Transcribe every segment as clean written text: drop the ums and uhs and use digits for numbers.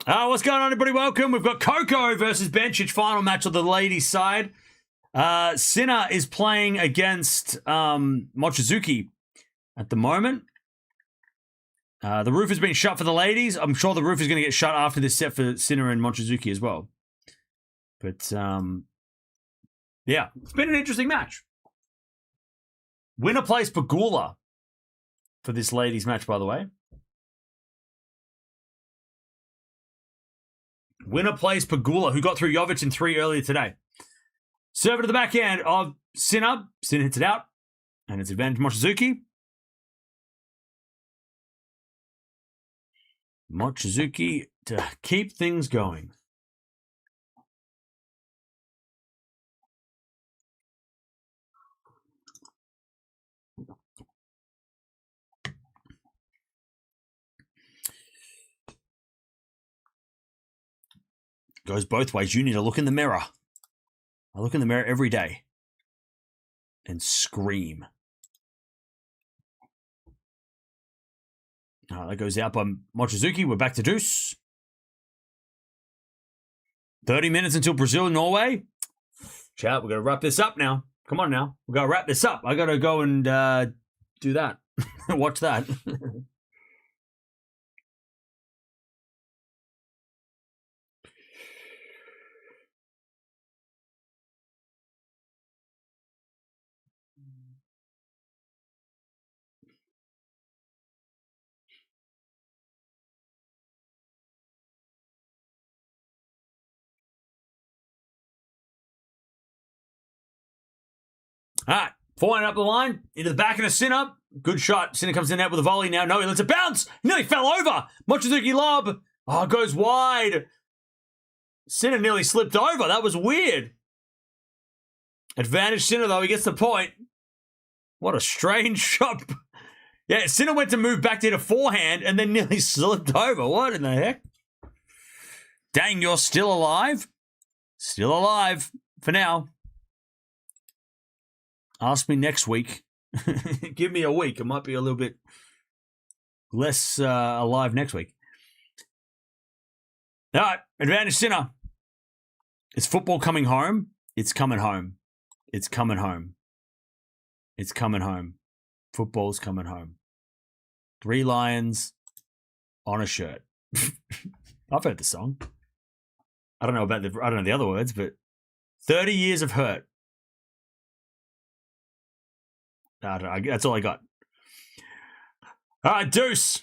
What's going on, everybody? Welcome. We've got Coco versus Bencic, final match of the ladies' side. Sinner is playing against Mochizuki at the moment. The roof has been shut for the ladies. I'm sure the roof is going to get shut after this set for Sinner and Mochizuki as well. But, yeah, it's been an interesting match. Winner plays Pegula for this ladies' match, by the way. Winner plays Pegula, who got through Jovic in 3 earlier today. Serve to the backhand of Sinner. Sinner hits it out, and it's advantage Mochizuki. Mochizuki to keep things going. Goes both ways. You need to look in the mirror. I look in the mirror every day and scream. That goes out by Mochizuki. We're back to deuce. 30 minutes until Brazil-Norway. Chat, we're going to wrap this up now. Come on now. We've got to wrap this up. I got to go and do that. Watch that. All right, forehand up the line, into the back and a Sinner. Good shot. Sinner comes in out with a volley now. No, he lets it bounce. Nearly fell over. Mochizuki lob. Oh, goes wide. Sinner nearly slipped over. That was weird. Advantage Sinner, though. He gets the point. What a strange shot. Yeah, Sinner went to move back to hit a forehand and then nearly slipped over. What in the heck? Dang, you're still alive? Still alive for now. Ask me next week. Give me a week. It might be a little bit less alive next week. All right, advantage Sinner. Is football coming home? It's coming home. It's coming home. It's coming home. Football's coming home. 3 lions on a shirt. I've heard the song. I don't know the other words, but 30 years of hurt. That's all I got. All right, deuce.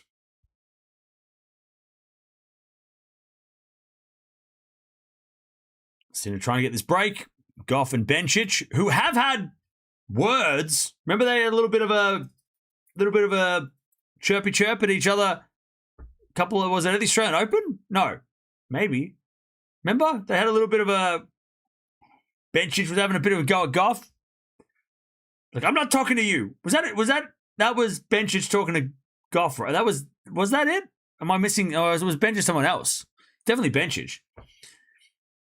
Sinner trying to get this break. Gauff and Bencic, who have had words. Remember they had a little bit of a chirpy chirp at each other. Was that at the Australian Open? No, maybe. Remember they had a little bit of a. Bencic was having a bit of a go at Gauff. Like, I'm not talking to you. That was Bencic talking to Gauff, right? Was that it? Am I missing? Oh, was Bencic someone else? Definitely Bencic.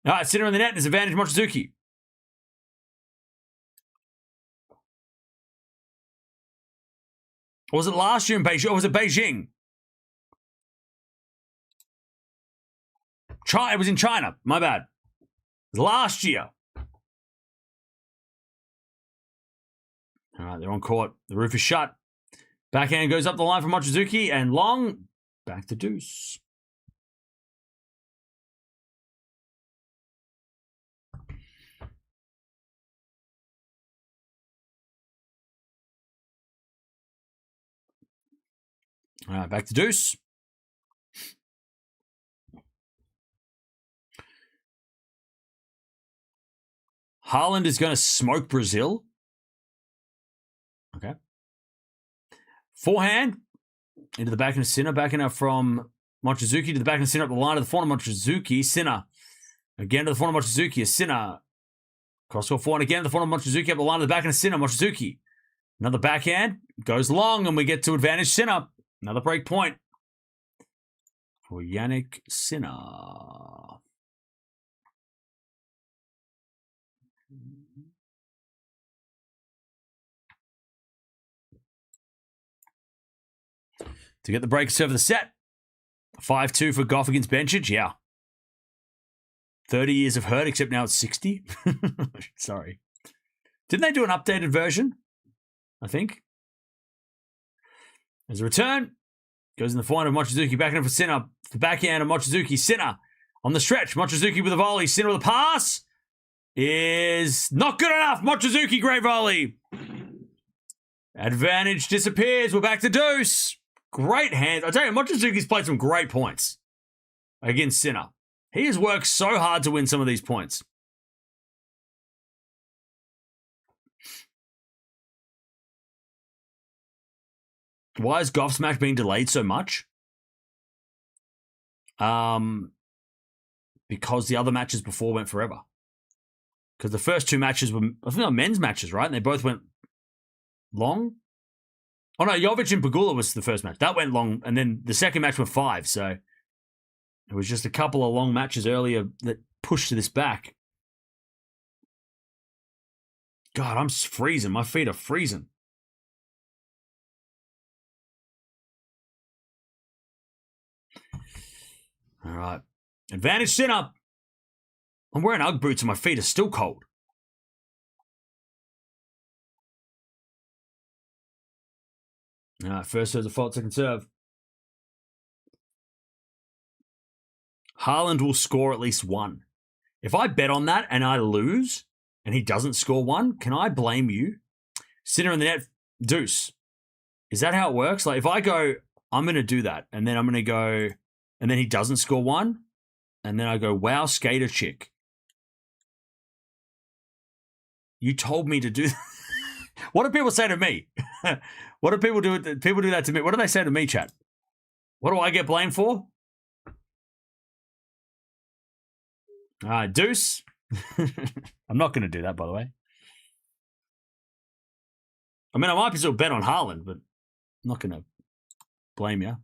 All right, Sinner in the net and his advantage Mochizuki. Or was it last year in Beijing? Or was it Beijing? It was in China. My bad. It was last year. All right, they're on court. The roof is shut. Backhand goes up the line for Mochizuki, and long, back to deuce. All right, back to deuce. Haaland is going to smoke Brazil. Okay. Forehand into the back of Sinner. Backing up from Mochizuki to the back of Sinner up the line of the front of Mochizuki. Sinner. Again to the front of Mochizuki. Sinner. Cross-court forehand again to the front of Mochizuki up the line of the back of Sinner. Mochizuki. Another backhand. Goes long and we get to advantage Sinner. Another break point for Jannik Sinner. To get the break, serve the set. 5-2 for Gauff against Bencic. Yeah. 30 years of hurt, except now it's 60. Sorry. Didn't they do an updated version? I think. There's a return. Goes in the forehand of Mochizuki. Backhand for Sinner. The backhand of Mochizuki. Sinner on the stretch. Mochizuki with a volley. Sinner with a pass. Is not good enough. Mochizuki, great volley. Advantage disappears. We're back to deuce. Great hand. I tell you, Mochizuki's played some great points against Sinner. He has worked so hard to win some of these points. Why is Gauff's match being delayed so much? Because the other matches before went forever. Because the first two matches were, I think, they were men's matches, right? And they both went long. Oh no, Jovic and Pegula was the first match. That went long, and then the second match were 5, so it was just a couple of long matches earlier that pushed this back. God, I'm freezing. My feet are freezing. All right. Advantage Sinner. I'm wearing Ugg boots and my feet are still cold. All right, first serve's a fault, second serve. Haaland will score at least 1. If I bet on that and I lose and he doesn't score 1, can I blame you? Sinner in the net, deuce. Is that how it works? Like if I go, I'm going to do that, and then I'm going to go, and then he doesn't score 1, and then I go, wow, skater chick. You told me to do that. What do people say to me? What do people do? People do that to me. What do they say to me, chat? What do I get blamed for? All right, deuce. I'm not going to do that, by the way. I mean, I might be still bet on Haaland, but I'm not going to blame you.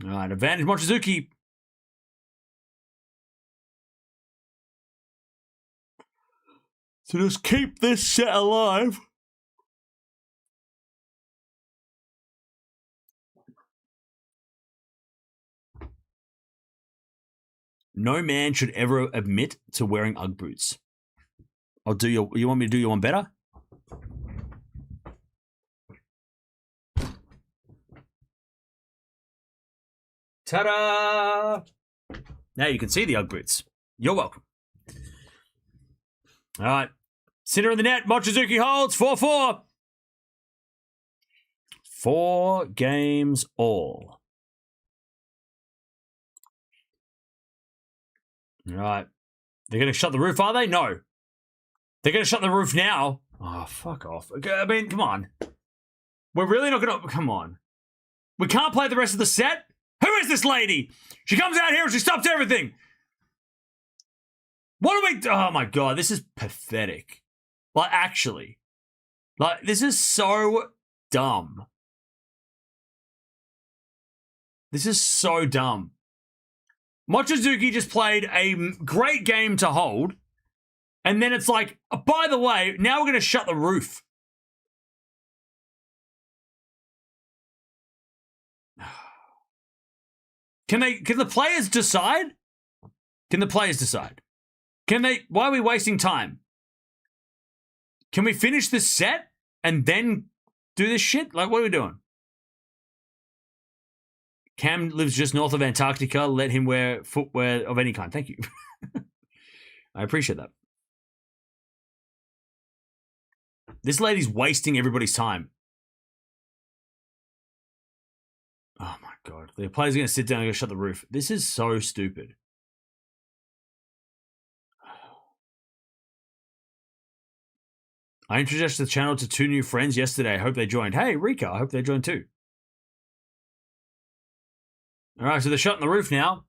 All right, advantage Mochizuki. So just keep this set alive. No man should ever admit to wearing Ugg boots. I'll do your. You want me to do your one better? Ta-da! Now you can see the Ugg boots. You're welcome. All right. Sinner in the net. Mochizuki holds. 4-4. 4 games all. All right. They're going to shut the roof, are they? No. They're going to shut the roof now. Oh, fuck off. I mean, come on. We're really not going to... Come on. We can't play the rest of the set? Who is this lady? She comes out here and she stops everything. What do we... Oh, my God. This is pathetic. Like, actually. Like, this is so dumb. This is so dumb. Mochizuki just played a great game to hold. And then it's like, oh, by the way, now we're going to shut the roof. Can the players decide? Can the players decide? Why are we wasting time? Can we finish this set and then do this shit? Like, what are we doing? Cam lives just north of Antarctica. Let him wear footwear of any kind. Thank you. I appreciate that. This lady's wasting everybody's time. Oh my God. The players are going to sit down and go shut the roof. This is so stupid. I introduced the channel to 2 new friends yesterday. I hope they joined. Hey, Rika, I hope they joined too. All right, so they're shutting the roof now.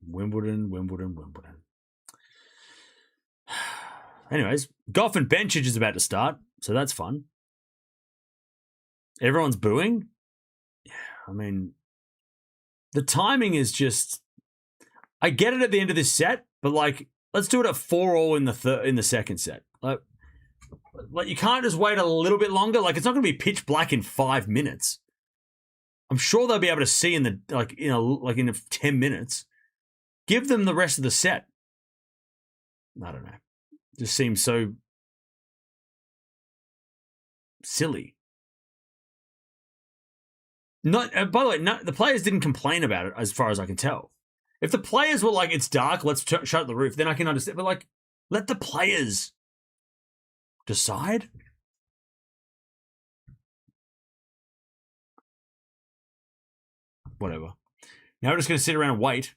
Wimbledon. Anyways, Gauff and Bencic is about to start, so that's fun. Everyone's booing. Yeah, I mean, the timing is just... I get it at the end of this set, but like, let's do it at 4-4 in the second set. Like you can't just wait a little bit longer. Like it's not going to be pitch black in 5 minutes. I'm sure they'll be able to see in in 10 minutes. Give them the rest of the set. I don't know. Just seems so silly. By the way, the players didn't complain about it as far as I can tell. If the players were like, it's dark, let's shut the roof, then I can understand. But like, let the players decide. Whatever. Now we're just going to sit around and wait.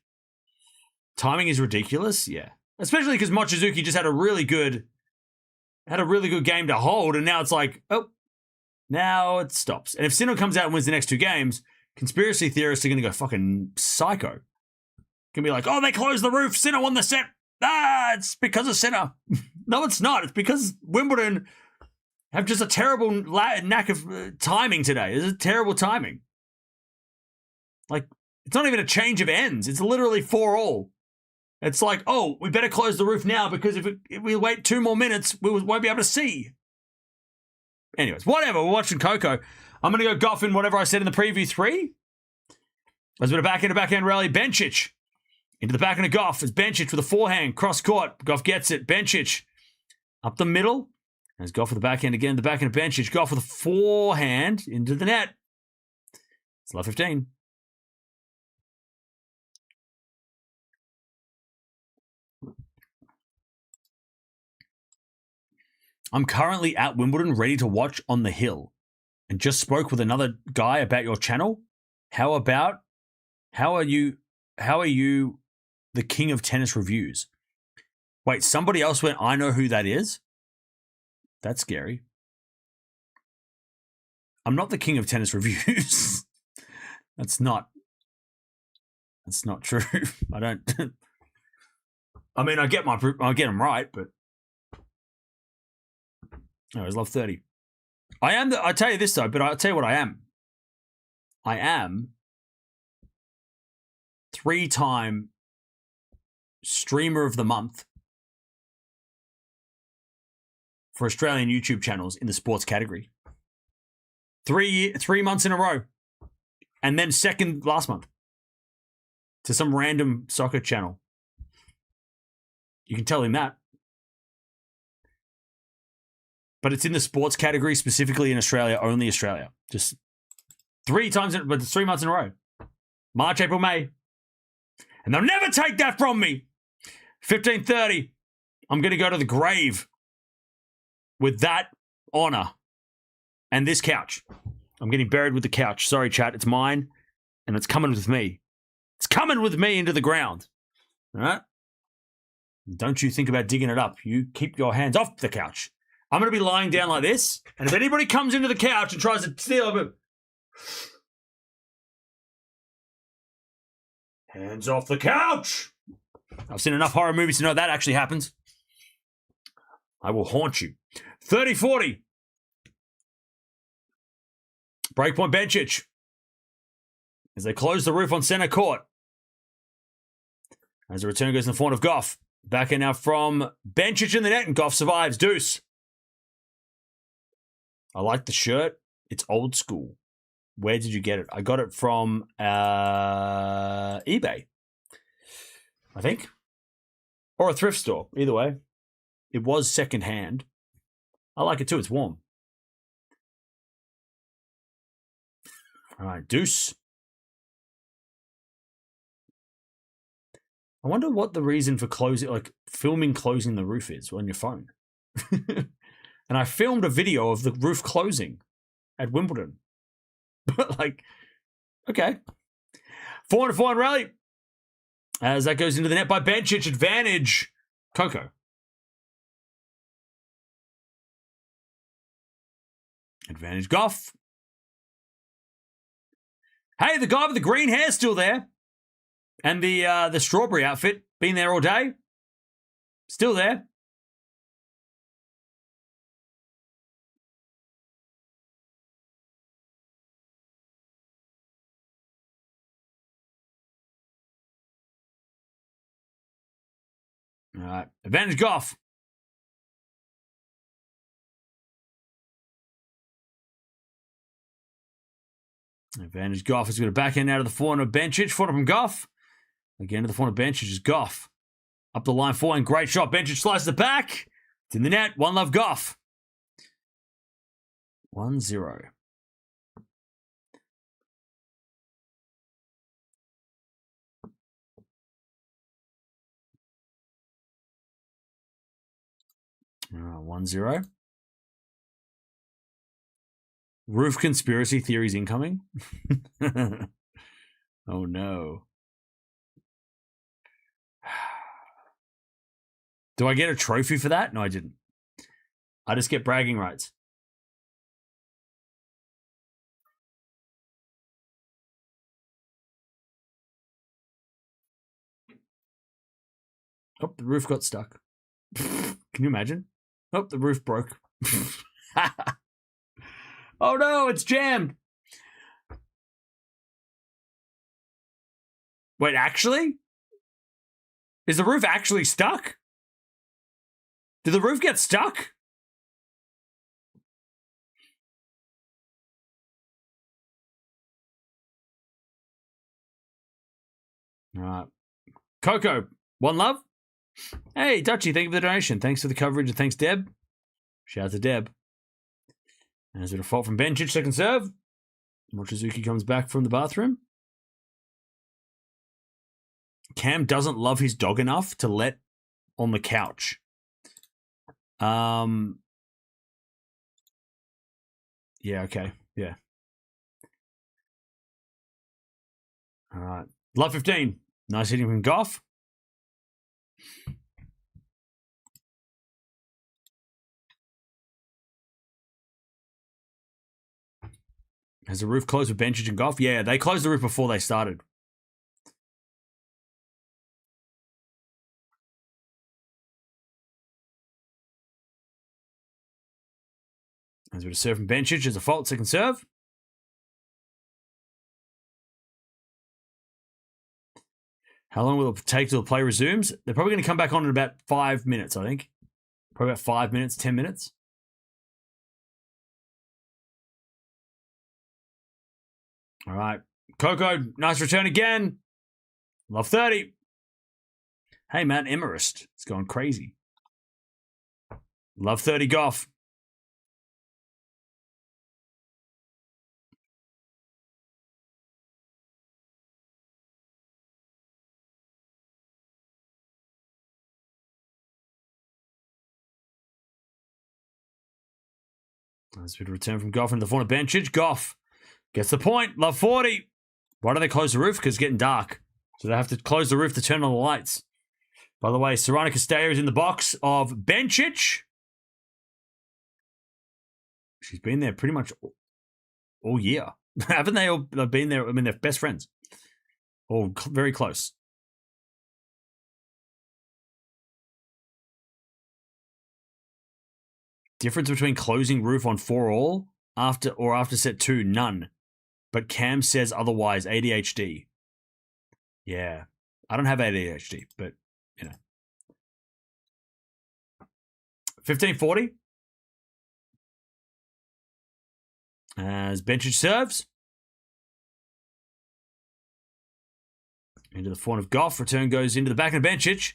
Timing is ridiculous. Yeah. Especially because Mochizuki just had a really good game to hold, and now it's like, oh, now it stops. And if Sinner comes out and wins the next 2 games, conspiracy theorists are going to go fucking psycho. Can be like, oh, they closed the roof. Sinner won the set. It's because of Sinner. No, it's not. It's because Wimbledon have just a terrible knack of timing today. It's a terrible timing. Like, it's not even a change of ends. It's literally 4-4. It's like, oh, we better close the roof now because if we wait 2 more minutes, we won't be able to see. Anyways, whatever. We're watching Coco. I'm going to go Gauff in whatever I said in the preview 3. There's been a backhand rally. Bencic into the backhand of Gauff. It's Bencic with a forehand. Cross court. Gauff gets it. Bencic up the middle. There's Gauff with the backhand again. The backhand of Bencic. Gauff with a forehand into the net. It's love 15. I'm currently at Wimbledon ready to watch on the hill and just spoke with another guy about your channel. How are you the king of tennis reviews? Wait, somebody else went, I know who that is? That's scary. I'm not the king of tennis reviews. That's not true. I don't. I mean, I get them right, but I always love 30. I tell you this though, but I'll tell you what I am. I am 3-time streamer of the month for Australian YouTube channels in the sports category. 3 months in a row. And then second last month to some random soccer channel. You can tell him that. But it's in the sports category, specifically in Australia, only Australia. Just 3 times, but it's 3 months in a row. March, April, May. And they'll never take that from me. 15:30. I'm going to go to the grave with that honor and this couch. I'm getting buried with the couch. Sorry, chat. It's mine, and it's coming with me. It's coming with me into the ground. All right? Don't you think about digging it up. You keep your hands off the couch. I'm going to be lying down like this, and if anybody comes into the couch and tries to steal it, hands off the couch. I've seen enough horror movies to know that actually happens. I will haunt you. 30-40. Breakpoint Bencic. As they close the roof on center court. As the return goes in the front of Gauff. Back in now from Bencic in the net, and Gauff survives. Deuce. I like the shirt. It's old school. Where did you get it? I got it from eBay, I think. Or a thrift store. Either way. It was secondhand. I like it too. It's warm. All right, Deuce. I wonder what the reason for filming closing the roof is on your phone. And I filmed a video of the roof closing at Wimbledon. But okay. 4-4 rally. As that goes into the net by Bencic. Advantage. Coco. Advantage Gauff. Hey, the guy with the green hair's still there. And the strawberry outfit, been there all day. Still there. All right. Advantage Gauff. Advantage Gauff is going to backhand out of the forehand of Bencic. Forehand from Gauff. Again to the forehand of Bencic is Gauff. Up the line forehand. Great shot. Bencic slices it back. It's in the net. 1-0 Gauff. 1-0. All right, 1-0. Roof conspiracy theories incoming. Oh no. Do I get a trophy for that? No, I didn't. I just get bragging rights. Oh, the roof got stuck. Can you imagine? Oh, the roof broke. Oh no, it's jammed. Wait, actually? Is the roof actually stuck? Did the roof get stuck? All right. Coco, one love. Hey, Dutchy, thank you for the donation. Thanks for the coverage and thanks, Deb. Shout out to Deb. And there's a fault from Bencic, second serve. Mochizuki comes back from the bathroom. Cam doesn't love his dog enough to let on the couch. Yeah, okay. Yeah. All right. Love 15. Nice hitting from Gauff. Has the roof closed with Bencic and Gauff? Yeah, they closed the roof before they started. As we're to serve from Bencic as a fault, second serve. How long will it take till the play resumes? They're probably going to come back on in about 5 minutes, I think. Probably about 5 minutes, 10 minutes. All right. Coco, nice return again. Love 30. Hey, Matt Emerist. It's going crazy. Love 30 Gauff. That's a bit of return from Gauff in the form of Bencic. Gauff gets the point. Love 40. Why do they close the roof? Because it's getting dark. So they have to close the roof to turn on the lights. By the way, Sorana Castello is in the box of Bencic. She's been there pretty much all year. Haven't they all been there? I mean, they're best friends. All very close. Difference between closing roof on 4-all after set 2, none. But Cam says otherwise, ADHD. Yeah. I don't have ADHD, but, you know. 15-40. As Bencic serves. Into the forehand of Gauff. Return goes into the back of Bencic.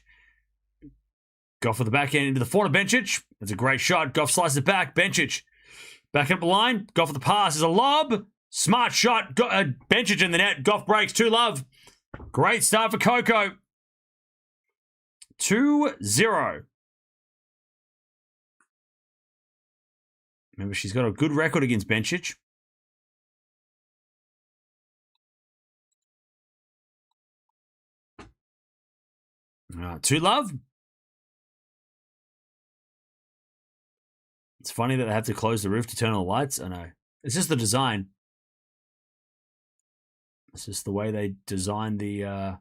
Gauff with the backhand into the forehand of Bencic. That's a great shot. Gauff slices it back. Bencic back up the line. Gauff with the pass is a lob. Smart shot. Bencic in the net. Gauff breaks. 2-love. Great start for Coco. 2-0. Remember, she's got a good record against Bencic. All right, 2-love. It's funny that they have to close the roof to turn on the lights. I know. It's just the design. It's just the way they designed the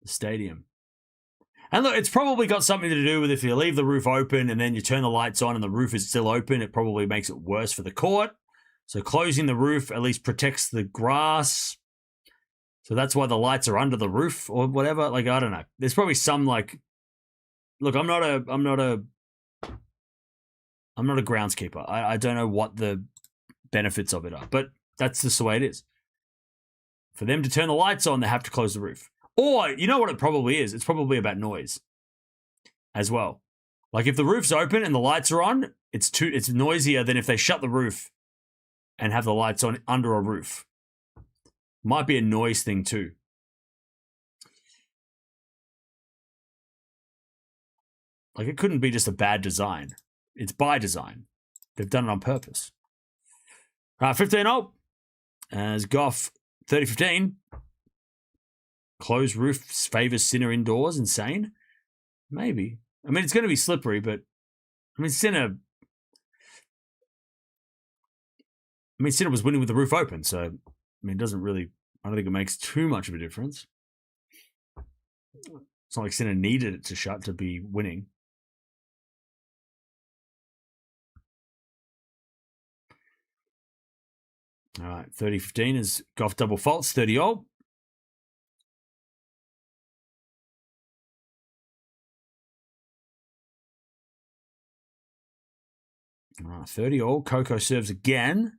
stadium. And look, it's probably got something to do with if you leave the roof open and then you turn the lights on and the roof is still open, it probably makes it worse for the court. So closing the roof at least protects the grass. So that's why the lights are under the roof or whatever. Like, I don't know. There's probably some, like, look, I'm not a groundskeeper. I don't know what the benefits of it are, but that's just the way it is. For them to turn the lights on, they have to close the roof. Or, you know what it probably is? It's probably about noise as well. Like if the roof's open and the lights are on, it's noisier than if they shut the roof and have the lights on under a roof. Might be a noise thing too. Like it couldn't be just a bad design. It's by design. They've done it on purpose. 15-0. As Gauff 30-15. Closed roof favors Sinner indoors. Insane. Maybe. I mean, it's going to be slippery, but I mean, Sinner was winning with the roof open, so I mean, it doesn't really. I don't think it makes too much of a difference. It's not like Sinner needed it to shut to be winning. All right, 30-15 is Gauff double faults, 30-0. All right, 30-0. Coco serves again.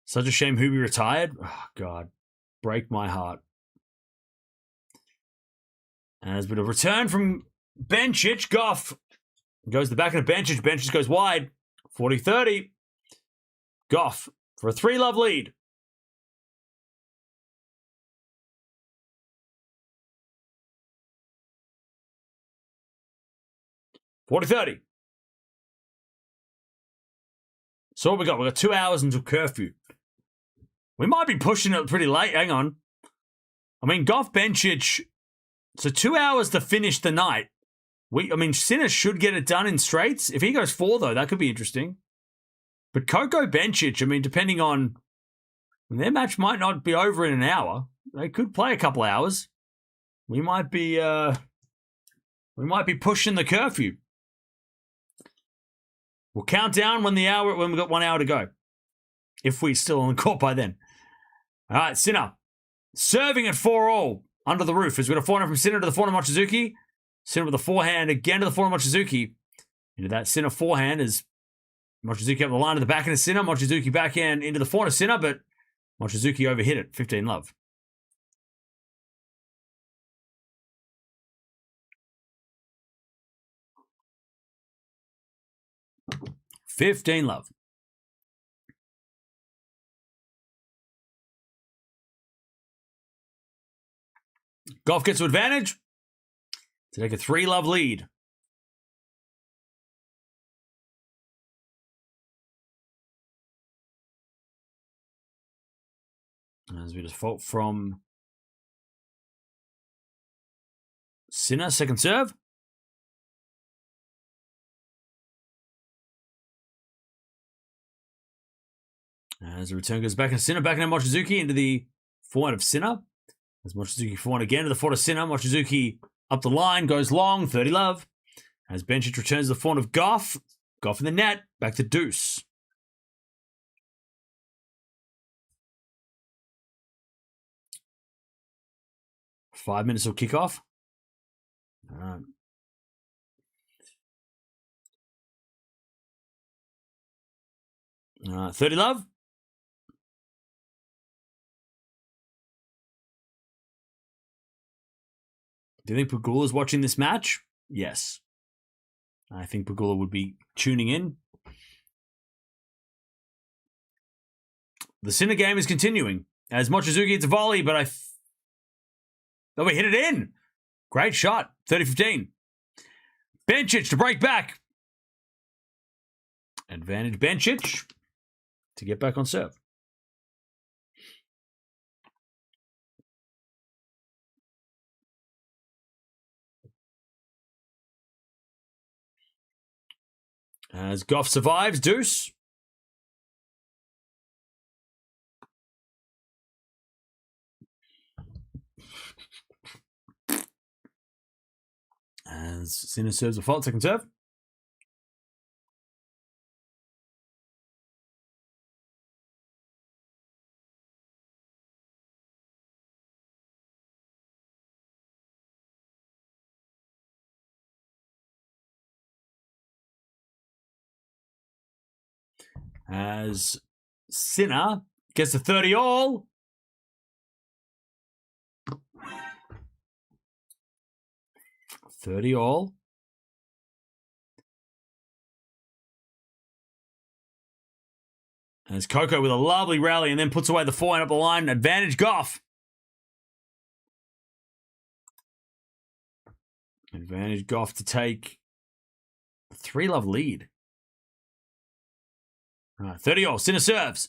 Such a shame Hubie retired. Oh, God. Break my heart. And there's been a return from Bencic. Gauff goes to the back of the Bencic. Bencic goes wide. 40-30. Gauff for a 3-love lead. $40-30. So what we got? We got 2 hours until curfew. We might be pushing it pretty late. Hang on. I mean, Gauff Bencic. So 2 hours to finish the night. Sinner should get it done in straights. If he goes 4, though, that could be interesting. But Coco Bencic, I mean, depending on their match might not be over in an hour. They could play a couple hours. We might be pushing the curfew. We'll count down when we've got 1 hour to go. If we're still on the court by then. All right, Sinner. Serving at 4-all under the roof. As we got a forehand from Sinner to the forehand of Mochizuki. Sinner with a forehand again to the forehand of Mochizuki. Into that Sinner forehand as Mochizuki up the line to the backhand of Sinner. Mochizuki backhand into the forehand of Sinner, but Mochizuki overhit it. 15-love. $15-love. Gauff gets to advantage to take a 3-love lead. As we default from Sinner, second serve. As the return goes back into Sinner, back into Mochizuki into the forehand of Sinner. As Mochizuki forehand again to the forehand of Sinner. Mochizuki up the line, goes long, 30-love. As Bencic returns to the forehand of Gauff. Gauff in the net, back to deuce. Five minutes till kickoff. All right. 30-love. Do you think Pegula's watching this match? Yes. I think Pegula would be tuning in. The Sinner game is continuing. As Mochizuki hits a volley, but we hit it in. Great shot. 30-15. Bencic to break back. Advantage Bencic to get back on serve. As Gauff survives, deuce. As Sinner serves a fault, second serve. as Sinner gets to 30 all. As Coco with a lovely rally and then puts away the forehand up the line. Advantage Gauff. Advantage Gauff to take a 3-love lead. 30 all. Sinner serves.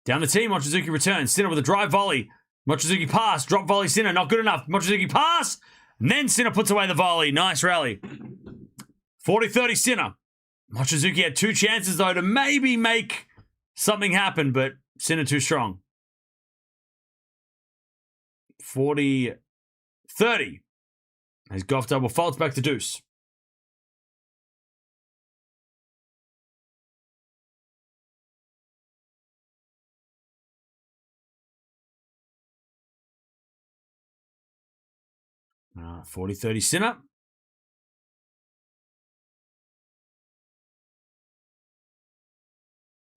Down the tee, Mochizuki returns. Sinner with a drive volley. Mochizuki pass. Drop volley Sinner. Not good enough. Mochizuki pass. And then Sinner puts away the volley. Nice rally. 40-30 Sinner. Mochizuki had 2 chances, though, to maybe make something happen, but Sinner too strong. 40-30. As Gauff double faults back to deuce. All right, 40-30 Sinner.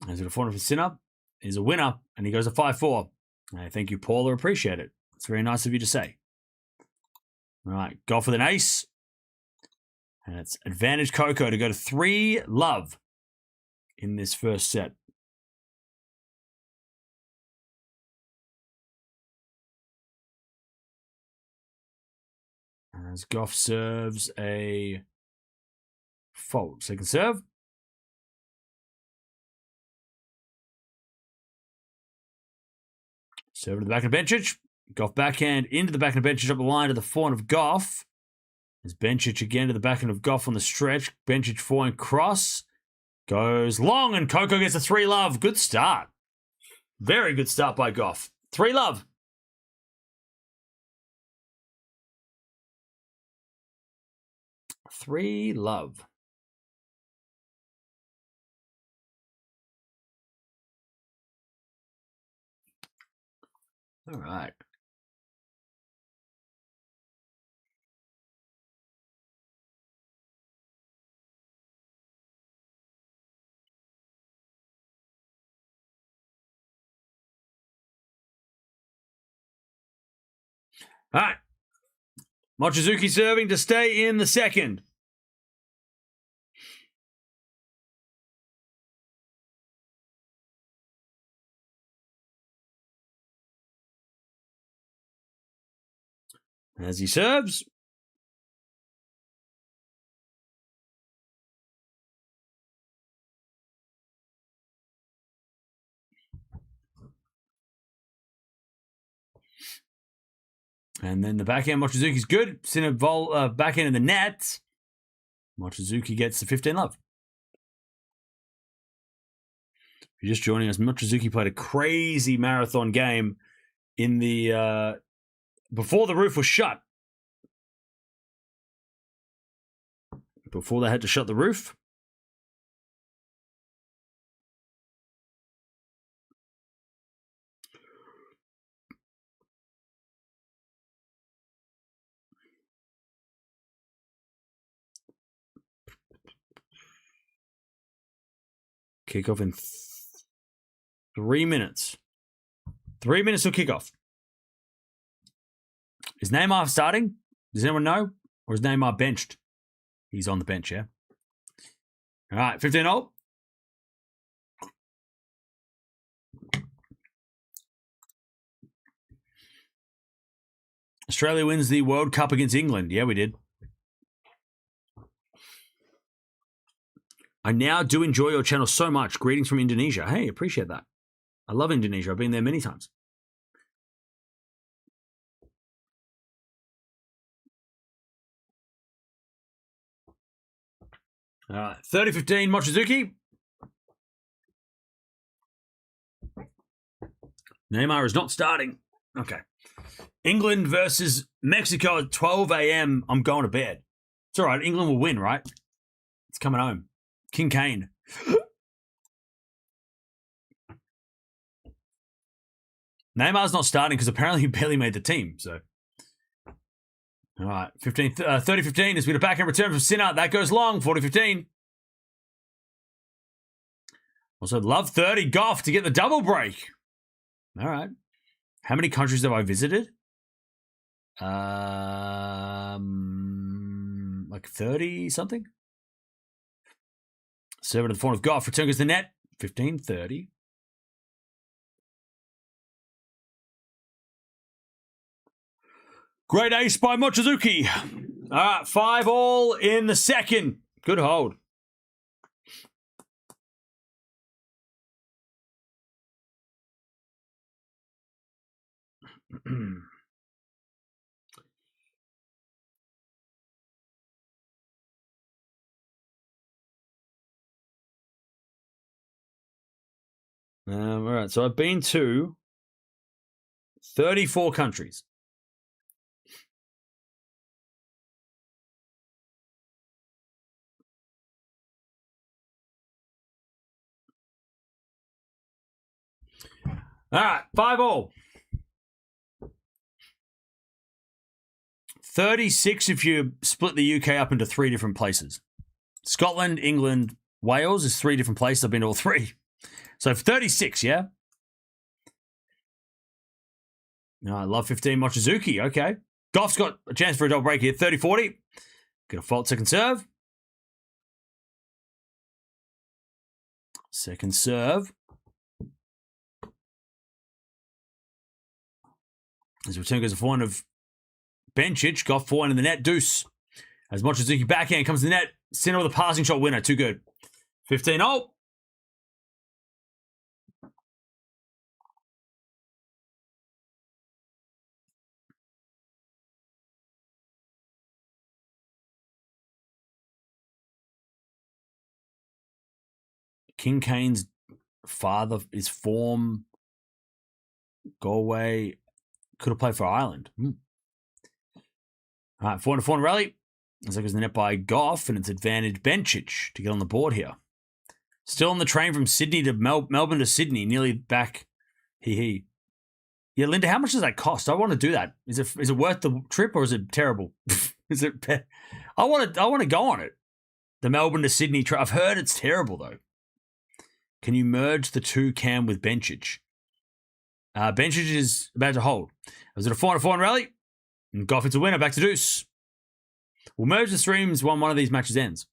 As a forehand for Sinner is a winner, and he goes to 5-4. Thank you, Paula. Appreciate it. It's very nice of you to say. All right, Gauff with an ace. And it's advantage Coco to go to 3-love in this first set. As Gauff serves a fault. Second serve. Serve to the back of Bencic. Gauff backhand into the back of Bencic up the line to the forehand of Gauff. As Bencic again to the backhand of Gauff on the stretch. Bencic forehand cross. Goes long and Coco gets a 3-love. Good start. Very good start by Gauff. 3-love. All right. All right. Mochizuki serving to stay in the second. As he serves. And then the backhand, Mochizuki's good. Sinner backhand in the net. Mochizuki gets the 15-love. If you're just joining us, Mochizuki played a crazy marathon game in the before the roof was shut. Before they had to shut the roof. Kickoff in 3 minutes. 3 minutes till kickoff. Is Neymar starting? Does anyone know? Or is Neymar benched? He's on the bench, yeah? All right, 15-0. Australia wins the World Cup against England. Yeah, we did. I now do enjoy your channel so much. Greetings from Indonesia. Hey, appreciate that. I love Indonesia. I've been there many times. All right, 30-15, Mochizuki. Neymar is not starting. Okay. England versus Mexico at 12 a.m. I'm going to bed. It's all right. England will win, right? It's coming home. King Kane. Neymar's not starting because apparently he barely made the team. So, all right, 30-15 as we get a backhand return from Sinner. That goes long, 40-15. Also, love 30 Gauff to get the double break. All right. How many countries have I visited? Like 30 something. Serve to the forehand of Gauff. Return goes to the net. 15-30. Great ace by Mochizuki. All right, 5-all in the second. Good hold. All right, so I've been to 34 countries. All right, 5-all. 36 if you split the UK up into 3 different places. Scotland, England, Wales is 3 different places. I've been to all 3. So 36, yeah? No, I love 15 Mochizuki. Okay. Goff's got a chance for a double break here. 30-40. Get a fault second serve. Second serve. As return goes a forehand of Bencic. Gauff forehand in the net. Deuce. As Mochizuki backhand comes to the net. Sinner with a passing shot winner. Too good. 15-0. King Kane's father, his form, Galway, could have played for Ireland. All right, forehand rally. As it goes in the net by Gauff, and it's advantage Bencic to get on the board here. Still on the train from Sydney to Melbourne to Sydney, nearly back. Yeah, Linda, how much does that cost? I want to do that. Is it worth the trip or is it terrible? Is it? I want to go on it. The Melbourne to Sydney trip. I've heard it's terrible though. Can you merge the 2 Cam with Bencic? Bencic is about to hold. Was it a forehand rally? And Gauff, it's a winner. Back to deuce. We'll merge the streams when one of these matches ends.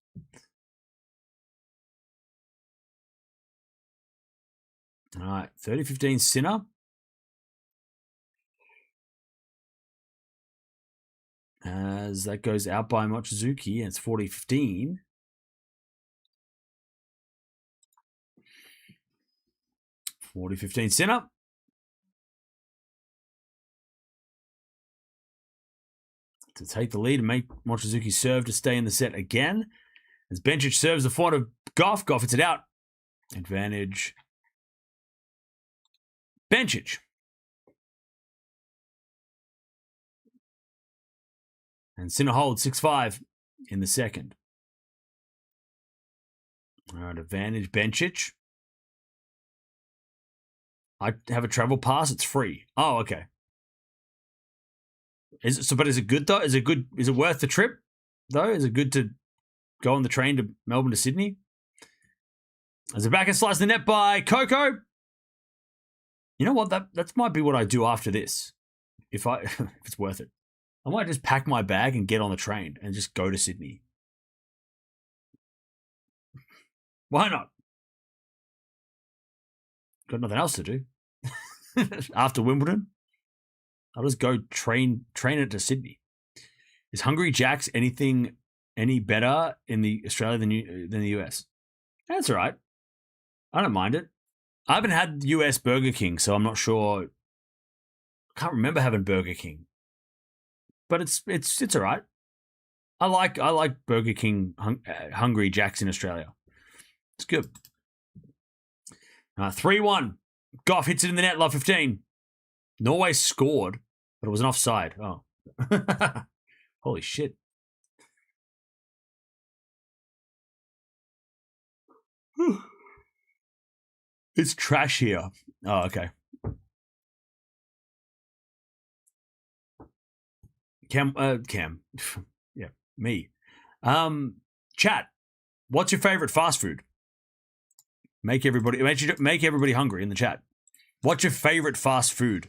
All right, 30-15 Sinner. As that goes out by Mochizuki, and it's 40-15. Sinner. To take the lead and make Mochizuki serve to stay in the set again. As Bencic serves the forehand of Gauff. Gauff hits it out. Advantage Bencic. And Sinner holds 6-5 in the second. All right, advantage Bencic. I have a travel pass. It's free. Oh, okay. But is it good though? Is it worth the trip though? Is it good to go on the train to Melbourne to Sydney? As a backhand slice the net by Coco. You know what? That might be what I do after this. If it's worth it. I might just pack my bag and get on the train and just go to Sydney. Why not? Got nothing else to do. After Wimbledon, I'll just go train it to Sydney. Is Hungry Jack's any better in the Australia than the US? That's all right. I don't mind it. I haven't had US Burger King, so I'm not sure. I can't remember having Burger King, but it's all right. I like Burger King Hungry Jack's in Australia. It's good. 3-1. Gauff hits it in the net, love 15. Norway scored, but it was an offside. Oh. Holy shit. It's trash here. Oh, okay. Cam. Yeah, me. Chat, what's your favorite fast food? Make everybody hungry in the chat. What's your favorite fast food?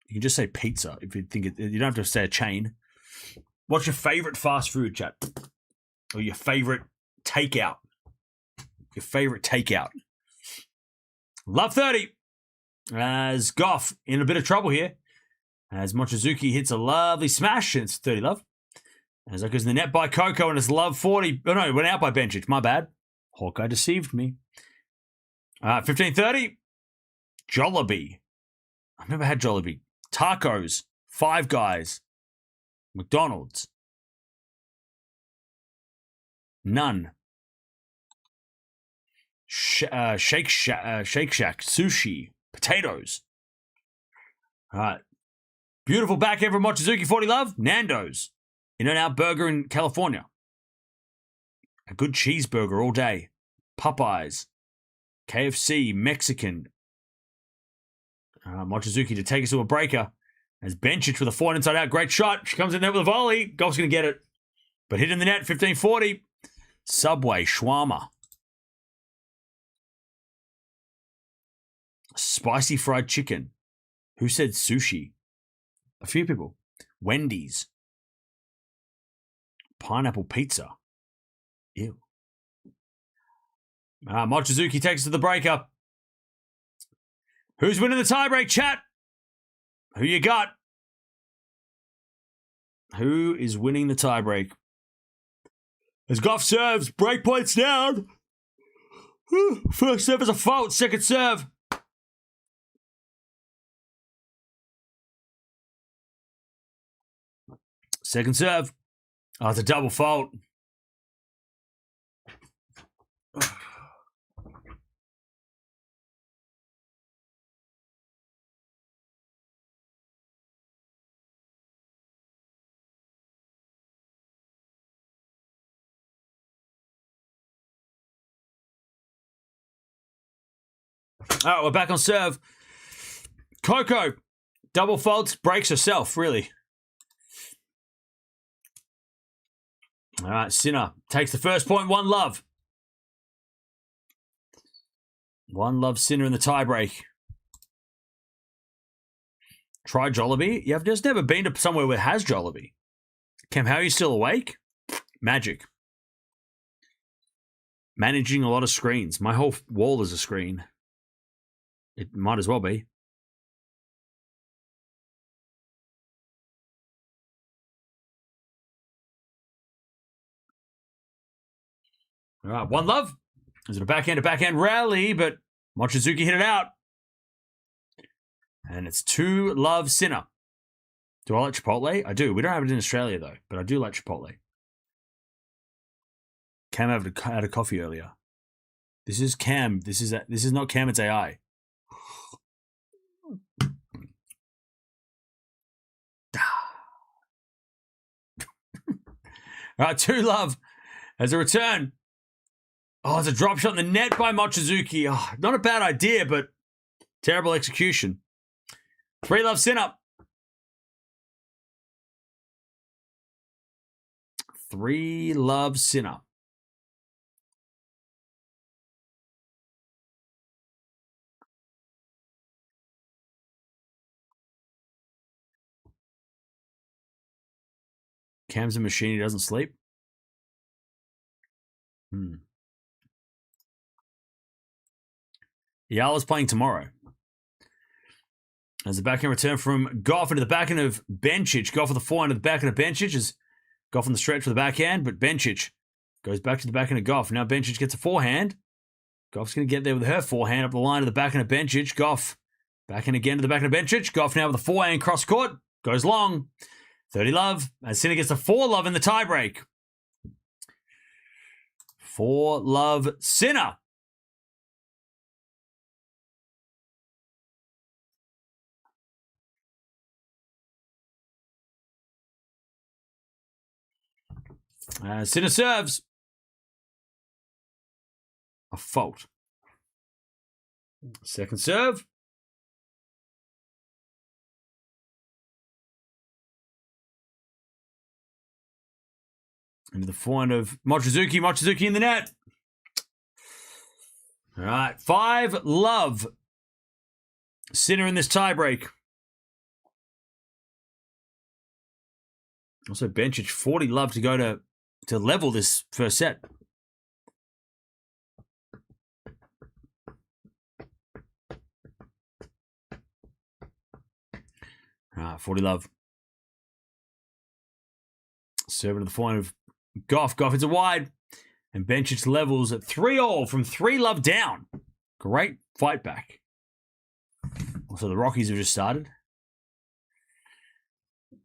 You can just say pizza if you think it. You don't have to say a chain. What's your favorite fast food, chat? Or your favorite takeout? Your favorite takeout. Love 30. As Gauff in a bit of trouble here. As Mochizuki hits a lovely smash. And it's 30 love. As that goes in the net by Coco and it's love 40. Oh no, it went out by Bencic. My bad. Hawkeye deceived me. 15-30. Jollibee. I've never had Jollibee. Tacos. Five Guys. McDonald's. None. Shake Shack. Sushi. Potatoes. All right. Beautiful backhand from Mochizuki, 40 love. Nando's. In-N-Out Burger in California. A good cheeseburger all day. Popeyes. KFC. Mexican. Mochizuki to take us to a breaker. As Bencic with a forehand inside out. Great shot. She comes in there with a volley. Gauff's going to get it. But hit in the net. 15-40. Subway. Shawarma. Spicy fried chicken. Who said sushi? A few people. Wendy's. Pineapple pizza. Ew. Mochizuki takes us to the breaker. Who's winning the tiebreak, chat? Who you got? Who is winning the tiebreak? As Gauff serves, break points down. First serve is a fault, second serve. Second serve. Oh, it's a double fault. All right, we're back on serve. Coco, double faults, breaks herself, really. All right, Sinner takes the first point, 1 love. 1 love Sinner in the tiebreak. Try Jollibee? Yeah, I've just never been to somewhere where it has Jollibee. Cam, how are you still awake? Magic. Managing a lot of screens. My whole wall is a screen. It might as well be. All right, 1 love. Is it a backhand rally, but Mochizuki hit it out. And it's 2 love Sinner. Do I like Chipotle? I do. We don't have it in Australia, though, but I do like Chipotle. Cam had a coffee earlier. This is Cam. This is not Cam, it's AI. All right, 2 love. As a return. Oh, it's a drop shot in the net by Mochizuki. Oh, not a bad idea, but terrible execution. 3 love Sinner. 3 love Sinner. Cam's a machine, he doesn't sleep. Eala's playing tomorrow. As the backhand return from Gauff into the backhand of Bencic. Gauff with the forehand of the backhand of Bencic. As Gauff on the stretch for the backhand, but Bencic goes back to the backhand of Gauff. Now Bencic gets a forehand. Gauff's going to get there with her forehand up the line to the backhand of Bencic. Gauff backhand again to the backhand of Bencic. Gauff now with the forehand cross court. Goes long. 30 love. As Sinner gets a 4 love in the tiebreak. 4 love Sinner. Sinner serves. A fault. Second serve. Into the forehand of Mochizuki. Mochizuki in the net. All right, 5-love. Sinner in this tiebreak. Also, Bencic 40-love to go to level this first set. All right, 40-love. Serving to the forehand of Gauff. Gauff hits a wide. And Bencic levels at 3-all from 3-love down. Great fight back. Also, the Rockies have just started.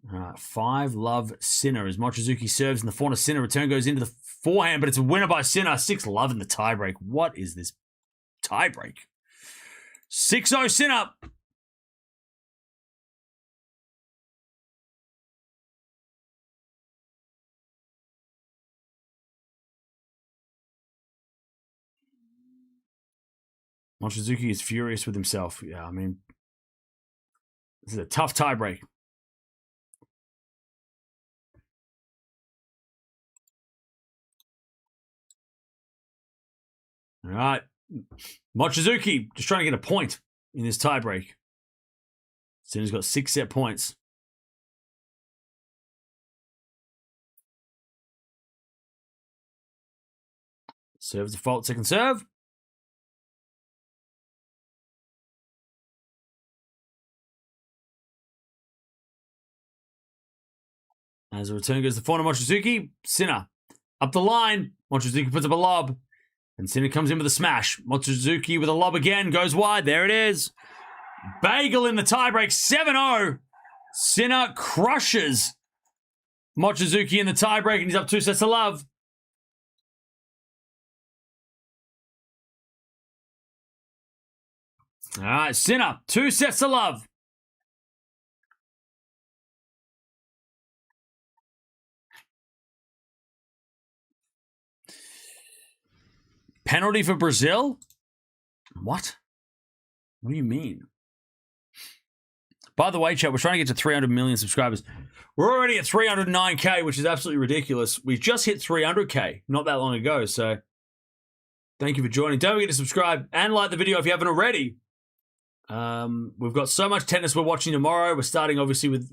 5-love Sinner as Mochizuki serves in the forehand of Sinner. Return goes into the forehand, but it's a winner by Sinner. 6-love in the tiebreak. What is this tiebreak? 6-0 Sinner. Mochizuki is furious with himself. Yeah, I mean, this is a tough tiebreak. All right. Mochizuki just trying to get a point in this tiebreak. Sinner's got 6 set points. Serves the fault, second serve. As the return goes to the forehand of Mochizuki, Sinner up the line. Mochizuki puts up a lob. And Sinner comes in with a smash. Mochizuki with a lob again. Goes wide. There it is. Bagel in the tiebreak. 7-0. Sinner crushes Mochizuki in the tiebreak. And he's up 2 sets to love. All right, Sinner. 2 sets to love. Penalty for Brazil? What? What do you mean? By the way, chat, we're trying to get to 300 million subscribers. We're already at 309K, which is absolutely ridiculous. We just hit 300K not that long ago, so thank you for joining. Don't forget to subscribe and like the video if you haven't already. We've got so much tennis we're watching tomorrow. We're starting, obviously, with...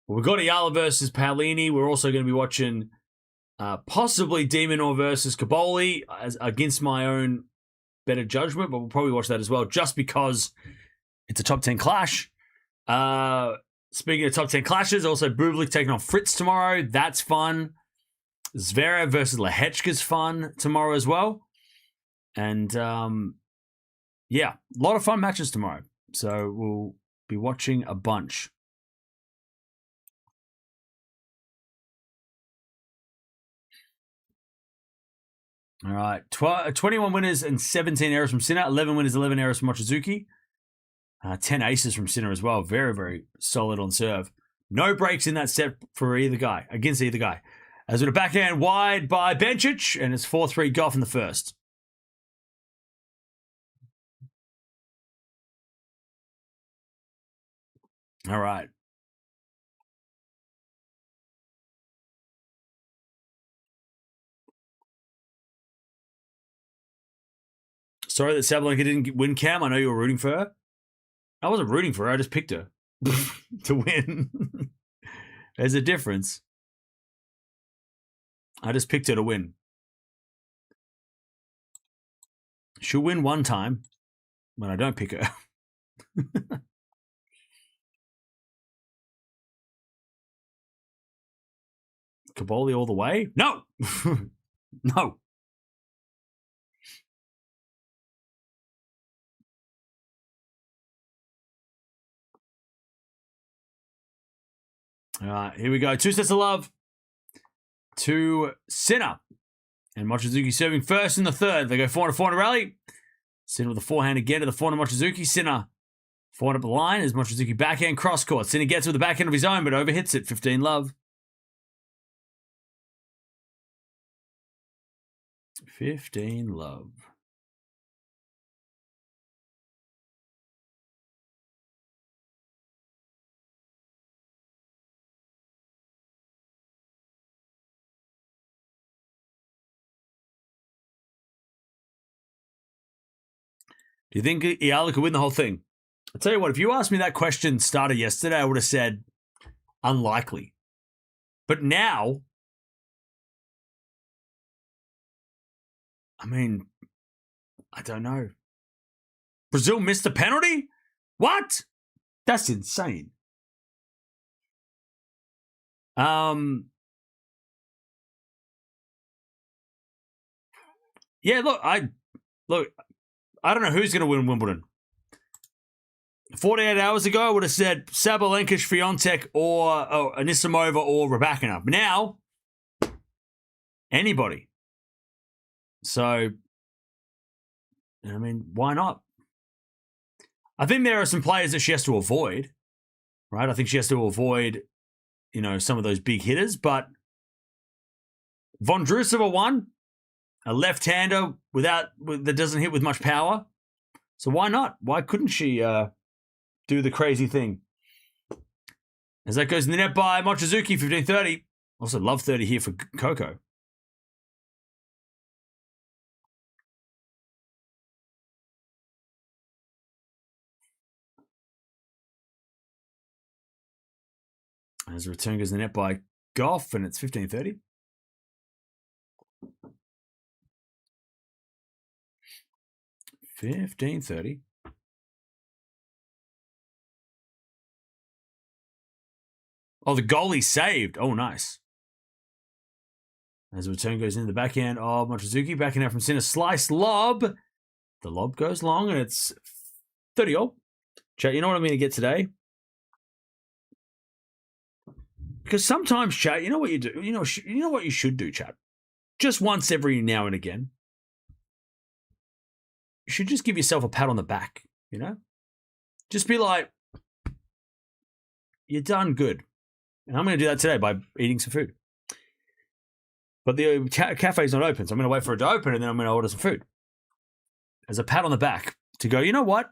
we've got Eala versus Paolini. We're also going to be watching... possibly Demonor versus Caboli against my own better judgment, but we'll probably watch that as well just because it's a top 10 clash. Speaking of top 10 clashes, also Bublik taking on Fritz tomorrow. That's fun. Zverev versus Lehechka's fun tomorrow as well. And yeah, a lot of fun matches tomorrow. So we'll be watching a bunch. All right, 21 winners and 17 errors from Sinner. 11 winners, 11 errors from Mochizuki. 10 aces from Sinner as well. Very, very solid on serve. No breaks in that set for either guy, against either guy. As with a backhand wide by Bencic, and it's 4-3 Gauff in the first. All right. Sorry that Sabalenka didn't win, Cam. I know you were rooting for her. I wasn't rooting for her. I just picked her to win. There's a difference. I just picked her to win. She'll win one time when I don't pick her. Caboli all the way? No! No. All right, here we go. 2 sets of love to Sinner. And Mochizuki serving first in the third. They go forehand rally. Sinner with a forehand again to the forehand of Mochizuki. Sinner forehand up the line as Mochizuki backhand cross court. Sinner gets with the backhand of his own, but overhits it. 15 love. 15 love. Do you think Eala could win the whole thing? I'll tell you what, if you asked me that question started yesterday, I would have said unlikely. But now, I mean, I don't know. Brazil missed a penalty? What? That's insane. Yeah, look, I don't know who's going to win Wimbledon. 48 hours ago, I would have said Sabalenka, Swiatek, or Anisimova, or Raducanu. Now, anybody. So, I mean, why not? I think there are some players that she has to avoid, right? I think she has to avoid, some of those big hitters. But Vondrousova won, a left-hander that doesn't hit with much power. So why not? Why couldn't she do the crazy thing? As that goes in the net by Mochizuki, 15-30. Also love 30 here for Coco. As the return goes in the net by Gauff, and it's 15-30. Oh, the goalie saved. Oh, nice. As the return goes into the backhand of Mochizuki, backing out from Sinner, slice lob. The lob goes long, and it's 30-all. Chat, you know what I'm going to get today? Because sometimes, chat, you know what you do? You know what you should do, chat? Just once every now and again. You should just give yourself a pat on the back, Just be like, you're done good. And I'm going to do that today by eating some food. But the cafe's not open, so I'm going to wait for it to open, and then I'm going to order some food. As a pat on the back to go, you know what?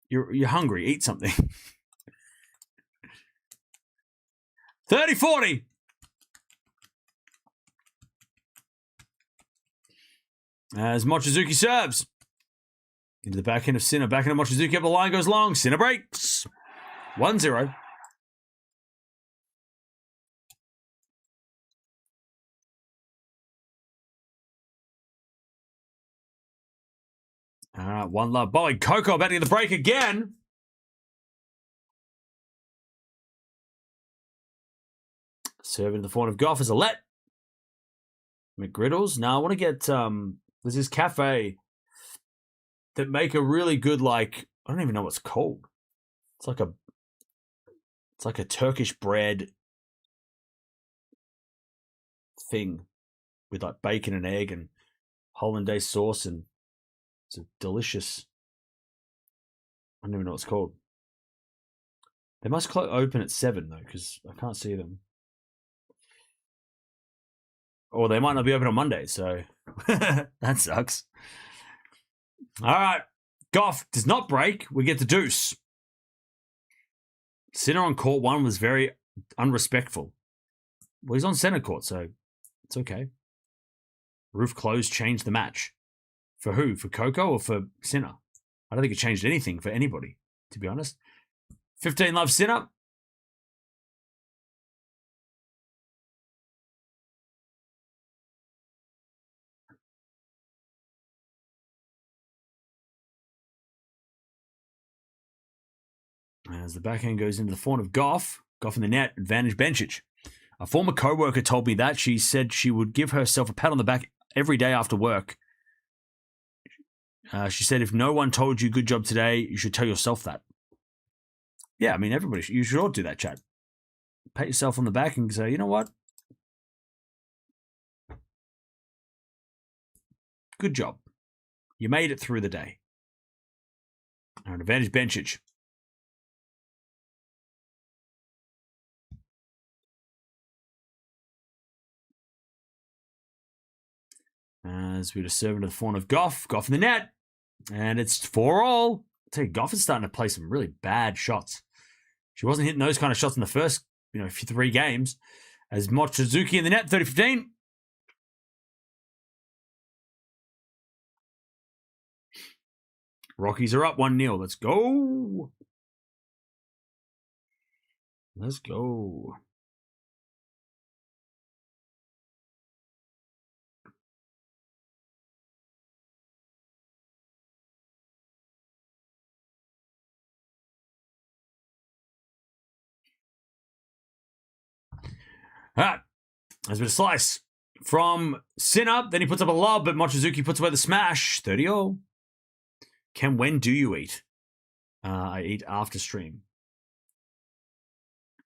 You're hungry. Eat something. 30-40. As Mochizuki serves. Into the backhand of Sinner. Backhand of Mochizuki up the line goes long. Sinner breaks. 1-0. All right, one love. Boy, Coco about to get the break again. Serving to the forehand of Gauff is a let. McGriddles. Now I want to get there's this cafe that make a really good, I don't even know what it's called. It's like a Turkish bread thing with bacon and egg and hollandaise sauce, and it's a delicious. I don't even know what it's called. They must open at 7 though, because I can't see them. Or they might not be open on Monday, so that sucks. All right. Gauff does not break. We get the deuce. Sinner on court 1 was very unrespectful. Well, he's on center court, so it's okay. Roof closed, changed the match. For who? For Coco or for Sinner? I don't think it changed anything for anybody, to be honest. 15 love Sinner. As the backhand goes into the forehand of Gauff. Gauff in the net, advantage Bencic. A former co-worker told me that. She said she would give herself a pat on the back every day after work. She said, if no one told you good job today, you should tell yourself that. Yeah, I mean, you should all do that, chat. Pat yourself on the back and say, you know what? Good job. You made it through the day. All right, advantage Bencic. As we just serve into the forehand of Gauff. Gauff in the net. And it's 4-all. I tell you, Gauff is starting to play some really bad shots. She wasn't hitting those kind of shots in the first, 3 games. As Mochizuki in the net, 30-15. Rockies are up 1-0. Let's go. Let's go. All right. There's been a slice from Sinner. Then he puts up a lob, but Mochizuki puts away the smash. 30-0. Ken, when do you eat? I eat after stream.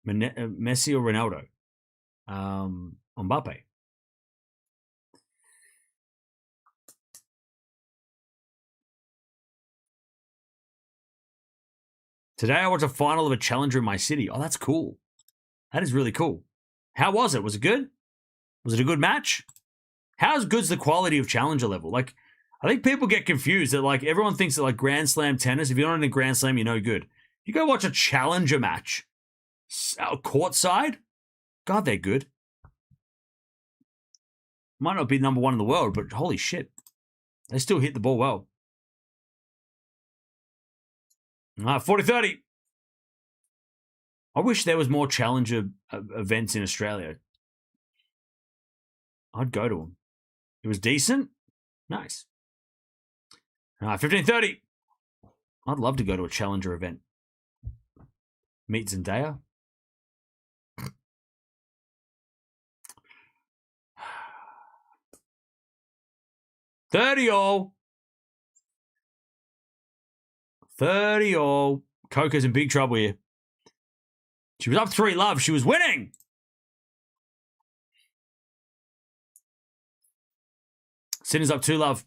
Messi or Ronaldo? Mbappe. Today I watched a final of a challenger in my city. Oh, that's cool. That is really cool. How was it? Was it good? Was it a good match? How good's the quality of challenger level? Like, I think people get confused that, like, everyone thinks that, like, Grand Slam tennis, if you're not in a Grand Slam, you're no good. You go watch a challenger match, courtside, God, they're good. Might not be number one in the world, but holy shit. They still hit the ball well. All right, 40-30. I wish there was more challenger events in Australia. I'd go to them. It was decent. Nice. All right, 15-30. I'd love to go to a challenger event. Meet Zendaya. $30-all. 30-all. Coco's in big trouble here. She was up 3-love. She was winning. Sinner's up 2-love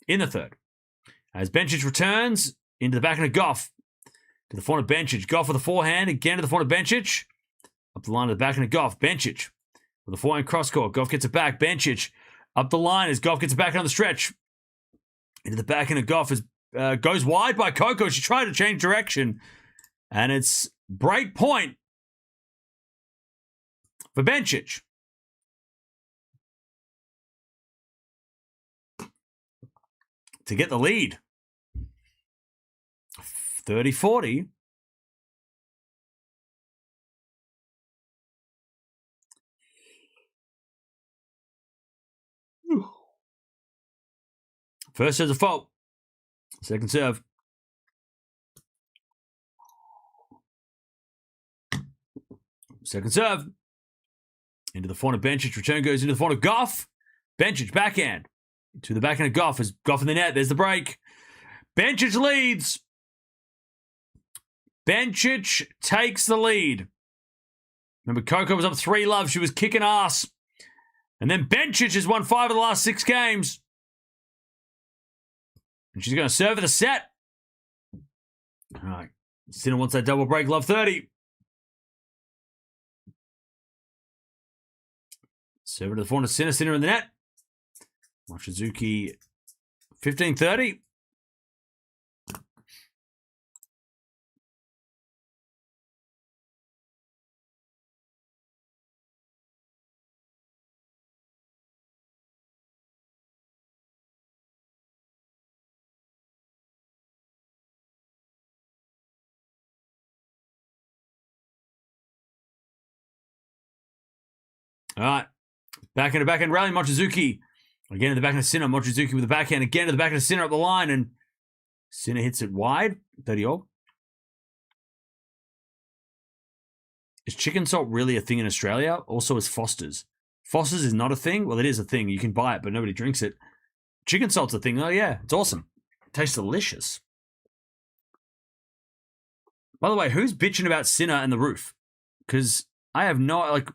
in the third. As Bencic returns into the backhand of Gauff. To the front of Bencic. Gauff with a forehand. Again to the front of Bencic. Up the line of the backhand of Gauff. Bencic with a forehand cross court. Gauff gets it back. Bencic up the line as Gauff gets it back on the stretch. Into the backhand of Gauff as goes wide by Coco. She tried to change direction. And it's break point for Bencic. To get the lead. 30-40. First serve's a fault. Second serve. Second serve. Into the front of Bencic. Return goes into the front of Gauff. Bencic backhand. To the backhand of Gauff. As Gauff in the net. There's the break. Bencic leads. Bencic takes the lead. Remember, Coco was up 3-love. She was kicking ass. And then Bencic has won 5 of the last 6 games. And she's going to serve for the set. All right. Sinner wants that double break. Love 30. Serve to the front of Sinner. Sinner in the net. Mochizuki 15-30. All right. Backhand rally. Mochizuki. Again in the backhand of Sinner. Mochizuki with the backhand. Again to the backhand of Sinner up the line. And Sinner hits it wide. 30-all. Is chicken salt really a thing in Australia? Also is Foster's. Foster's is not a thing? Well, it is a thing. You can buy it, but nobody drinks it. Chicken salt's a thing. Oh, yeah. It's awesome. It tastes delicious. By the way, who's bitching about Sinner and the roof? Because I have no... like.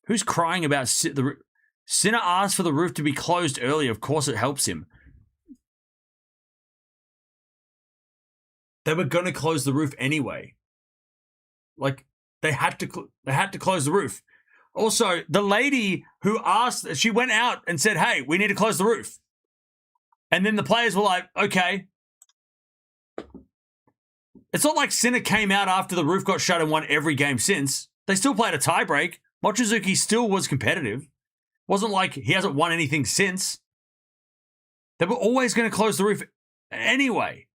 Who's crying about the roof? Sinner asked for the roof to be closed early. Of course it helps him. They were going to close the roof anyway. Like, they had to close the roof. Also, the lady who asked, she went out and said, hey, we need to close the roof. And then the players were like, okay. It's not like Sinner came out after the roof got shut and won every game since. They still played a tiebreak. Mochizuki still was competitive. Wasn't like he hasn't won anything since. They were always going to close the roof anyway.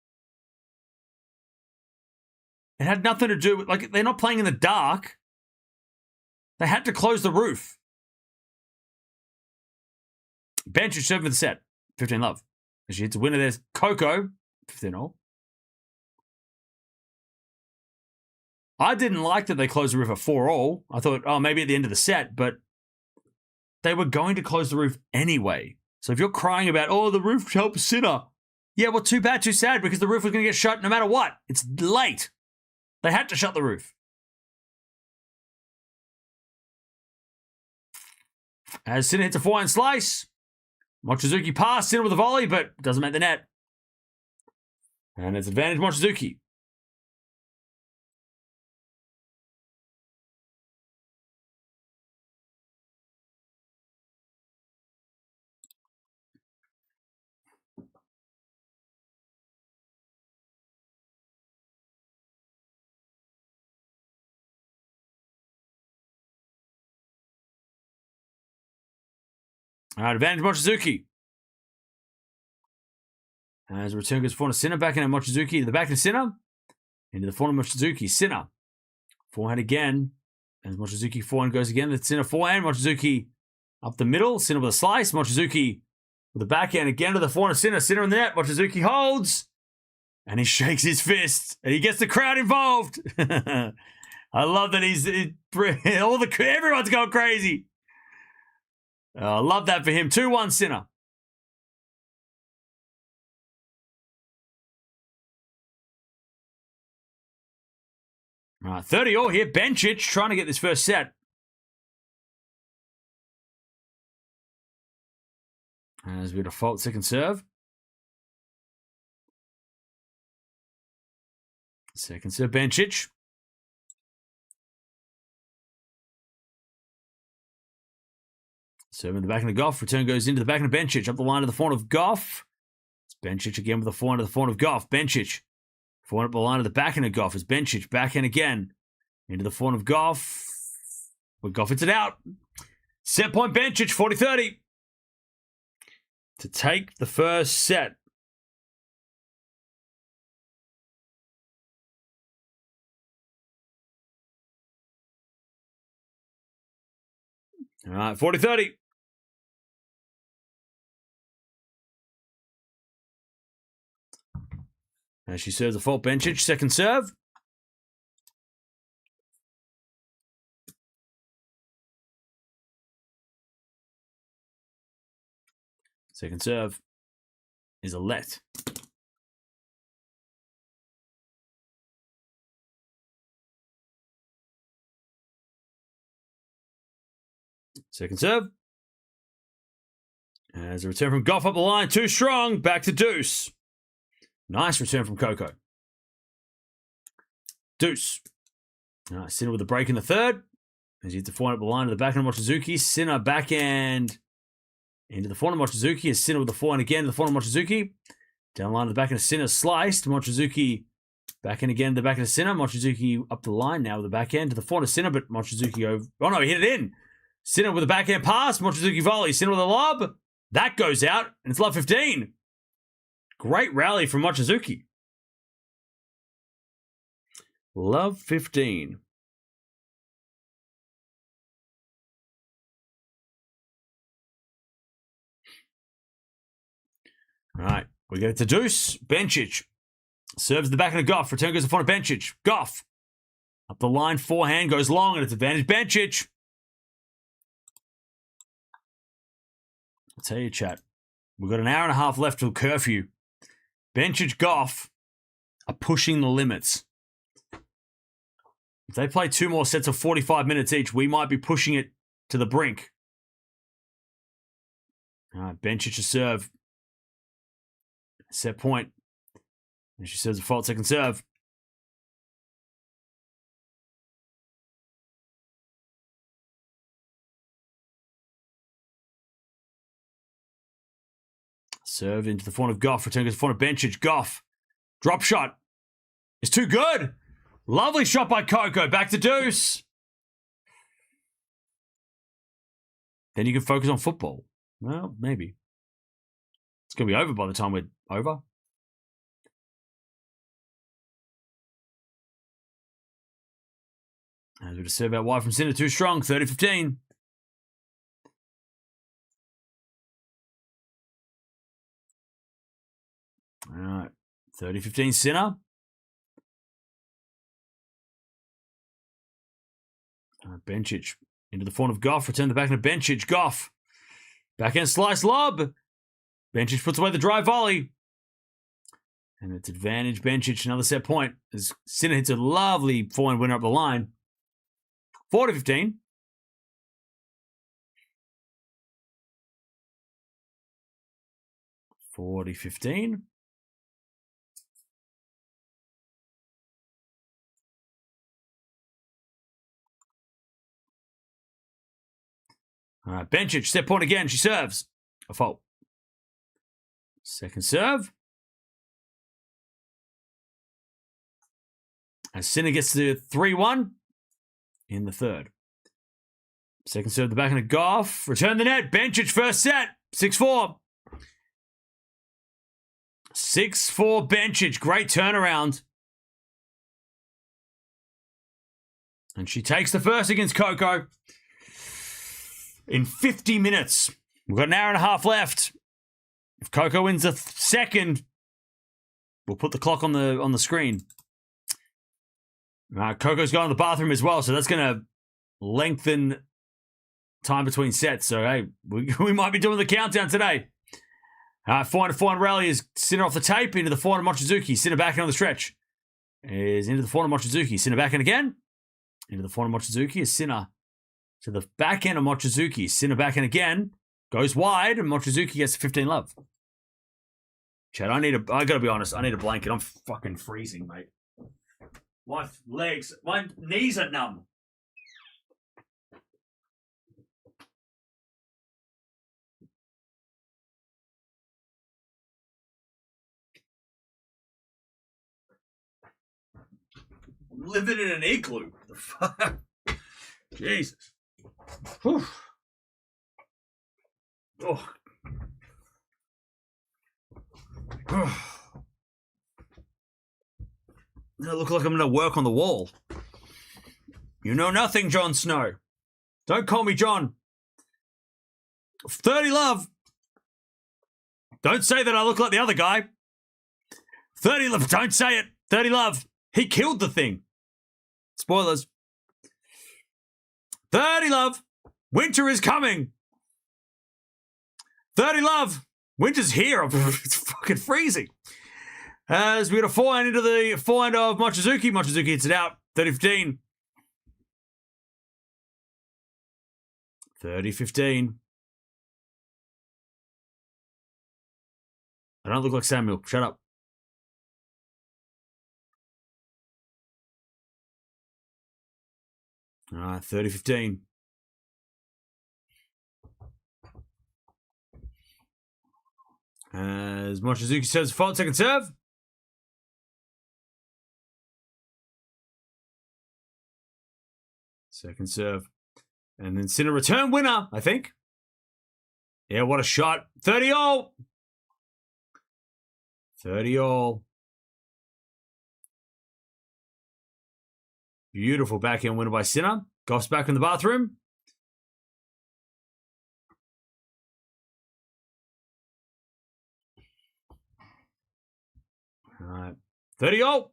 It had nothing to do with, like, they're not playing in the dark. They had to close the roof. Bencic serving for the set. 15-love. She hits a winner. There's Coco. 15-all. I didn't like that they closed the roof at 4-all. I thought, oh, maybe at the end of the set, but they were going to close the roof anyway. So if you're crying about, oh, the roof helps Sinner. Yeah, well, too bad, too sad, because the roof was going to get shut no matter what. It's late. They had to shut the roof. As Sinner hits a forehand slice, Mochizuki passed Sinner with a volley, but doesn't make the net. And it's advantage Mochizuki. All right, advantage Mochizuki. As the return goes forehand to Sinner, back in at Mochizuki to the back of Sinner. Into the forehand of Mochizuki. Sinner. Forehand again. As Mochizuki forehand goes again. The Sinner forehand. Mochizuki up the middle. Sinner with a slice. Mochizuki with the backhand again to the forehand of Sinner. Sinner in the net. Mochizuki holds. And he shakes his fist. And he gets the crowd involved. I love that everyone's going crazy. I love that for him. 2-1 Sinner. All right, 30-all here. Bencic trying to get this first set. As we default second serve. Second serve, Bencic. Serve in the back of the Gauff. Return goes into the back of Bencic. Up the line to the forehand of Gauff. It's Bencic again with the forehand to the forehand of Gauff. Bencic. Forehand up the line to the backhand of Gauff. It's Bencic. Backhand again. Into the forehand of Gauff. But Gauff hits it out. Set point Bencic. 40-30. To take the first set. All right, 40-30. As she serves the fault, Bencic, second serve. Second serve is a let. Second serve. As a return from Gauff up the line, too strong, back to deuce. Nice return from Coco. Deuce. Sinner with a break in the third. As he hits the forehand up the line to the backhand of Mochizuki. Sinner backhand into the forehand of Mochizuki. As Sinner with the forehand again to the forehand of Mochizuki. Down the line to the backhand of Sinner, sliced. Mochizuki backhand again to the backhand of Sinner. Mochizuki up the line now with the backhand to the forehand of Sinner, but Mochizuki over. Oh no, he hit it in. Sinner with a backhand pass. Mochizuki volley. Sinner with a lob. That goes out, and it's love 15. Great rally from Mochizuki. Love 15. All right, we get it to deuce. Bencic serves the back of the Gauff. Return goes in front of Bencic. Gauff up the line, forehand goes long, and it's advantage Bencic. I'll tell you, chat, we've got an hour and a half left till curfew. Bencic, Gauff are pushing the limits. If they play 2 more sets of 45 minutes each, we might be pushing it to the brink. All right, Bencic to serve. Set point. And she serves a fault second serve. Serve into the forehand of Gauff. Return goes to the forehand of Bencic. Gauff. Drop shot. It's too good. Lovely shot by Coco. Back to deuce. Then you can focus on football. Well, maybe. It's going to be over by the time we're over. As we just serve out wide from Sinner, too strong, 30-15. All right, 30-15 Sinner. Bencic into the front of Gauff. Return the backhand of Bencic. Gauff. Backhand slice lob. Bencic puts away the drive volley. And it's advantage Bencic. Another set point as Sinner hits a lovely forehand winner up the line. 40-15. All right, Bencic, set point again. She serves. A fault. Second serve. As Sinner gets to 3-1 in the third. Second serve, the backhand of Gauff. Return the net. Bencic, first set. 6-4. 6-4 Bencic. Great turnaround. And she takes the first against Coco. In 50 minutes. We've got an hour and a half left. If Coco wins the second, we'll put the clock on the screen. Coco's gone to the bathroom as well, so that's going to lengthen time between sets. So, hey, we might be doing the countdown today. 400 rally is Sinner off the tape into the 400 Mochizuki. Sinner back on the stretch. Is into the 400 Mochizuki. Sinner back in again. Into the 400 Mochizuki is Sinner. To the back end of Mochizuki. Sinner back in again. Goes wide, and Mochizuki gets 15 love. Chad, I gotta be honest, I need a blanket. I'm fucking freezing, mate. My knees are numb. I'm living in an igloo. The fuck? Jesus. Whew. Oh. I look like I'm going to work on the wall. You know nothing, Jon Snow. Don't call me John. 30 love. Don't say that I look like the other guy. 30 love. Don't say it. 30 love. He killed the thing. Spoilers. 30 love. Winter is coming. 30 love. Winter's here. It's fucking freezing. As we got a forehand into the forehand of Mochizuki. Mochizuki hits it out. 30-15. 30-15. I don't look like Samuel. Shut up. All right, 30-15. As Mochizuki serves a fault, second serve. Second serve. And then Sinner return winner, I think. Yeah, what a shot. 30-all. 30-all. Beautiful backhand winner by Sinner. Gauff's back in the bathroom. All right. 30-all.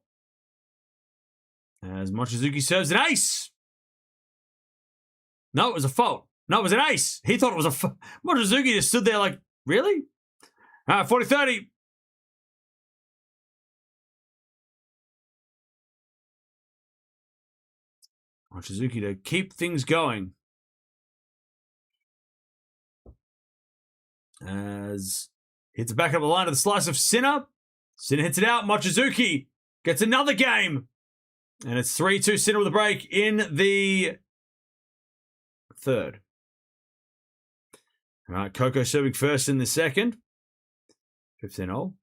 As Mochizuki serves an ace. No, it was a fault. No, it was an ace. He thought it was a fault. Mochizuki just stood there like, really? All right, 40-30. Mochizuki to keep things going. As hits it back up the line of the slice of Sinner. Sinner hits it out. Mochizuki gets another game. And it's 3-2 Sinner with a break in the third. All right, Coco serving first in the second. 15-all.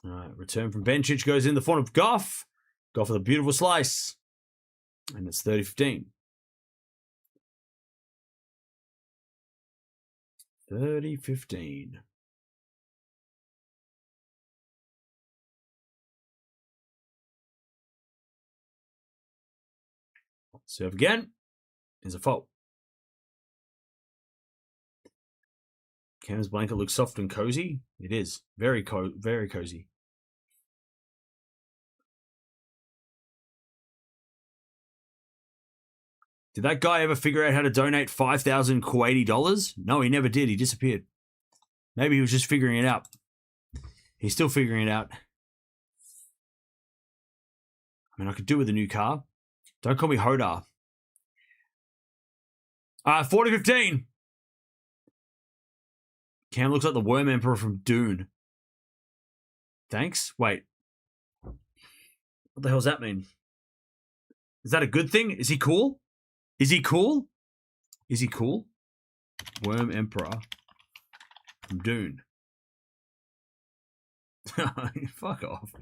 All right, return from Bencic goes in the front of Gauff. Gauff with a beautiful slice. And it's 30-15. 30-15. Serve again. Is a fault. Cam's blanket looks soft and cozy. It is. Very cozy. Did that guy ever figure out how to donate $5,080? No, he never did. He disappeared. Maybe he was just figuring it out. He's still figuring it out. I mean, I could do with a new car. Don't call me Hodar. 40-15. Cam looks like the Worm Emperor from Dune. Thanks? Wait. What the hell does that mean? Is that a good thing? Is he cool? Is he cool? Is he cool? Worm Emperor from Dune. Fuck off. I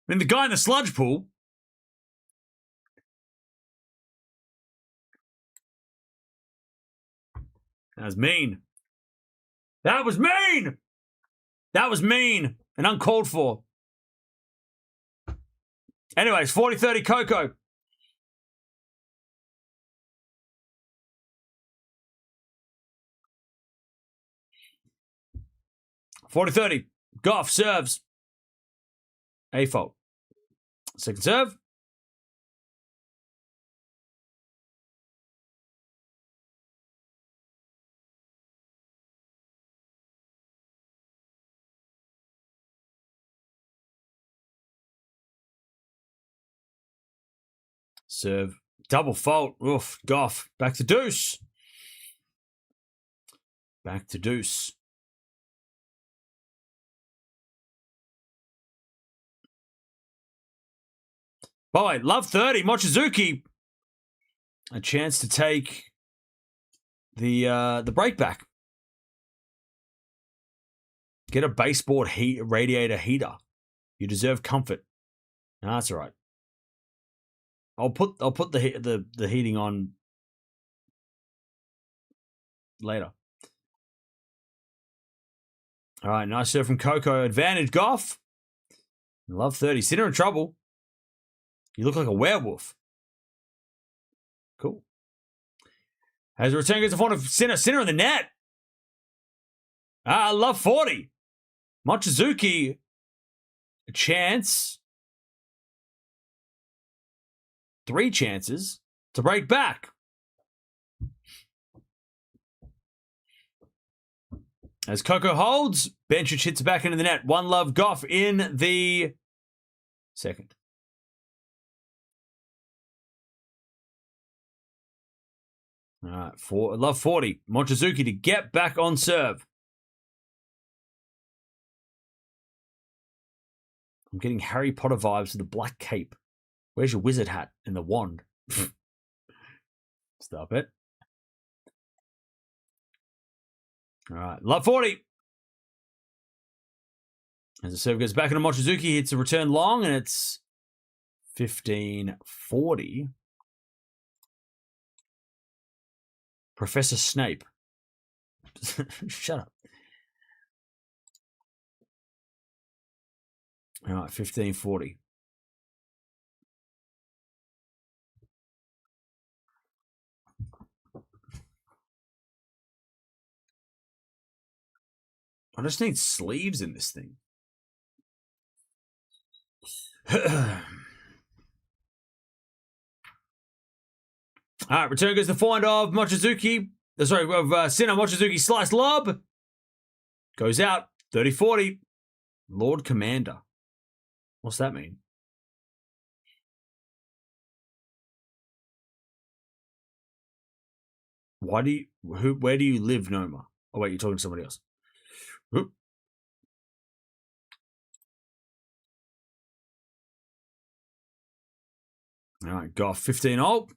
mean, the guy in the sludge pool. That was mean. That was mean! That was mean and uncalled for. Anyways, 40-30 Coco. (40-30). Gauff serves. A fault. Second serve. Serve. Double fault. Oof. Gauff. Back to deuce. Back to deuce. By the way, love 30. Mochizuki. A chance to take the break back. Get a baseboard radiator heater. You deserve comfort. No, that's all right. I'll put the heating on later. All right, nice serve from Coco. Advantage, Gauff. Love 30. Sinner in trouble. You look like a werewolf. Cool. As a return goes to front of Sinner. Sinner in the net. Love 40. Mochizuki. A chance. 3 chances to break back. As Coco holds, Bencic hits back into the net. 1-love Gauff in the second. All right, love 40. Mochizuki to get back on serve. I'm getting Harry Potter vibes with the black cape. Where's your wizard hat and the wand? Stop it. All right, love 40. As the serve goes back into Mochizuki, hits a return long, and it's 15-40. Professor Snape. Shut up. All right, 15-40. I just need sleeves in this thing. All right, return goes the forehand of Mochizuki. Sorry, of Sinner. Mochizuki slice lob. Goes out. 30-40. Lord Commander. What's that mean? Where do you live, Noma? Oh, wait, you're talking to somebody else. Oop. All right, Gauff 15-0.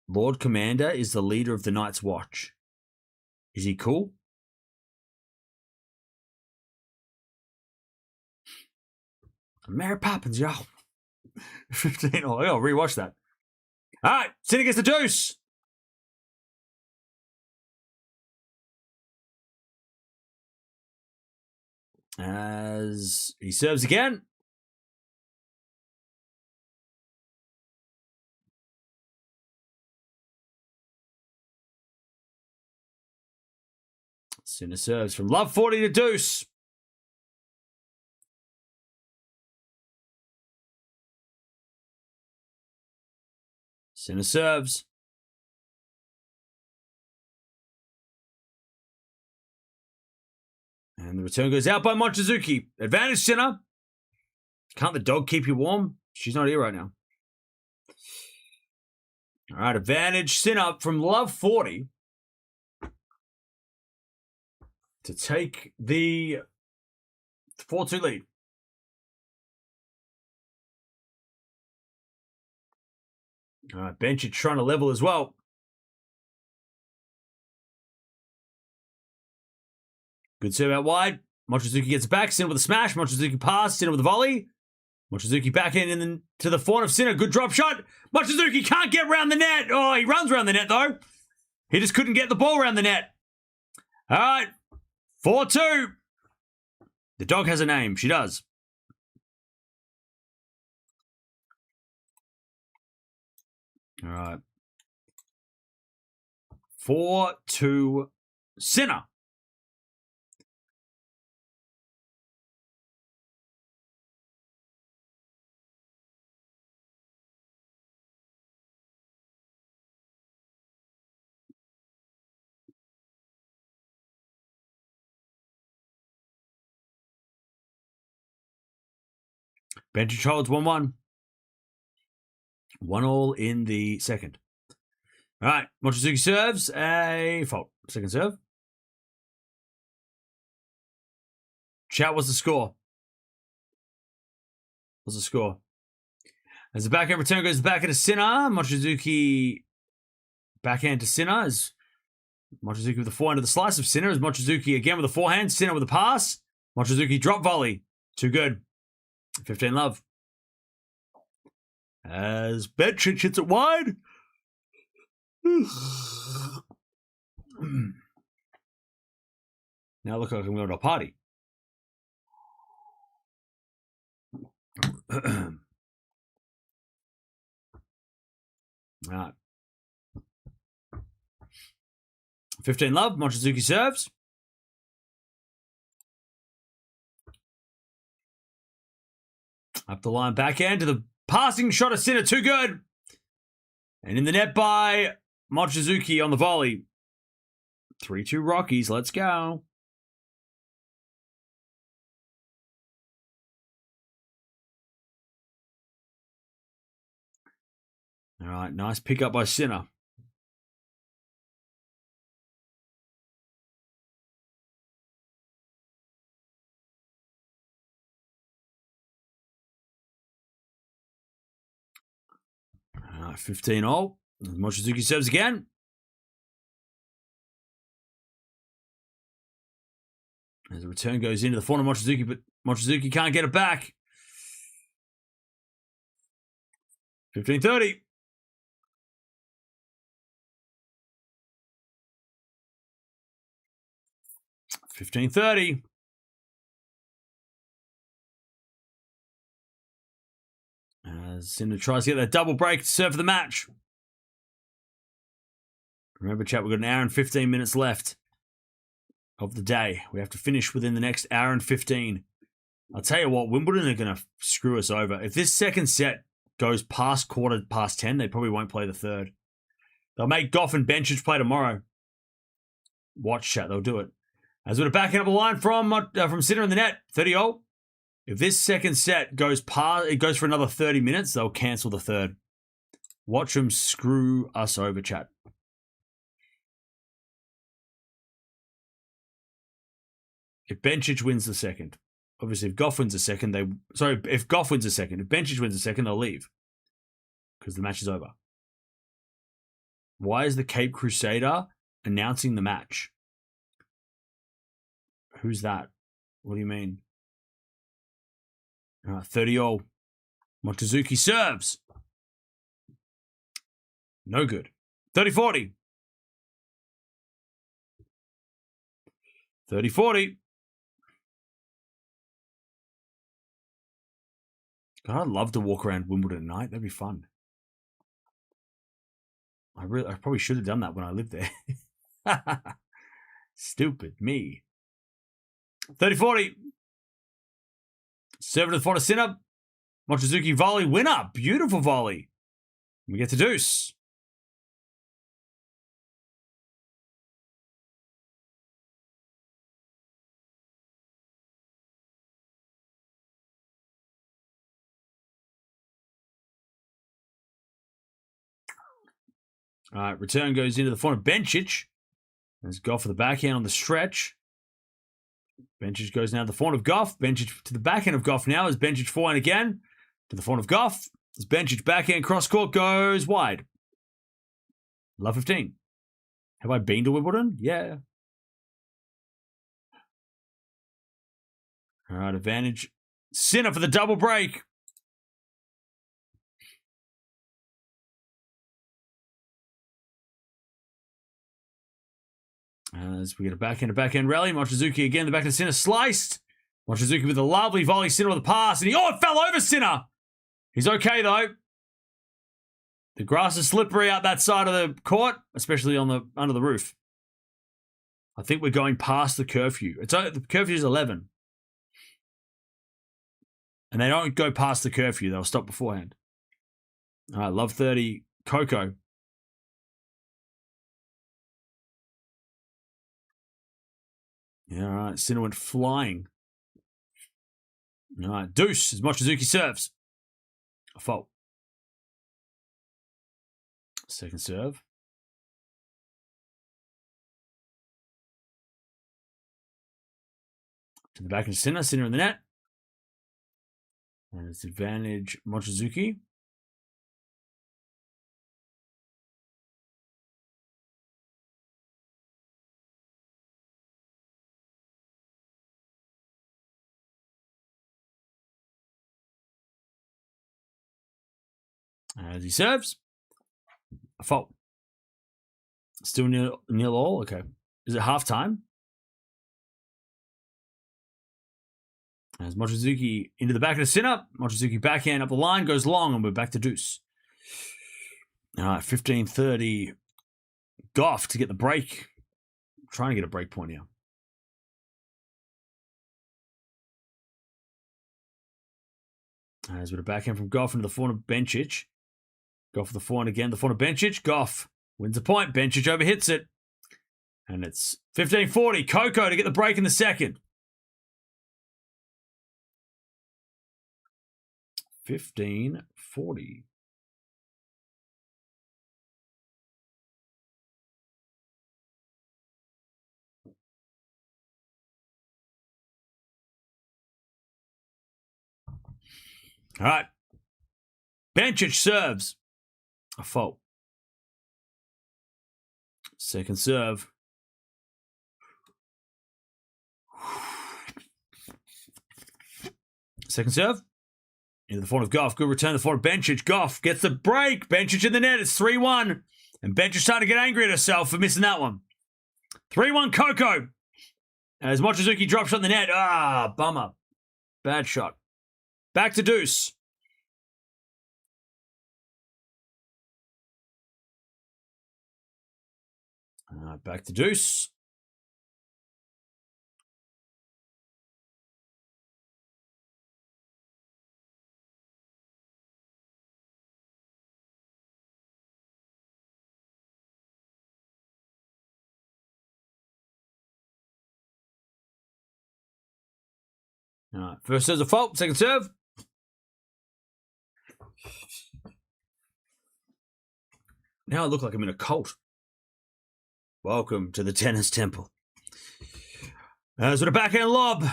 Lord Commander is the leader of the Night's Watch. Is he cool? Mary Poppins, y'all. 15 all. I'll rewatch that. All right, Sinner gets the deuce. As he serves again. Sinner serves from love 40 to deuce. Sinner serves. And the return goes out by Mochizuki. Advantage, Sinner. Can't the dog keep you warm? She's not here right now. All right, advantage, Sinner from love 40 to take the 4-2 lead. All right, Bencic trying to level as well. Good serve out wide. Mochizuki gets it back. Sinner with a smash. Mochizuki pass. Sinner with a volley. Mochizuki back in and then to the forehand of Sinner. Good drop shot. Mochizuki can't get around the net. Oh, he runs around the net though. He just couldn't get the ball around the net. All right, 4-2. The dog has a name. She does. All right. 4-2 Sinner. Bencic holds 1-1. 1-1 in the second. All right, Mochizuki serves a fault. Second serve. Chat, what's the score? What's the score? As the backhand return goes back into Sinner, Mochizuki backhand to Sinner as Mochizuki with the forehand of the slice of Sinner as Mochizuki again with the forehand, Sinner with a pass. Mochizuki drop volley. Too good. 15 love. As Bencic hits it wide. Now look like I'm going to a party. All right. 15 love. Mochizuki serves. Up the line, backhand to the passing shot of Sinner. Too good. And in the net by Mochizuki on the volley. 3-2 Rockies. Let's go. All right, nice pickup by Sinner. All right, 15-all. Mochizuki serves again. As the return goes into the front of Mochizuki, but Mochizuki can't get it back. 15-30. As Sinner tries to get that double break to serve for the match. Remember, chat, we've got an hour and 15 minutes left of the day. We have to finish within the next hour and 15. I'll tell you what, Wimbledon are going to screw us over. If this second set goes past 10, they probably won't play the third. They'll make Gauff and Bencic play tomorrow. Watch, chat, they'll do it. As we're backing up a line from Sinner in the net, 30-all. If this second set goes past, it goes for another 30 minutes, they'll cancel the third. Watch them screw us over, chat. If Bencic wins the second, obviously if Gauff wins the second, if Gauff wins the second, if Bencic wins the second, they'll leave because the match is over. Why is the Cape Crusader announcing the match? Who's that? What do you mean? 30-all. Mochizuki serves. No good. 30-40. 30-40. God, I'd love to walk around Wimbledon at night. That'd be fun. I probably should have done that when I lived there. Stupid me. 30-40. Serve to the front of Sinner. Mochizuki volley winner. Beautiful volley. We get to deuce. All right, return goes into the front of Bencic. There's Gauff for the backhand on the stretch. Bencic goes now to the front of Gauff. Bencic to the backhand of Gauff now as Bencic forehand again. To the front of Gauff. As Bencic backhand cross court goes wide. Love 15. Have I been to Wimbledon? Yeah. All right, advantage. Sinner for the double break. As we get a backhand rally. Mochizuki again, the backhand of Sinner sliced. Mochizuki with a lovely volley. Sinner with a pass. And it fell over Sinner. He's okay, though. The grass is slippery out that side of the court, especially on under the roof. I think we're going past the curfew. The curfew is 11. And they don't go past the curfew. They'll stop beforehand. All right, love 30. Coco. Yeah, all right. Sinner went flying. All right, deuce as Mochizuki serves. A fault. Second serve. To the back of Sinner. Sinner in the net. And it's advantage Mochizuki. As he serves. A fault. Still nil all? Okay. Is it half time? As Mochizuki into the back of the Sinner. Mochizuki backhand up the line, goes long, and we're back to deuce. All right, 15-30. Gauff to get the break. I'm trying to get a break point here. As with a backhand from Gauff into the forehand of Bencic. Gauff for the forehand again. The forehand of Bencic. Gauff wins a point. Bencic overhits it. And it's 15-40. Coco to get the break in the second. 15-40. All right. Bencic serves. A fault. Second serve. Second serve. Into the front of Gauff. Good return to the front of Bencic. Gauff gets the break. Bencic in the net. It's 3-1. And Bencic starting to get angry at herself for missing that one. 3-1 Coco. As Mochizuki drop shot in the net. Bummer. Bad shot. Back to deuce. Back to deuce. All right. First serve's a fault. Second serve. Now I look like I'm in a cult. Welcome to the tennis temple. As with a backhand lob.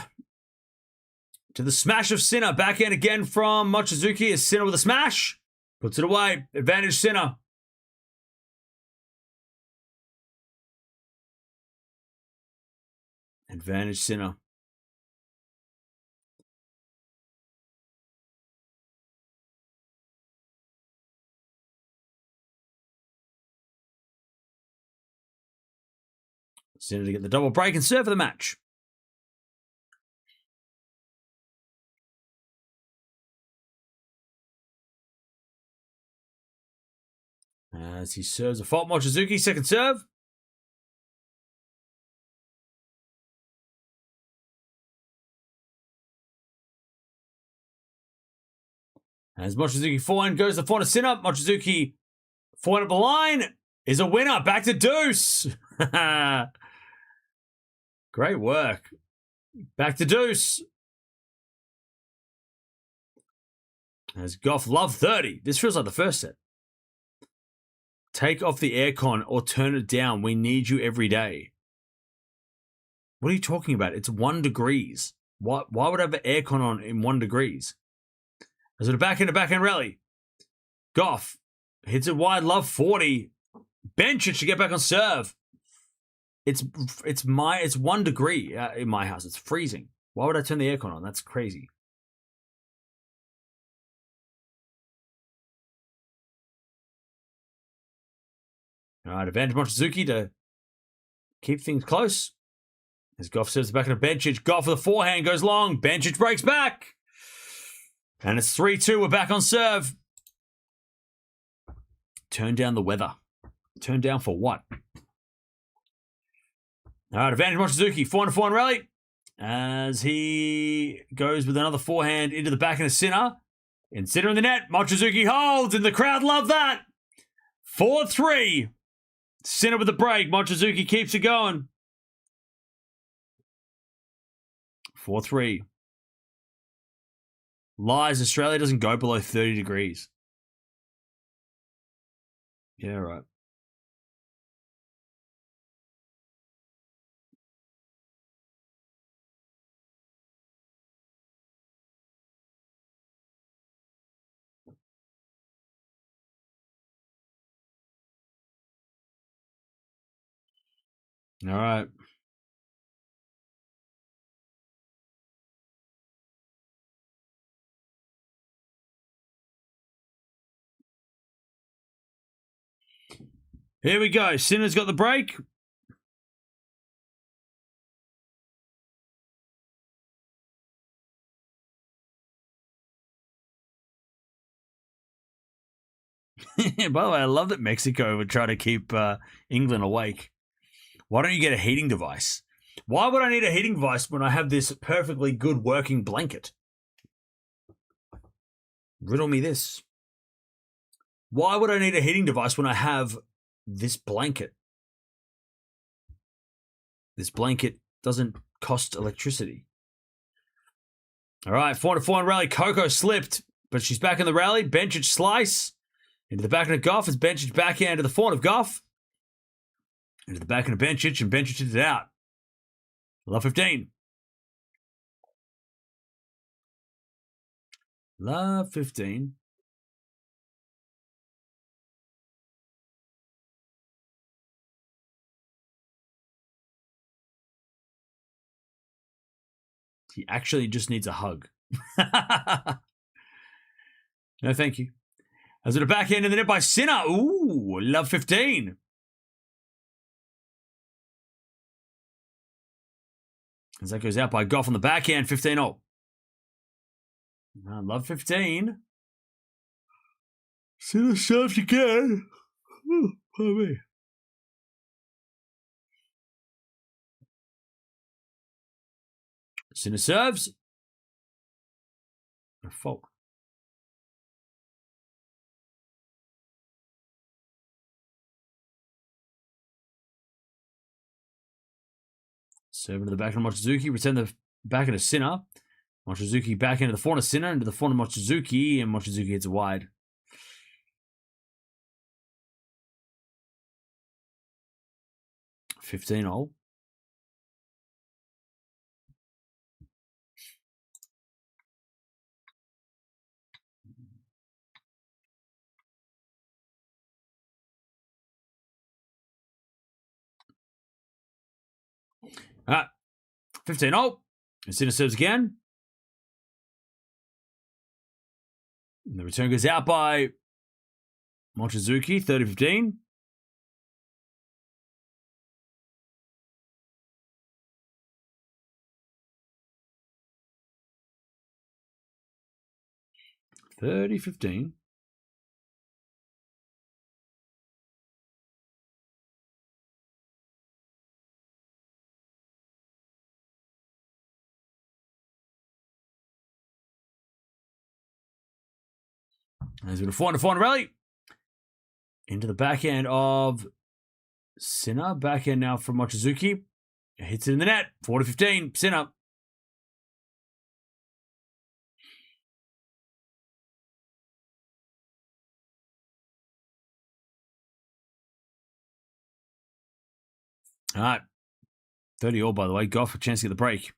To the smash of Sinner. Backhand again from Mochizuki. Is Sinner with a smash. Puts it away. Advantage Sinner. Advantage Sinner. Sinner to get the double break and serve for the match. As he serves a fault, Mochizuki, second serve. As Mochizuki forehand goes to the forehand Sinner. Mochizuki forehand up the line is a winner. Back to deuce. Great work. Back to deuce. As Gauff love 30. This feels like the first set. Take off the aircon or turn it down. We need you every day. What are you talking about? It's 1 degrees. Why would I have the aircon on in 1 degrees? As it a backhand rally. Gauff hits it wide, love 40. Bencic to get back on serve. It's 1 degree in my house. It's freezing. Why would I turn the aircon on? That's crazy. All right, advantage Mochizuki to keep things close. As Gauff serves the back of Bencic. Gauff with a forehand goes long. Bencic breaks back. And it's 3-2. We're back on serve. Turn down the weather. Turn down for what? All right, advantage Mochizuki. Forehand rally. As he goes with another forehand into the backhand of Sinner. And Sinner in the net. Mochizuki holds, and the crowd love that. 4-3. Sinner with the break. Mochizuki keeps it going. 4-3. Lies, Australia doesn't go below 30 degrees. Yeah, right. All right. Here we go. Sinner's got the break. By the way, I love that Mexico would try to keep England awake. Why don't you get a heating device? Why would I need a heating device when I have this perfectly good working blanket? Riddle me this. Why would I need a heating device when I have this blanket? This blanket doesn't cost electricity. All right, 4-4 rally. Coco slipped, but she's back in the rally. Bencic slice into the backhand of Gauff as Bencic backhand to the forehand of Gauff. Into the backhand of Bencic, and Bencic hits it out. Love 15. Love 15. He actually just needs a hug. No, thank you. As it a backhand in the net by Sinner. Ooh, love 15. As that goes out by Gauff on the backhand, 15-0. Love 15. Sinner serves again. Ooh, pardon me. Sinner serves. No fault. Serve into the back of Mochizuki. Return the back into Sinner. Mochizuki back into the forehand of Sinner. Into the forehand of Mochizuki. And Mochizuki hits it wide. 15-0. All right. 15-0. And Sinner serves again. And the return goes out by Mochizuki, 30-15. 30-15. There's been a 400 rally. Into the backhand of Sinner. Backhand now from Mochizuki. Hits it in the net. 40-15. Sinner. All right. 30 all, by the way. Gauff a chance to get the break.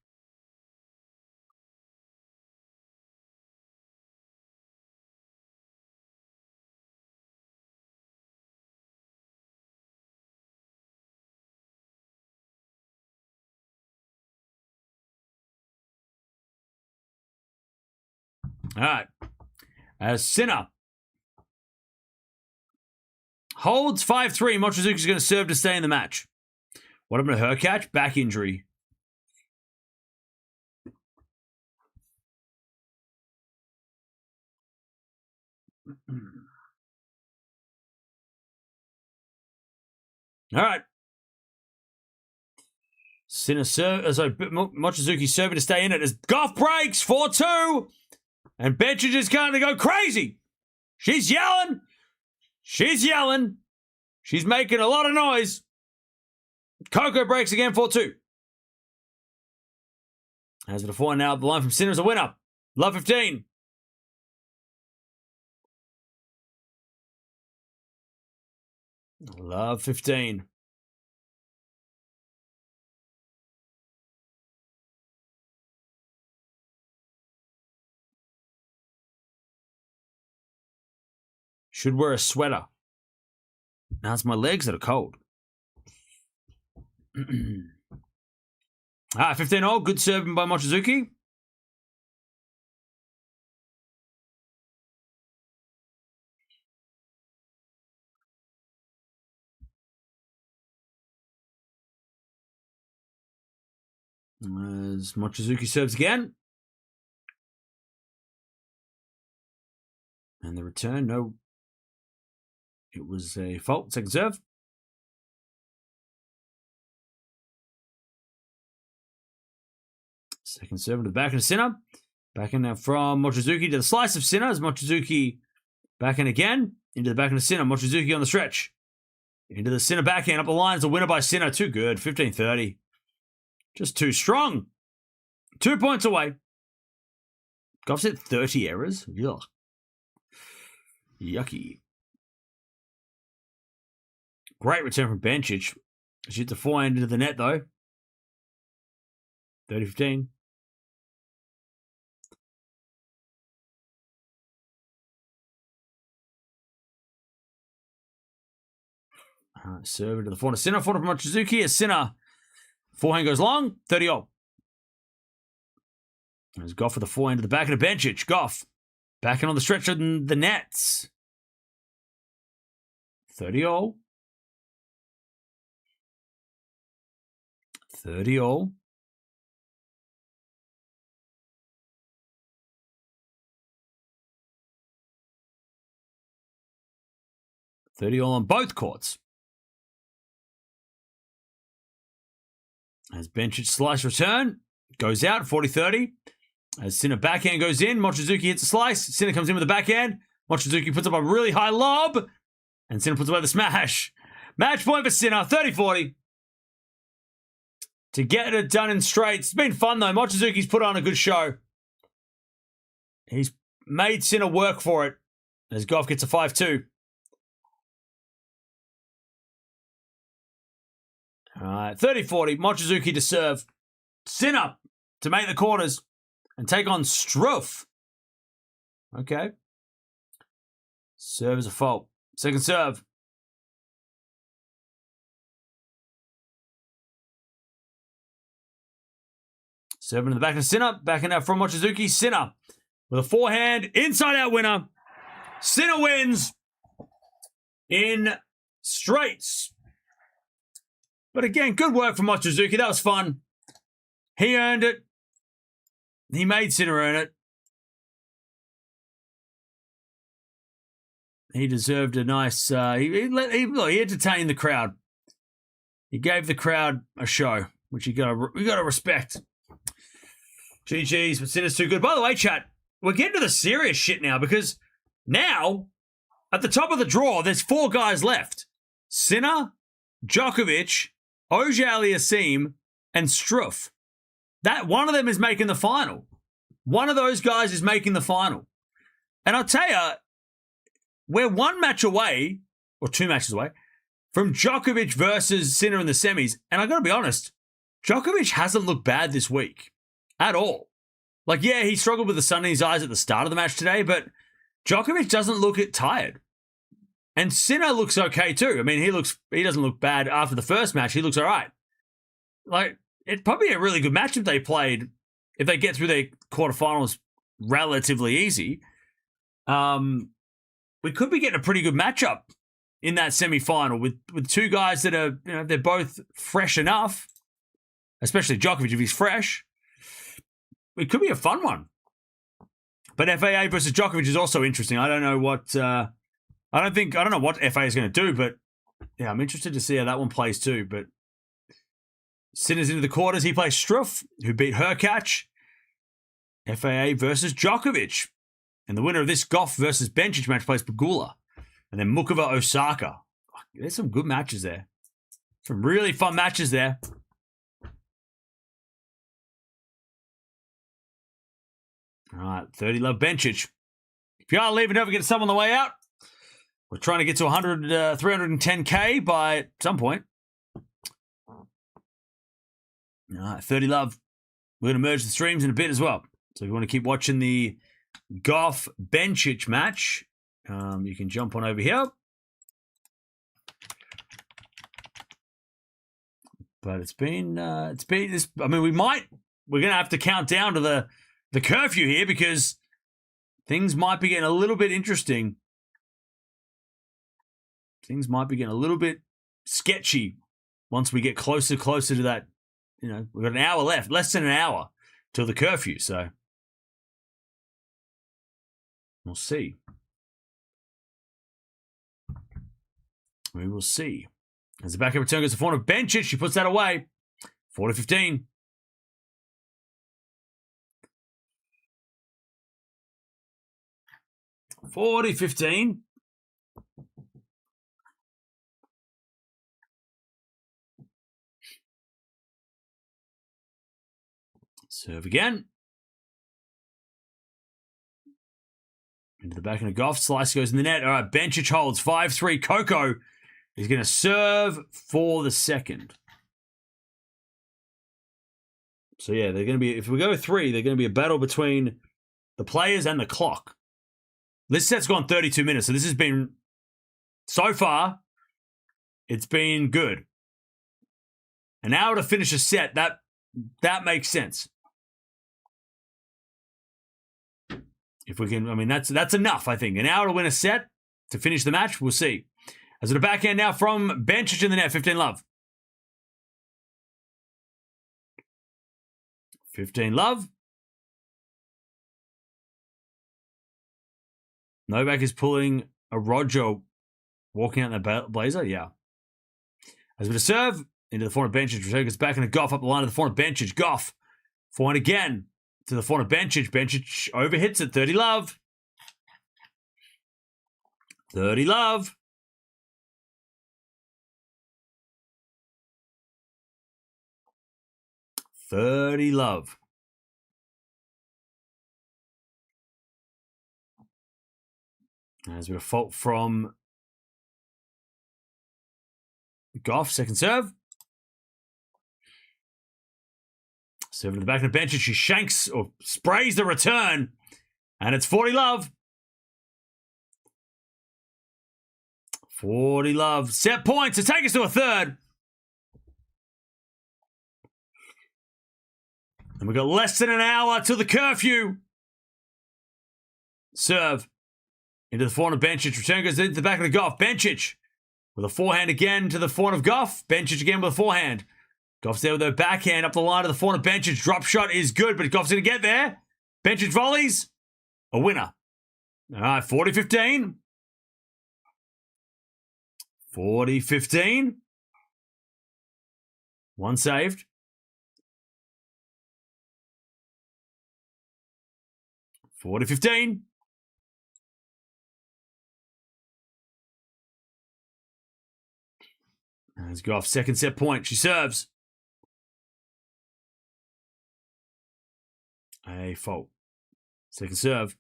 All right. As Sinner holds 5-3, Mochizuki's going to serve to stay in the match. What happened to her catch? Back injury. All right. Sinner Mochizuki serving to stay in it as Gauff breaks 4-2. And Bencic is going to go crazy. She's yelling. She's yelling. She's making a lot of noise. Coco breaks again 4-2. As the 4 now, the line from Sinner is a winner. Love 15. Love 15. Should wear a sweater. Now it's my legs that are cold. 15-0. Good serving by Mochizuki. As Mochizuki serves again. And the return, no. It was a fault. Second serve. Second serve to the back of Sinner. Back in now from Mochizuki to the slice of Sinner as Mochizuki back in again. Into the back of Sinner. Mochizuki on the stretch. Into the Sinner backhand. Up the line is a winner by Sinner. Too good. 15-30. Just too strong. 2 points away. Gauff's hit 30 errors. Ugh. Yucky. Great return from Bencic. Shoot the forehand into the net, though. 30-15. Serve into the forehand. Sinner, forehand from Mochizuki. As Sinner, forehand goes long. 30-0. There's Gauff with the forehand to the back of the Bencic. Gauff backing on the stretch of the nets. 30-0. 30-0. On both courts. As Bencic slice return. Goes out, 40-30. As Sinner backhand goes in. Mochizuki hits a slice. Sinner comes in with the backhand. Mochizuki puts up a really high lob. And Sinner puts away the smash. Match point for Sinner, 30-40. To get it done in straights. It's been fun, though. Mochizuki's put on a good show. He's made Sinner work for it. As Gauff gets a 5-2. All right, 30-40. Mochizuki to serve. Sinner to make the quarters and take on Struff. Okay. Serve is a fault. Second serve. Serving in the back of Sinner. Backing out from Mochizuki. Sinner with a forehand. Inside out winner. Sinner wins in straights. But again, good work from Mochizuki. That was fun. He earned it. He made Sinner earn it. he deserved a nice. He entertained the crowd. He gave the crowd a show, which we gotta respect. GG's, but Sinner's too good. By the way, chat, we're getting to the serious shit now because now at the top of the draw, there's 4 guys left: Sinner, Djokovic, Auger-Aliassime, and Struff. That one of them is making the final. One of those guys is making the final. And I'll tell you, we're 1 match away, or 2 matches away, from Djokovic versus Sinner in the semis. And I've got to be honest, Djokovic hasn't looked bad this week at all. Like, yeah, he struggled with the sun in his eyes at the start of the match today, but Djokovic doesn't look tired. And Sinner looks okay too. I mean, he doesn't look bad after the first match. He looks all right. Like, it's probably a really good match if they played, if they get through their quarterfinals relatively easy. We could be getting a pretty good matchup in that semi-final with 2 guys that are, they're both fresh enough, especially Djokovic if he's fresh. It could be a fun one. But FAA versus Djokovic is also interesting. I don't know what I don't know what FA is going to do, but yeah, I'm interested to see how that one plays too. But Sinner's into the quarters. He plays Struff, who beat Hurkacz. FAA versus Djokovic. And the winner of this Gauff versus Bencic match plays Pegula. And then Mukova Osaka. There's some good matches there. Some really fun matches there. All right, 30 love Bencic. If you are leaving, don't forget to sub on the way out. We're trying to get to 310K by some point. All right, 30 love. We're going to merge the streams in a bit as well. So if you want to keep watching the Gauff Bencic match, you can jump on over here. But it's been this. I mean, we're going to have to count down to the curfew here because things might be getting a little bit interesting. Things might be getting a little bit sketchy once we get closer to that. We've got an hour left, less than an hour till the curfew. So we'll see. We will see. As the backup return goes to form of Bencic, she puts that away. 4-15. $40-15. Serve again. Into the back of the Gauff. Slice goes in the net. All right, Bencic holds 5-3. Coco is going to serve for the second. So, yeah, they're going to be, if we go 3, they're going to be a battle between the players and the clock. This set's gone 32 minutes, so this has been, so far, it's been good. An hour to finish a set, that makes sense. If we can, I mean, that's enough, I think. An hour to win a set, to finish the match, we'll see. As at a backhand now from Bencic in the net, 15 love. 15 love. Novak is pulling a Roger walking out in the blazer. Yeah. As with a serve into the forehand Bencic. Return gets back in a Gauff up the line of the forehand Bencic. Gauff. Forehand again to the forehand Bencic. Bencic overhits it. 30 love. 30 love. $30 love. As we have a fault from Gauff, second serve. Serving to the back of the bench, and she shanks or sprays the return. And it's 40 love. 40 love. Set points to take us to a third. And we've got less than an hour till the curfew. Serve. Into the forehand of Bencic. Return goes into the back of the Gauff. Bencic with a forehand again to the forehand of Gauff. Bencic again with a forehand. Gauff's there with her backhand up the line of the forehand of Bencic. Drop shot is good, but Gauff's going to get there. Bencic volleys. A winner. All right, 40-15. 40-15. One saved. 40-15. Let's go off second set point. She serves. A fault. Second serve.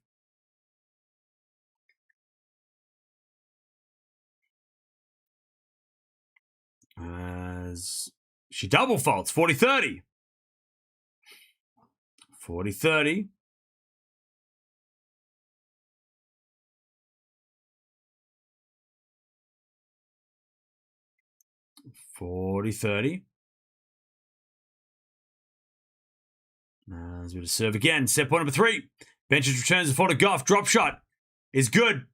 As she double faults. 40-30. 40-30. As we just serve again. Set point number 3. Bencic returns the ball to Gauff. Drop shot is good.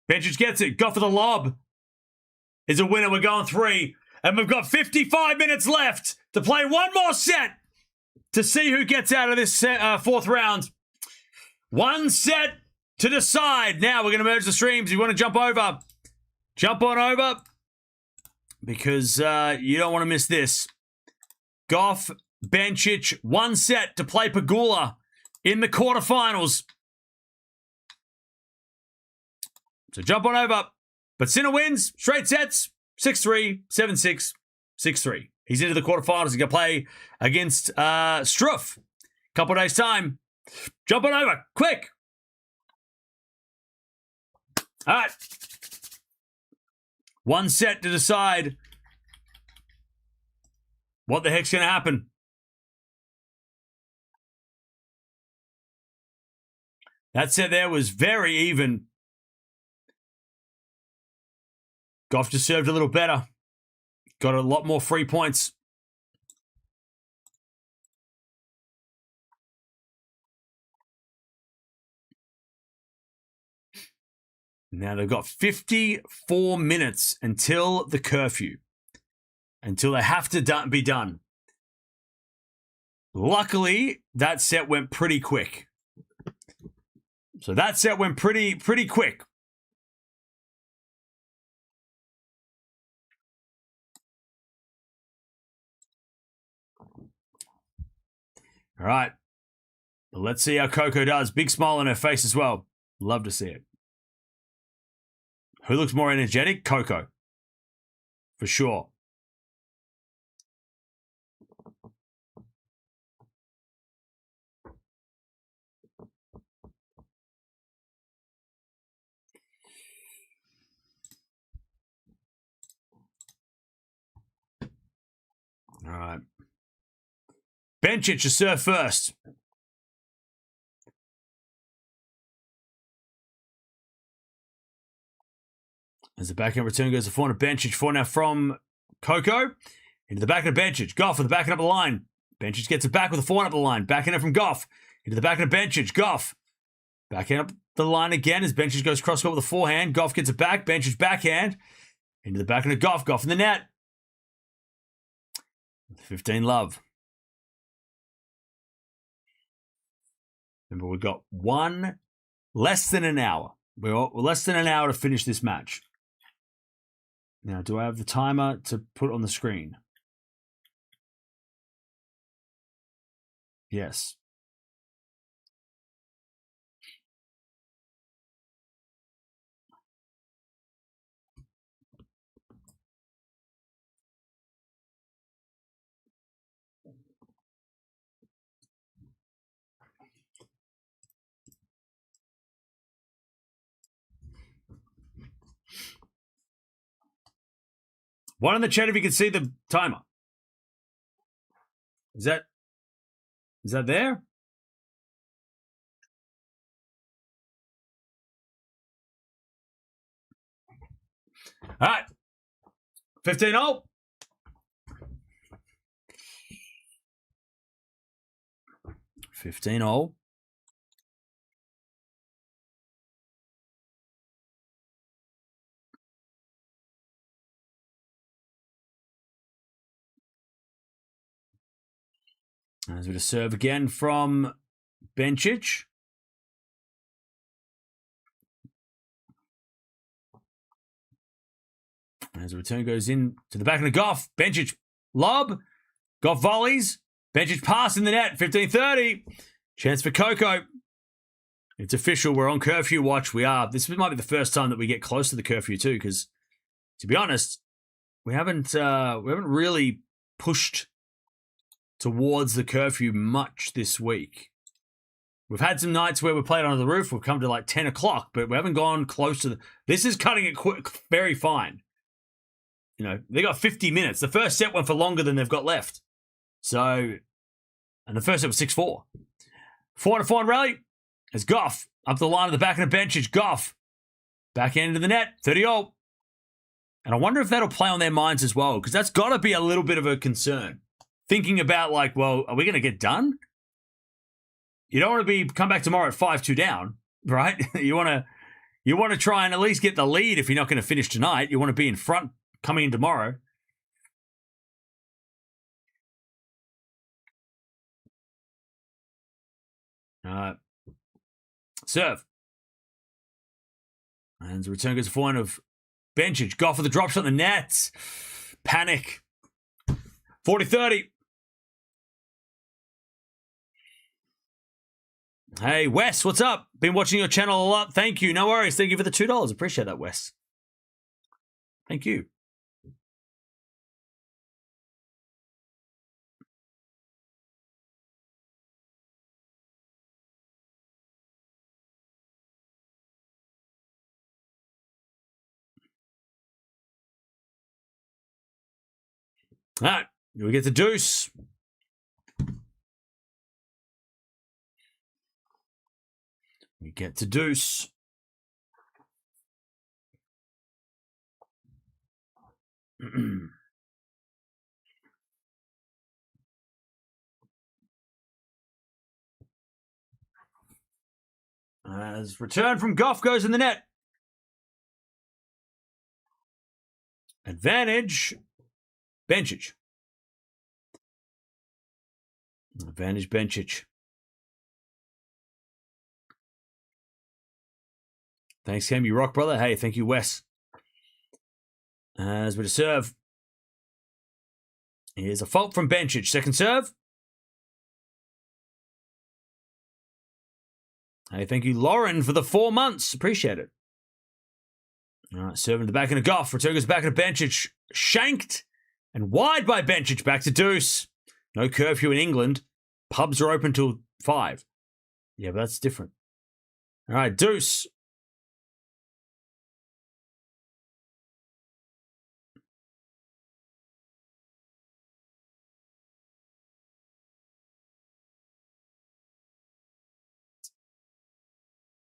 Bencic gets it. Gauff with a lob is a winner. We're going 3. And we've got 55 minutes left to play one more set to see who gets out of this fourth round. One set to decide. Now we're going to merge the streams. If you want to jump over, jump on over. Because you don't want to miss this. Gauff, Bencic, one set to play Pegula in the quarterfinals. So jump on over. But Sinner wins, straight sets, 6-3, 7-6, 6-3. He's into the quarterfinals. He's going to play against Struff. Couple of days' time. Jump on over, quick. All right. One set to decide what the heck's going to happen. That set there was very even. Gauff just served a little better. Got a lot more free points. Now they've got 54 minutes until the curfew. Until they have to be done. Luckily, that set went pretty quick. So that set went pretty quick. All right. Let's see how Coco does. Big smile on her face as well. Love to see it. Who looks more energetic? Coco. For sure. All right. Bencic to serve first. As the backhand return goes to forehand of Bencic. Forehand now from Coco. Into the backhand of Bencic. Gauff with the backhand up the line. Bencic gets it back with the forehand up the line. Backhand from Gauff. Into the backhand of Bencic. Gauff. Backhand up the line again as Bencic goes cross-court with the forehand. Gauff gets it back. Bencic backhand. Into the backhand of Gauff. Gauff in the net. 15 love. Remember, we've got less than an hour. We're less than an hour to finish this match. Now, do I have the timer to put on the screen? Yes. One in the chat if you can see the timer. Is that there? All right. 15-0. As we just serve again from Bencic. As the return goes in to the back of the Gauff. Bencic lob. Gauff volleys. Bencic pass in the net. 15:30. Chance for Coco. It's official. We're on curfew watch. We are. This might be the first time that we get close to the curfew too, because to be honest, we haven't really pushed towards the curfew much this week. We've had some nights where we played under the roof. We've come to like 10 o'clock, but we haven't gone close to this is cutting it quick, very fine. You know, they got 50 minutes. The first set went for longer than they've got left. So, and the first set was 6-4. 4-4 rally. As Gauff up the line of the back of the Bencic. Gauff back end of the net. 30-0. And I wonder if that'll play on their minds as well, because that's got to be a little bit of a concern. Thinking about like, well, are we going to get done? You don't want to come back tomorrow at 5-2 down, right? You want to try and at least get the lead if you're not going to finish tonight. You want to be in front coming in tomorrow. Serve. And the return goes to forehand of Bencic. Gauff with the drop shot in the net. Panic. 40-30. Hey, Wes, what's up? Been watching your channel a lot. Thank you. No worries. Thank you for the $2. Appreciate that, Wes. Thank you. All right, we get the deuce. We get to deuce. As return from Gauff goes in the net. Advantage. Bencic. Advantage Bencic. Thanks, Cam. You rock, brother. Hey, thank you, Wes. As we to serve. Here's a fault from Bencic. Second serve. Hey, thank you, Lauren, for the 4 months. Appreciate it. All right, serving to the back of the Gauff. Return goes back to Bencic. Shanked and wide by Bencic. Back to deuce. No curfew in England. Pubs are open till 5. Yeah, but that's different. All right, deuce.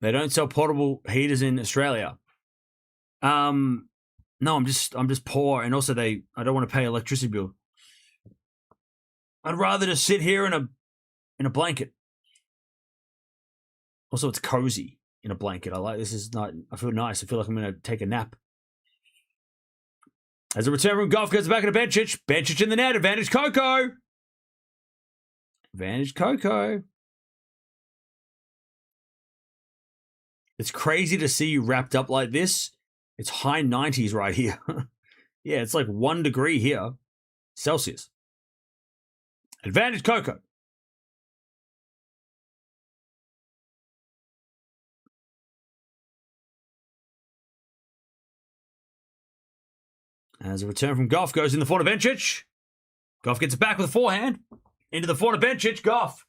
They don't sell portable heaters in Australia. No, I'm just poor, and also I don't want to pay electricity bill. I'd rather just sit here in a blanket. Also, it's cozy in a blanket. This is not. I feel nice. I feel like I'm going to take a nap. As a return from Gauff goes back into Bencic. Bencic in the net. Advantage Coco. Advantage Coco. It's crazy to see you wrapped up like this. It's high 90s right here. Yeah, it's like 1 degree here. Celsius. Advantage Coco. As a return from Gauff goes in the forehand of Bencic. Gauff gets it back with a forehand. Into the forehand of Bencic. Gauff.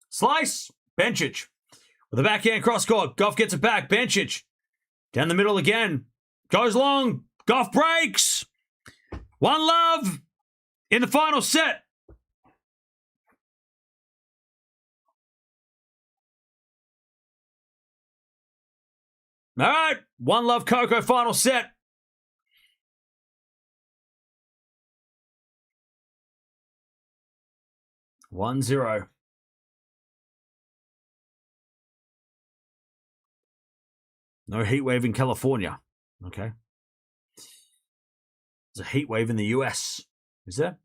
Slice. Bencic. With a backhand cross court. Gauff gets it back. Bencic. Down the middle again. Goes long. Gauff breaks. 1-love in the final set. All right. 1-love Coco final set. One zero. No heat wave in California. Okay. There's a heat wave in the US. Is there?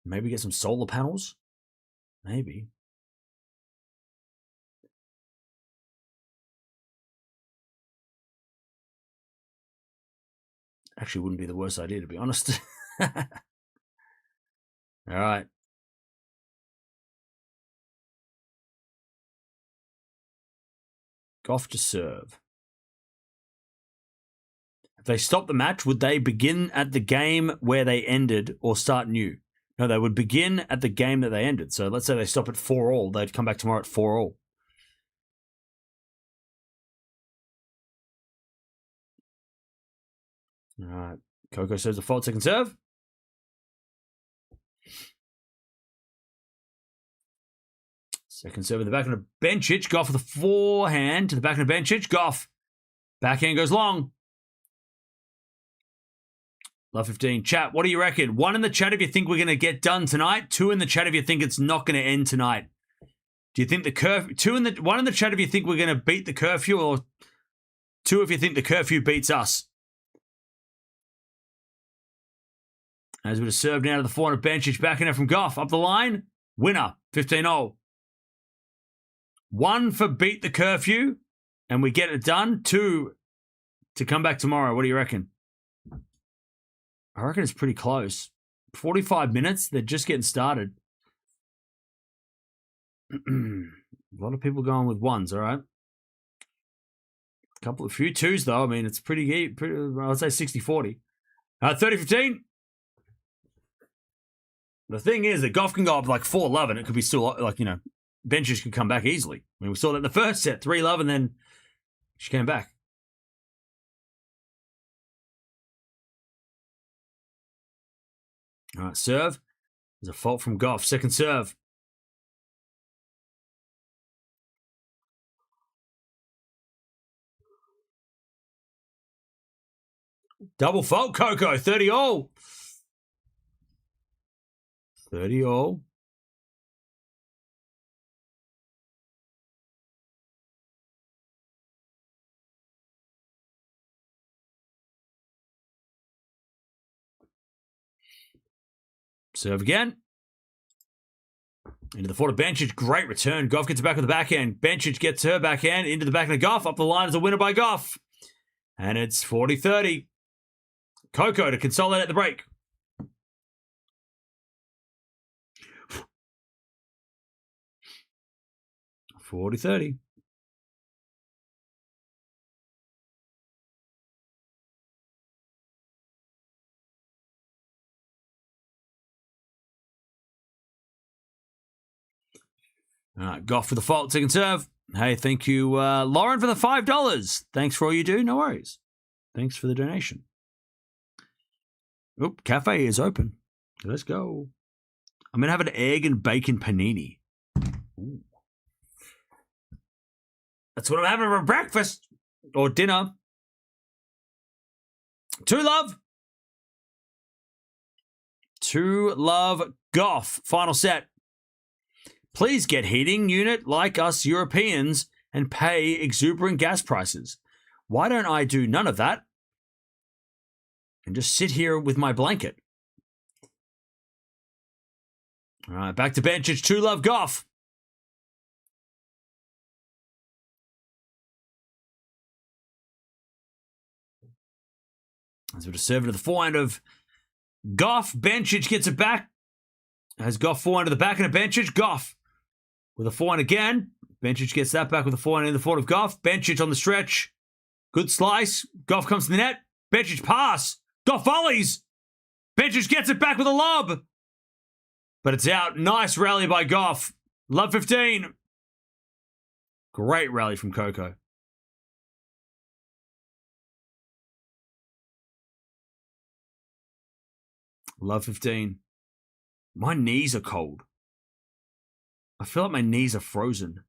Maybe get some solar panels? Maybe. Actually, wouldn't be the worst idea, to be honest. All right. Gauff to serve. If they stop the match, would they begin at the game where they ended or start new? No, they would begin at the game that they ended. So let's say they stop at 4-all. They'd come back tomorrow at 4-all. All right. Coco serves the fault, second serve. Second serve in the back of the Bencic. Gauff with a forehand to the back of the Bencic. Gauff. Backhand goes long. Love 15. Chat, what do you reckon? 1 in the chat if you think we're going to get done tonight. 2 in the chat if you think it's not going to end tonight. Do you think the curfew... 1 in the chat if you think we're going to beat the curfew, or 2 if you think the curfew beats us. As we have served now to the forehand of Bencic. Backing it from Gauff. Up the line. Winner. 15-0. 1 for beat the curfew, and we get it done. 2 to come back tomorrow. What do you reckon? I reckon it's pretty close. 45 minutes. They're just getting started. A lot of people going with 1s, all right? A few 2s, though. I mean, it's pretty I'd say 60-40. 30-15. The thing is that Gauff can go up like 4-love, and it could be still, like, you know, Bencic could come back easily. I mean, we saw that in the first set, 3-love, and then she came back. All right, serve. There's a fault from Gauff. Second serve. Double fault, Coco. 30-all. 30-all. Serve again. Into the forward of Bencic. Great return. Gauff gets it back with the backhand. Bencic gets her backhand into the back of Gauff. Up the line is a winner by Gauff. And it's 40-30. Coco to consolidate the break. $40-30. All right, Gauff for the fault, second serve. Hey, thank you, Lauren, for the $5. Thanks for all you do. No worries. Thanks for the donation. Oop, cafe is open. Let's go. I'm going to have an egg and bacon panini. Ooh. That's what I'm having for breakfast or dinner. 2-love. 2-love Gauff. Final set. Please get heating unit like us Europeans and pay exuberant gas prices. Why don't I do none of that and just sit here with my blanket? All right, back to Bencic. 2-love Gauff. As we're to serve to the forehand of Gauff. Bencic gets it back. Has Gauff forehand to the back and a Bencic. Gauff with a forehand again. Bencic gets that back with a forehand in the forward of Gauff. Bencic on the stretch. Good slice. Gauff comes to the net. Bencic pass. Gauff volleys. Bencic gets it back with a lob. But it's out. Nice rally by Gauff. Love 15. Great rally from Coco. Love 15. My knees are cold. I feel like my knees are frozen.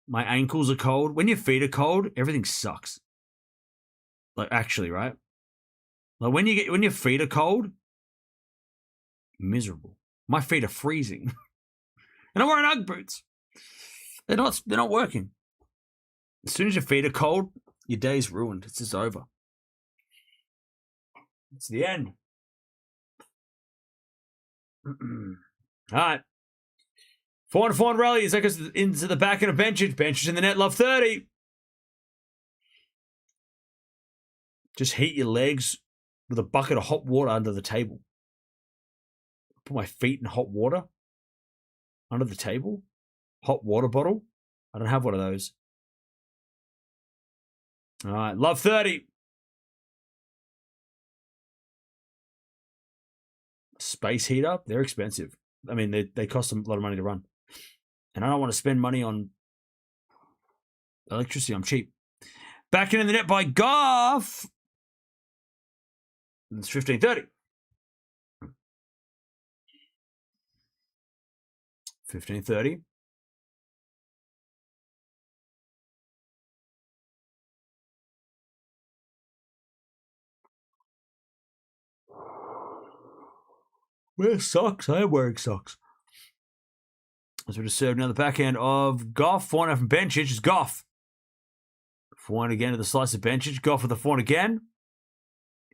My ankles are cold. When your feet are cold, everything sucks. Like, actually, right? Like, when your feet are cold, miserable. My feet are freezing. And I'm wearing Ugg boots. They're not working. As soon as your feet are cold, your day's ruined. It's just over. It's the end. All right. 4-4 rally. That goes into the back end of Bencic. Bencic in the net. Love 30. Just heat your legs with a bucket of hot water under the table. Put my feet in hot water under the table. Hot water bottle. I don't have one of those. All right, love 30. Space heater, they're expensive. I mean, they cost a lot of money to run. And I don't want to spend money on electricity. I'm cheap. Back in the net by Gauff. It's 15-30. 15-30. Wear socks. I am wearing socks. As we just served now the backhand of Gauff. Forehand from Bencic is Gauff. Forehand again to the slice of Bencic. Gauff with the forehand again.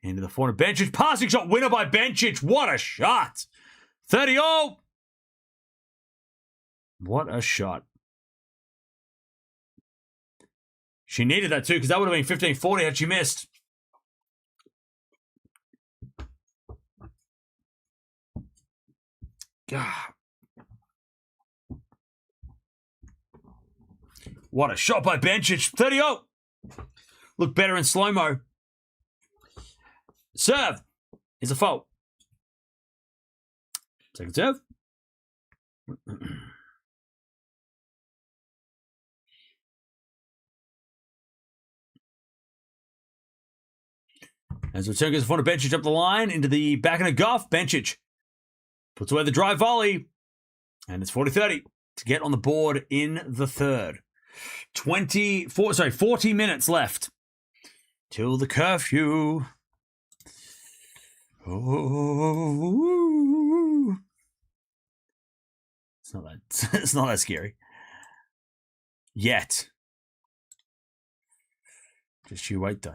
Into the forehand of Bencic. Passing shot winner by Bencic. What a shot. 30-all. What a shot. She needed that too, because that would have been 15-40 had she missed. God. What a shot by Bencic. 30-0. Look better in slow-mo. Serve is a fault. Second serve. As return goes in front of Bencic up the line into the back of the Gauff. Bencic puts away the drive volley. And it's 40-30 to get on the board in the third. 40 minutes left till the curfew. Oh. It's not that scary. Yet. Just you wait though.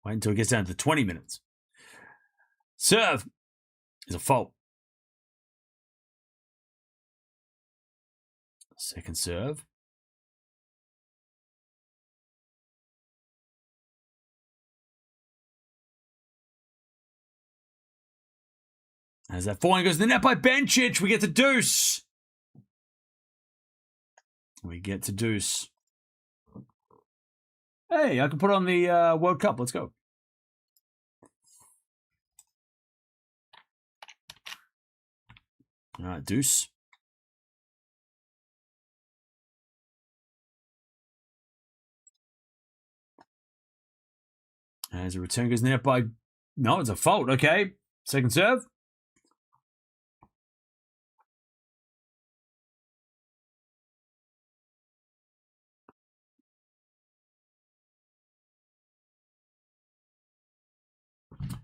Wait until it gets down to 20 minutes. Serve is a fault. Second serve. As that forehand goes to the net by Bencic, we get to deuce. We get to deuce. Hey, I can put on the World Cup. Let's go. All right, deuce. As a return goes net by... No, it's a fault. Okay. Second serve.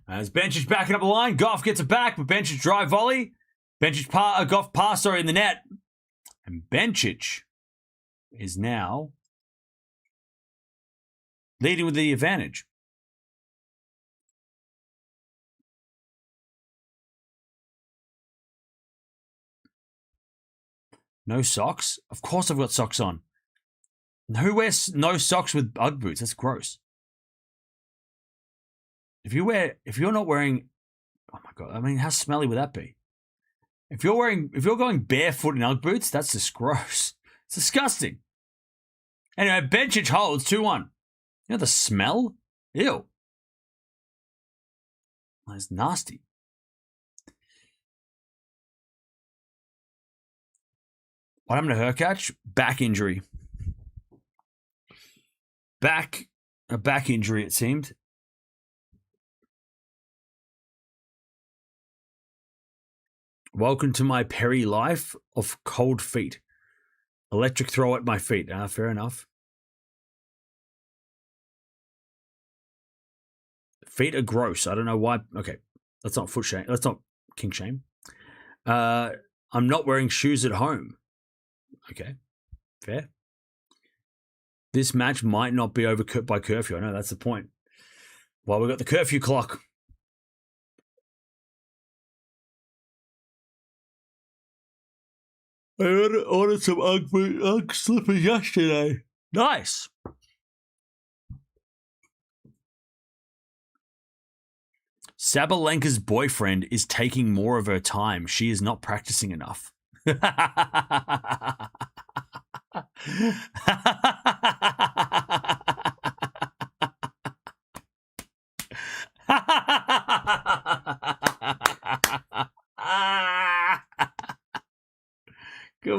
As Bencic backing up the line, Gauff gets it back, but Bencic drive volley. Gauff pass, in the net. And Bencic is now leading with the advantage. No socks? Of course I've got socks on. Who wears no socks with Ugg boots? That's gross. If you're not wearing, oh my God, I mean, how smelly would that be? If you're going barefoot in Ugg boots, that's just gross. It's disgusting. Anyway, Bencic holds 2-1. You know the smell? Ew. That's nasty. What happened to her catch? Back injury. A back injury, it seemed. Welcome to my peri life of cold feet. Electric throw at my feet. Fair enough. Feet are gross. I don't know why. Okay, that's not foot shame. That's not king shame. I'm not wearing shoes at home. Okay, fair. This match might not be over by curfew. I know that's the point. Well, we got the curfew clock. I ordered some Ugg slippers yesterday. Nice. Sabalenka's boyfriend is taking more of her time. She is not practicing enough. Come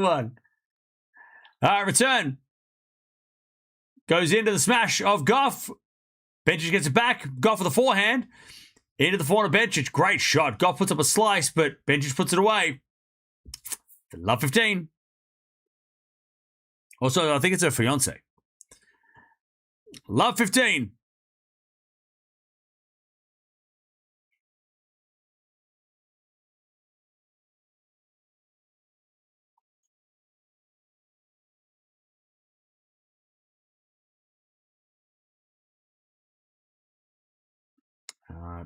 on. All right, return. Goes into the smash of Gauff. Bencic gets it back. Gauff with the forehand. Into the forehand of Bencic. Great shot. Gauff puts up a slice, but Bencic puts it away. Love 15. Also, I think it's her fiance. Love 15.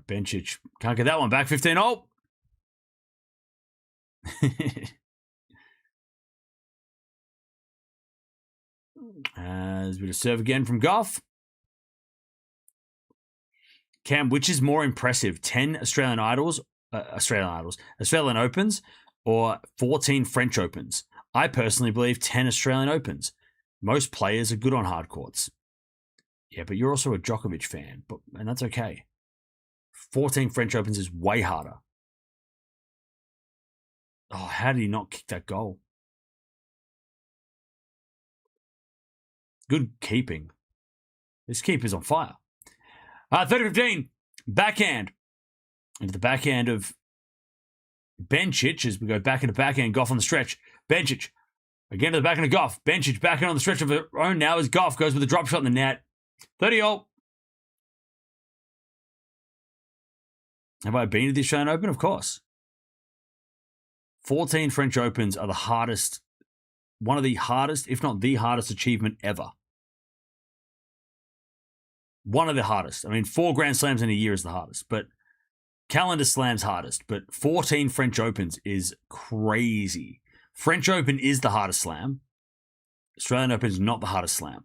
Bencic can't get that one back. 15-0. As we just serve again from Gauff. Cam, which is more impressive? 10 Australian Opens, or 14 French Opens? I personally believe 10 Australian Opens. Most players are good on hard courts. Yeah, but you're also a Djokovic fan, and that's okay. 14 French Opens is way harder. Oh, how did he not kick that goal? Good keeping. This keeper's on fire. 30-15. Backhand. Into the backhand of Bencic as we go back into backhand. Gauff on the stretch. Bencic. Again to the backhand of Gauff. Bencic backhand on the stretch of her own now as Gauff goes with a drop shot in the net. 30-0. Have I been to the Australian Open? Of course. 14 French Opens are the hardest, one of the hardest, if not the hardest achievement ever. One of the hardest. I mean, 4 Grand Slams in a year is the hardest, but calendar slams hardest. But 14 French Opens is crazy. French Open is the hardest slam. Australian Open is not the hardest slam.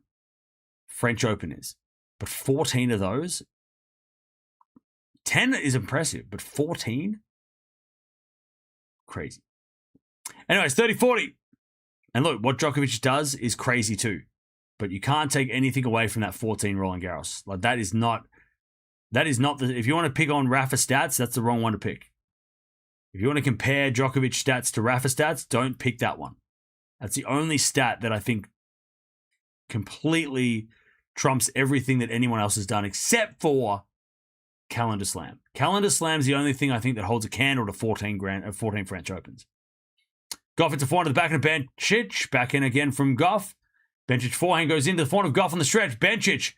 French Open is. But 14 of those, 10 is impressive, but 14? Crazy. Anyways, 30-40. And look, what Djokovic does is crazy too. But you can't take anything away from that 14 Roland Garros. Like that is not the, if you want to pick on Rafa stats, that's the wrong one to pick. If you want to compare Djokovic stats to Rafa stats, don't pick that one. That's the only stat that I think completely trumps everything that anyone else has done except for calendar slam. Calendar slam is the only thing I think that holds a candle to 14 French Opens. Gauff into forehand to the back of Bencic. Back in again from Gauff. Bencic forehand goes into the forehand of Gauff on the stretch. Bencic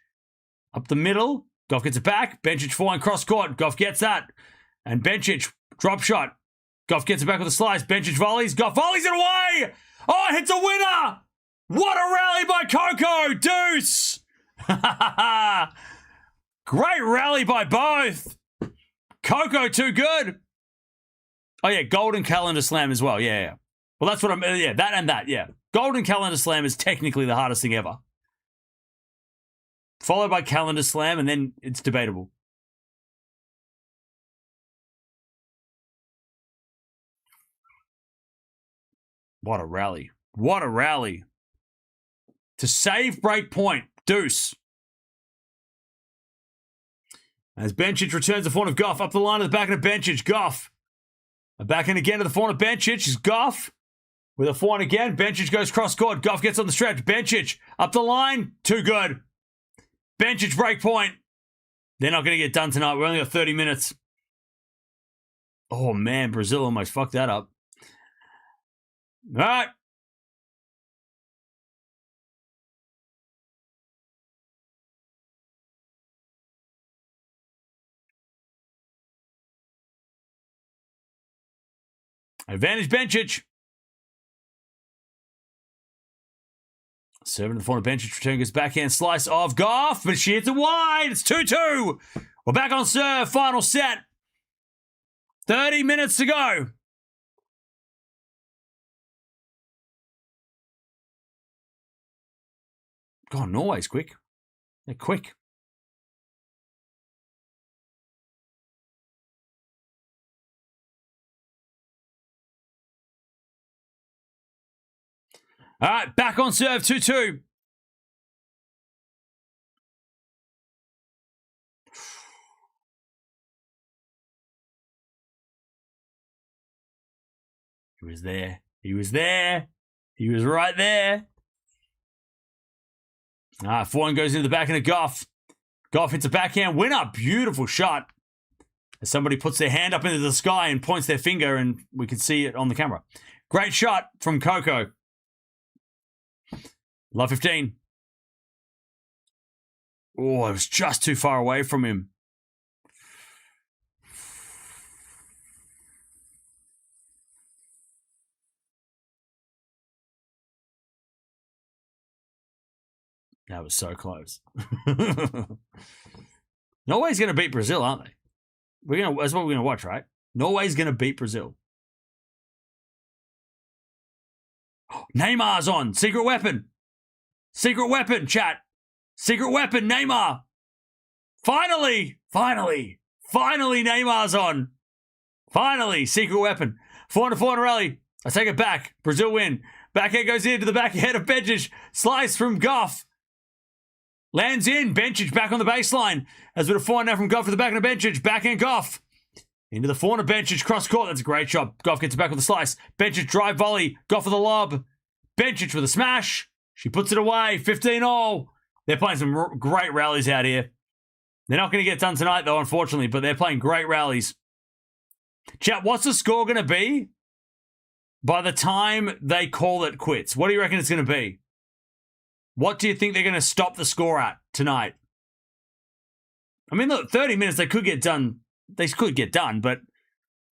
up the middle. Gauff gets it back. Bencic forehand cross court. Gauff gets that. And Bencic drop shot. Gauff gets it back with a slice. Bencic volleys. Gauff volleys it away. Oh, it hits a winner. What a rally by Coco. Deuce. Great rally by both. Coco too good. Oh, yeah. Golden calendar slam as well. Yeah. Well, that's what I'm... Yeah, that and that. Yeah. Golden calendar slam is technically the hardest thing ever. Followed by calendar slam, and then it's debatable. What a rally. What a rally. To save break point. Deuce. As Bencic returns the forehand of Gauff up the line of the back of Bencic. Gauff. A backhand again to the forehand of Bencic is Gauff. With a forehand again. Bencic goes cross court. Gauff gets on the stretch. Bencic up the line. Too good. Bencic break point. They're not going to get done tonight. We're only got 30 minutes. Oh, man. Brazil almost fucked that up. All right. Advantage Bencic. Serving to the forehand of Bencic. Return goes backhand slice of Gauff, but she hits it wide. It's 2-2. We're back on serve. Final set. 30 minutes to go. God, Norway's quick. They're quick. All right, back on serve, 2-2. He was there. He was there. He was right there. All right, forehand goes into the backhand of Gauff. Gauff hits a backhand winner. Beautiful shot. As somebody puts their hand up into the sky and points their finger, and we can see it on the camera. Great shot from Coco. Love 15. Oh, it was just too far away from him. That was so close. Norway's going to beat Brazil, aren't they? That's what we're going to watch, right? Norway's going to beat Brazil. Neymar's on. Secret weapon. Secret weapon, chat. Secret weapon, Neymar. Finally, Neymar's on. Finally, secret weapon. 4-4 rally. I take it back. Brazil win. Backhand goes into the backhand of Bencic. Slice from Gauff. Lands in. Bencic back on the baseline. As with a forehand now from Gauff to the backhand of Bencic. Backhand Gauff. Into the forehand of Bencic. Cross court. That's a great shot. Gauff gets it back with a slice. Bencic drive volley. Gauff with a lob. Bencic with a smash. She puts it away. 15-all. They're playing some great rallies out here. They're not going to get done tonight, though, unfortunately, but they're playing great rallies. Chat, what's the score going to be by the time they call it quits? What do you reckon it's going to be? What do you think they're going to stop the score at tonight? I mean, look, 30 minutes, they could get done. They could get done, but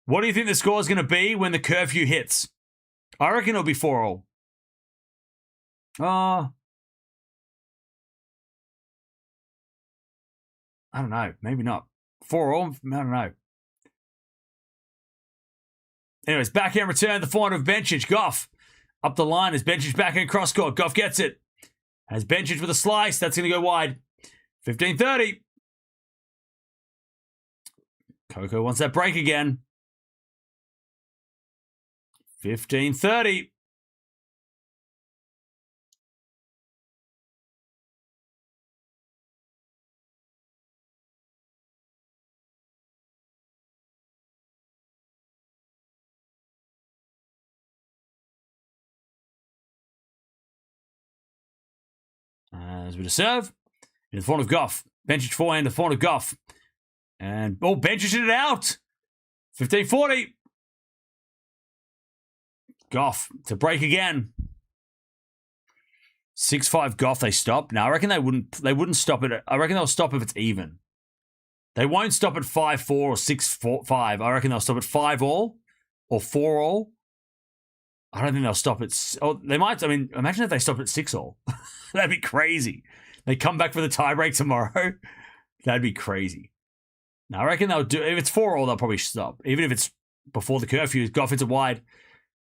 what do you think the score is going to be when the curfew hits? I reckon it'll be 4-all. I don't know. Maybe not. 4-all? I don't know. Anyways, backhand return, the forehand of Bencic. Gauff up the line as Bencic backhand cross court. Gauff gets it. Has Bencic with a slice. That's going to go wide. 15-30. Coco wants that break again. 15-30. As with a serve, in the forehand of Gauff. Bencic forehand, the forehand of Gauff. And, Bencic hit it out. 15-40. Gauff to break again. 6-5 Gauff, they stop. Now, I reckon they wouldn't stop it. I reckon they'll stop if it's even. They won't stop at 5-4 or 6-5. I reckon they'll stop at 5-all or 4-all. I don't think they'll stop at... Oh, they might... I mean, imagine if they stop at 6-all. That'd be crazy. They come back for the tiebreak tomorrow. That'd be crazy. Now, I reckon they'll do... If it's 4-all, they'll probably stop. Even if it's before the curfew, Gauff hits it wide.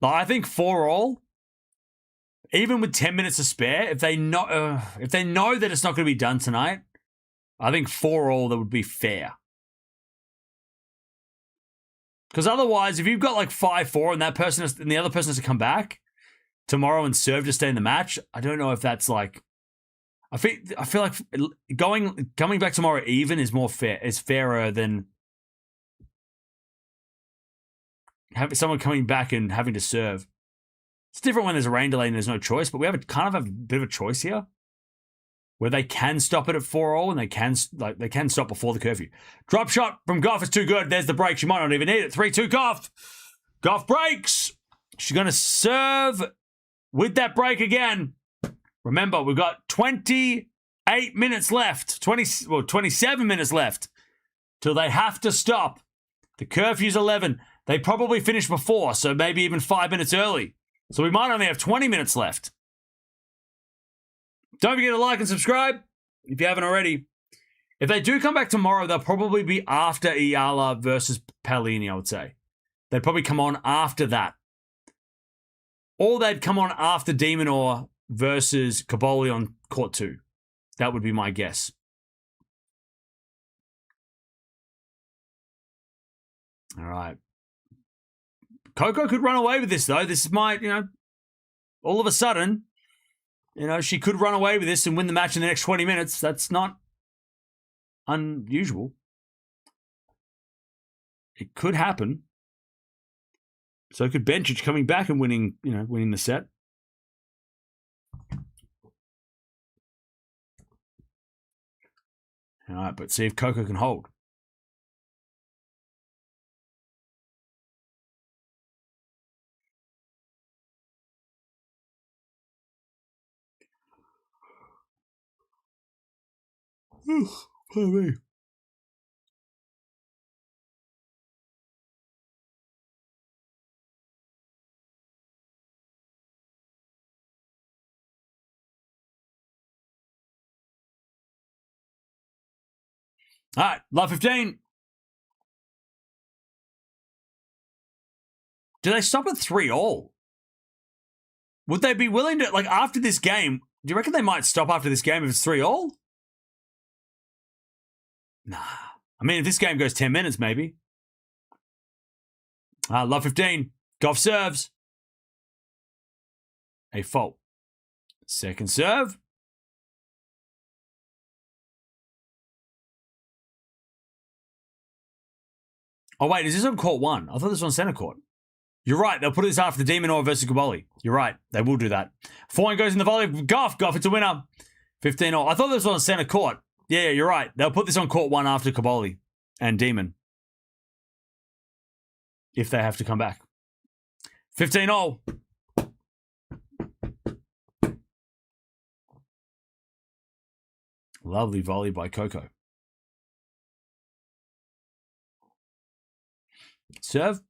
But I think 4-all, even with 10 minutes to spare, if they know that it's not going to be done tonight, I think 4-all, that would be fair. Because otherwise, if you've got like 5-4 and the other person has to come back tomorrow and serve to stay in the match, I don't know if that's like... I feel like coming back tomorrow even is more fair. Is fairer than having someone coming back and having to serve. It's different when there's a rain delay and there's no choice, but we kind of have a bit of a choice here, where they can stop it at 4-all and they can stop before the curfew. Drop shot from Gauff is too good. There's the break. She might not even need it. 3-2 Gauff. Gauff breaks. She's going to serve with that break again. Remember, we've got 28 minutes left. 27 minutes left till they have to stop. The curfew's 11. They probably finish before, so maybe even 5 minutes early. So we might only have 20 minutes left. Don't forget to like and subscribe if you haven't already. If they do come back tomorrow, they'll probably be after Eala versus Paolini, I would say. They'd probably come on after that. Or they'd come on after De Minaur versus Caboli on court 2. That would be my guess. All right. Coco could run away with this, though. This might, all of a sudden, she could run away with this and win the match in the next 20 minutes. That's not unusual. It could happen. So could Bencic coming back and winning the set. All right, but see if Coco can hold. Pardon me. All right, love 15. Do they stop at 3-all? Would they be willing to, after this game, do you reckon they might stop after this game if it's 3-all? Nah. I mean, if this game goes 10 minutes, maybe. Love 15. Gauff serves. A fault. Second serve. Oh, wait, is this on court 1? I thought this was on center court. You're right. They'll put this after the Demon or versus Gaboli. You're right. They will do that. Forehand goes in the volley. Gauff. Gauff, it's a winner. 15-all. I thought this was on center court. Yeah, you're right. They'll put this on court 1 after Gaboli and Demon. If they have to come back. 15-all. Lovely volley by Coco. Serve.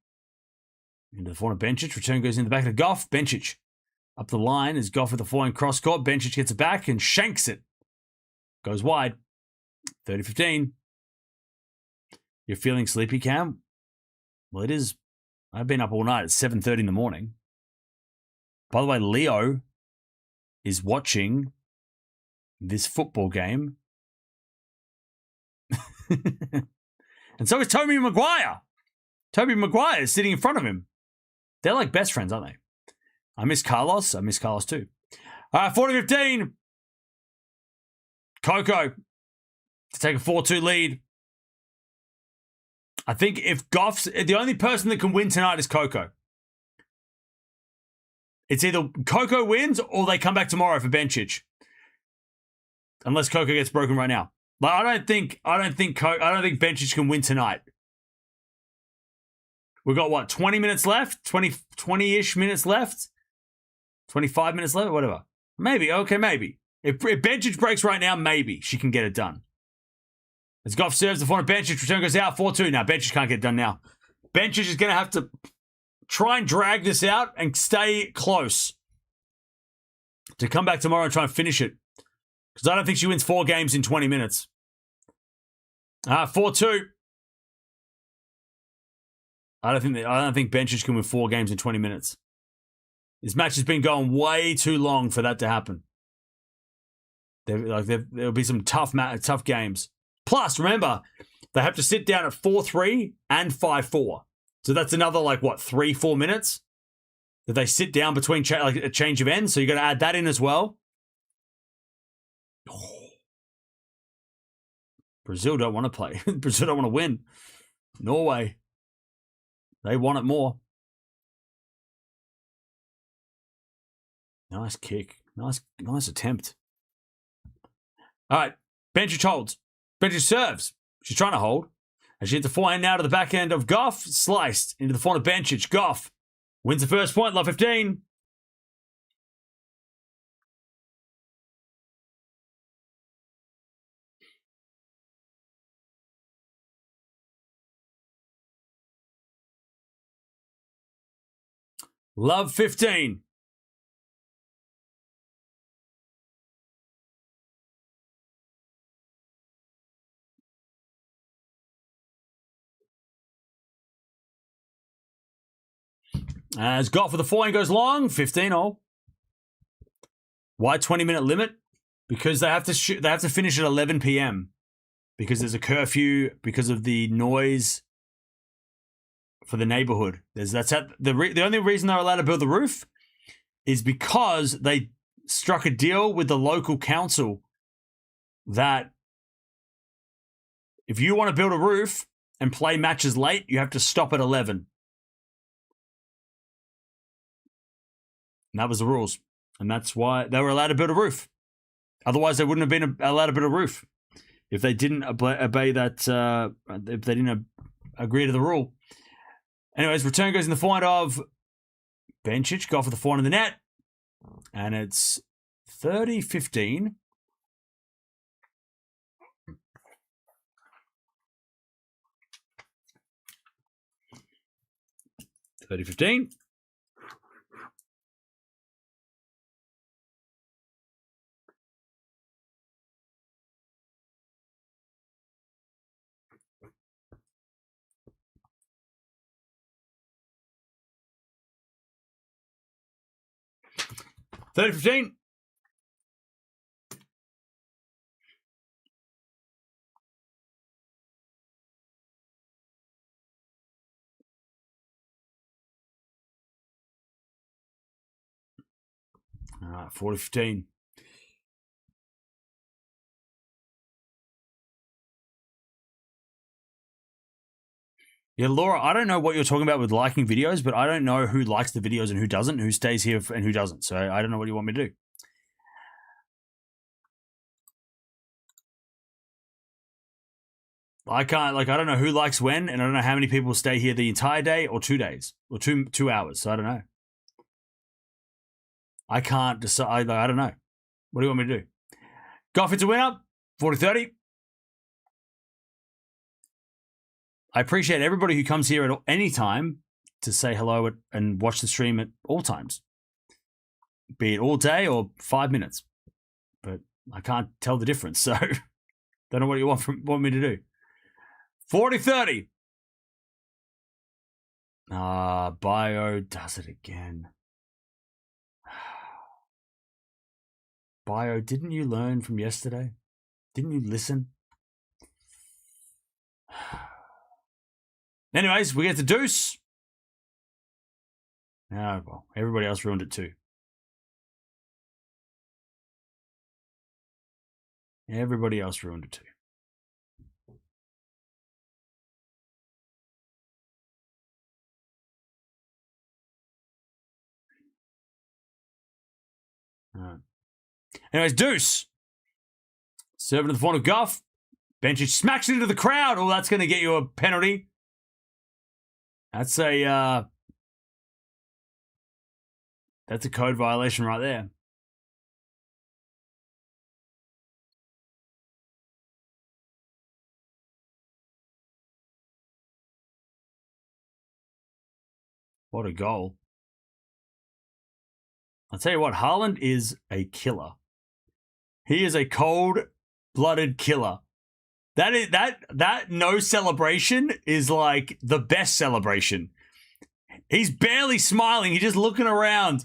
Into the forehand Bencic. Return goes in the back of Gauff. Bencic up the line as Gauff with the forehand cross court. Bencic gets it back and shanks it. Goes wide. 30-15. You're feeling sleepy, Cam? Well, it is. I've been up all night. It's 7:30 in the morning. By the way, Leo is watching this football game. And so is Toby Maguire. Toby Maguire is sitting in front of him. They're like best friends, aren't they? I miss Carlos. I miss Carlos too. All right, 40-15. Coco to take a 4-2 lead. I think if Gauff's... The only person that can win tonight is Coco. It's either Coco wins or they come back tomorrow for Bencic. Unless Coco gets broken right now. I don't think Bencic can win tonight. We've got, what, 20 minutes left? 20-ish minutes left? 25 minutes left? Whatever. Maybe. Okay, maybe. If Bencic breaks right now, maybe she can get it done. As Gauff serves the forehand, Bencic, return goes out, 4-2. Now, Bencic can't get it done now. Bencic is going to have to try and drag this out and stay close to come back tomorrow and try and finish it. Because I don't think she wins 4 games in 20 minutes. 4-2. I don't think Bencic can win 4 games in 20 minutes. This match has been going way too long for that to happen. There'll be some tough games. Plus, remember, they have to sit down at 4-3 and 5-4. So that's another 3-4 minutes that they sit down between a change of ends. So you got to add that in as well. Oh. Brazil don't want to play. Brazil don't want to win. Norway, they want it more. Nice kick. Nice attempt. All right. Bencic holds. Bencic serves. She's trying to hold. And she hits the forehand now to the back end of Gauff. Sliced into the forehand of Bencic. Gauff wins the first point. Love 15. Love 15. As Gauff with the forehand goes long, 15-all. Why 20-minute limit? Because they have to finish at 11 p.m. because there's a curfew because of the noise for the neighborhood. The only reason they're allowed to build the roof is because they struck a deal with the local council that if you want to build a roof and play matches late, you have to stop at 11. And that was the rules. And that's why they were allowed to build a roof. Otherwise, they wouldn't have been allowed to build a roof if they didn't obey that, if they didn't agree to the rule. Anyways, return goes in the forehand of Bencic. Gauff with the forehand in the net. And it's 30-15. $30-15. $30-15. All right, 40-15. Yeah, Laura, I don't know what you're talking about with liking videos, but I don't know who likes the videos and who doesn't, who stays here and who doesn't. So I don't know what you want me to do. I don't know who likes when, and I don't know how many people stay here the entire day or 2 days or two hours. So I don't know. I can't decide. I don't know. What do you want me to do? Gauff hits a winner, 40-30. I appreciate everybody who comes here at any time to say hello and watch the stream at all times, be it all day or 5 minutes. But I can't tell the difference, so don't know what you want me to do. 40-30. Bio does it again. Bio, didn't you learn from yesterday? Didn't you listen? Anyways, we get the deuce. Oh, well, everybody else ruined it too. Everybody else ruined it too. All right. Anyways, deuce. Serving to the front of Gauff. Bencic smacks it into the crowd. Oh, that's going to get you a penalty. That's a code violation right there. What a goal. I'll tell you what, Haaland is a killer. He is a cold-blooded killer. That no celebration is like the best celebration. He's barely smiling. He's just looking around.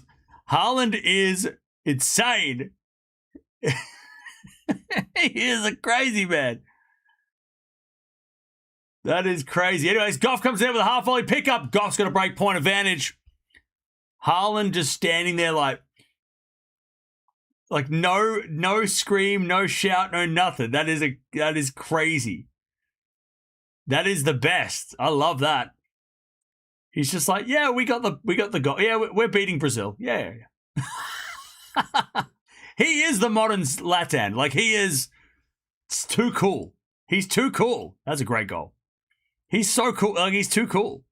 Haaland is insane. He is a crazy man. That is crazy. Anyways, Gauff comes in with a half volley pickup. Gauff's got a break point advantage. Haaland just standing there like no scream, no shout, no nothing. That is crazy. That is the best. I love that. He's just like, yeah, we got the goal. Yeah, we're beating Brazil. Yeah. He is the modern Zlatan. Like it's too cool. He's too cool. That's a great goal. He's so cool. Like he's too cool.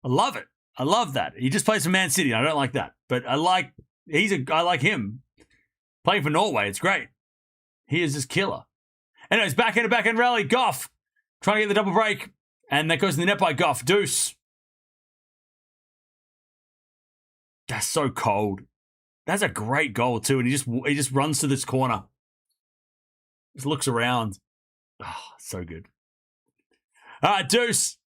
I love it. I love that. He just plays for Man City. I don't like that, but I like him. Playing for Norway, it's great. He is just killer. Anyways, backhand rally. Gauff trying to get the double break, and that goes in the net by Gauff. Deuce. That's so cold. That's a great goal too, and he just runs to this corner. Just looks around. Oh, so good. All right, deuce.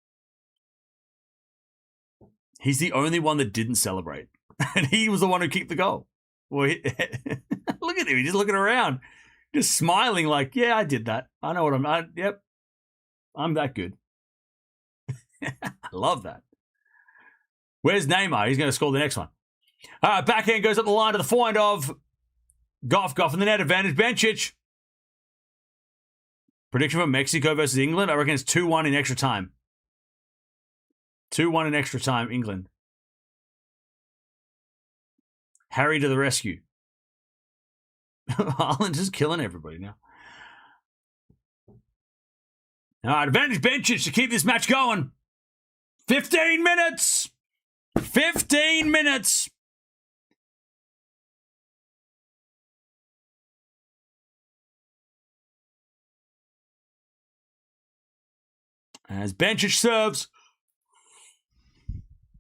He's the only one that didn't celebrate, and he was the one who kicked the goal. Well, look at him. He's just looking around, just smiling like, yeah, I did that. I know what yep, I'm that good. I love that. Where's Neymar? He's going to score the next one. All right, backhand goes up the line to the forehand of Gauff. Gauff in the net advantage. Bencic. Prediction for Mexico versus England. I reckon it's 2-1 in extra time. 2-1 in extra time, England. Harry to the rescue. Ireland is killing everybody now. All right, advantage Bencic to keep this match going. 15 minutes. 15 minutes. As Bencic serves.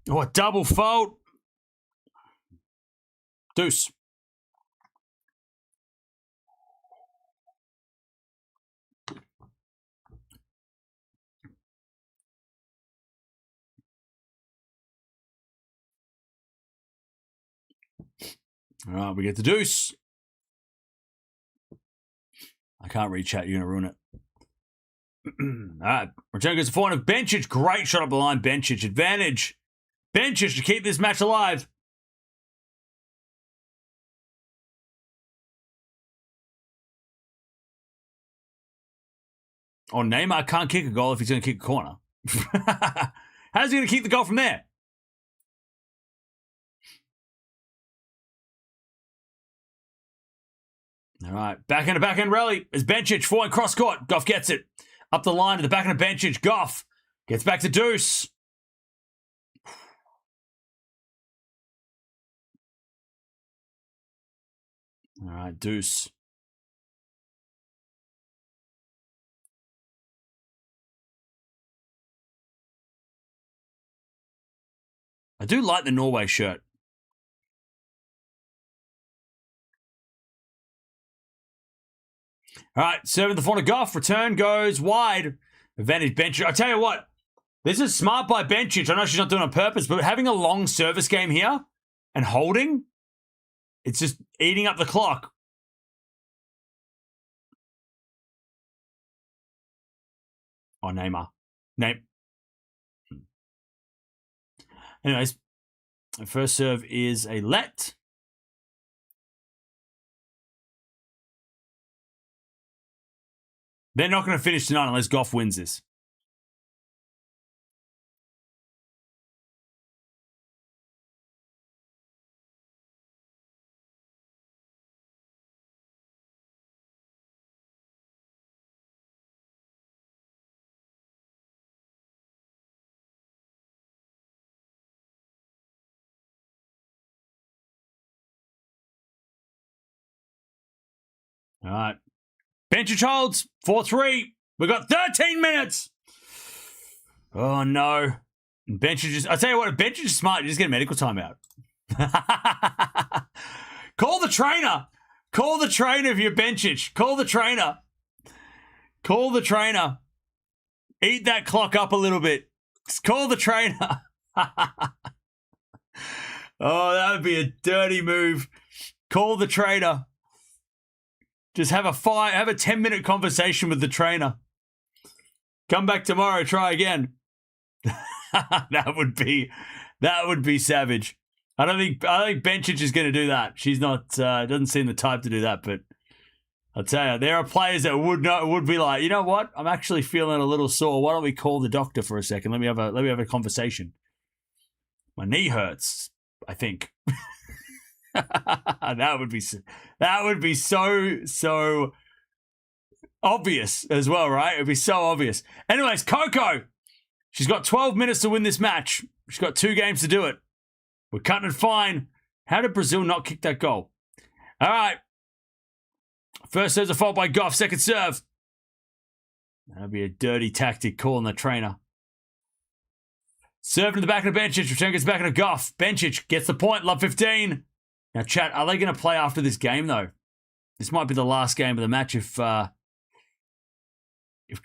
Oh, a double fault. Deuce. All right, we get the deuce. I can't read chat. You're going to ruin it. All right. Return goes to forehand of Bencic. Great shot up the line, Bencic. Advantage. Bencic to keep this match alive. Oh, Neymar can't kick a goal if he's going to kick a corner. How's he going to keep the goal from there? All right. Backhand rally as Bencic. Forehand cross court. Gauff gets it. Up the line to the backhand of Bencic. Gauff gets back to deuce. All right, deuce. I do like the Norway shirt. All right, serving the front of Gauff. Return goes wide. Advantage Bencic. I tell you what, this is smart by Bencic. I know she's not doing it on purpose, but having a long service game here and holding, it's just eating up the clock. Oh, Neymar. Anyways, the first serve is a let. They're not going to finish tonight unless Gauff wins this. All right. Bencic holds 4-3. We've got 13 minutes. Oh, no. Bencic is... I tell you what, if Bencic is smart, you just get a medical timeout. Call the trainer. Call the trainer if you're Bencic. Call the trainer. Call the trainer. Eat that clock up a little bit. Just call the trainer. Oh, that would be a dirty move. Call the trainer. Just have a 10-minute conversation with the trainer. Come back tomorrow, try again. That would be savage. I think Bencic is going to do that. She's not doesn't seem the type to do that, but I'll tell you, there are players that would be like, you know what? I'm actually feeling a little sore. Why don't we call the doctor for a second? Let me have a conversation. My knee hurts, I think. That would be so obvious as well, right? It'd be so obvious. Anyways, Coco, she's got 12 minutes to win this match. She's got 2 games to do it. We're cutting it fine. How did Brazil not kick that goal? All right. First serve's a fault by Gauff. Second serve. That'd be a dirty tactic calling the trainer. Serving to the back of the Bencic. Return gets back into Gauff. Bencic gets the point. Love 15. Now, chat, are they going to play after this game, though? This might be the last game of the match if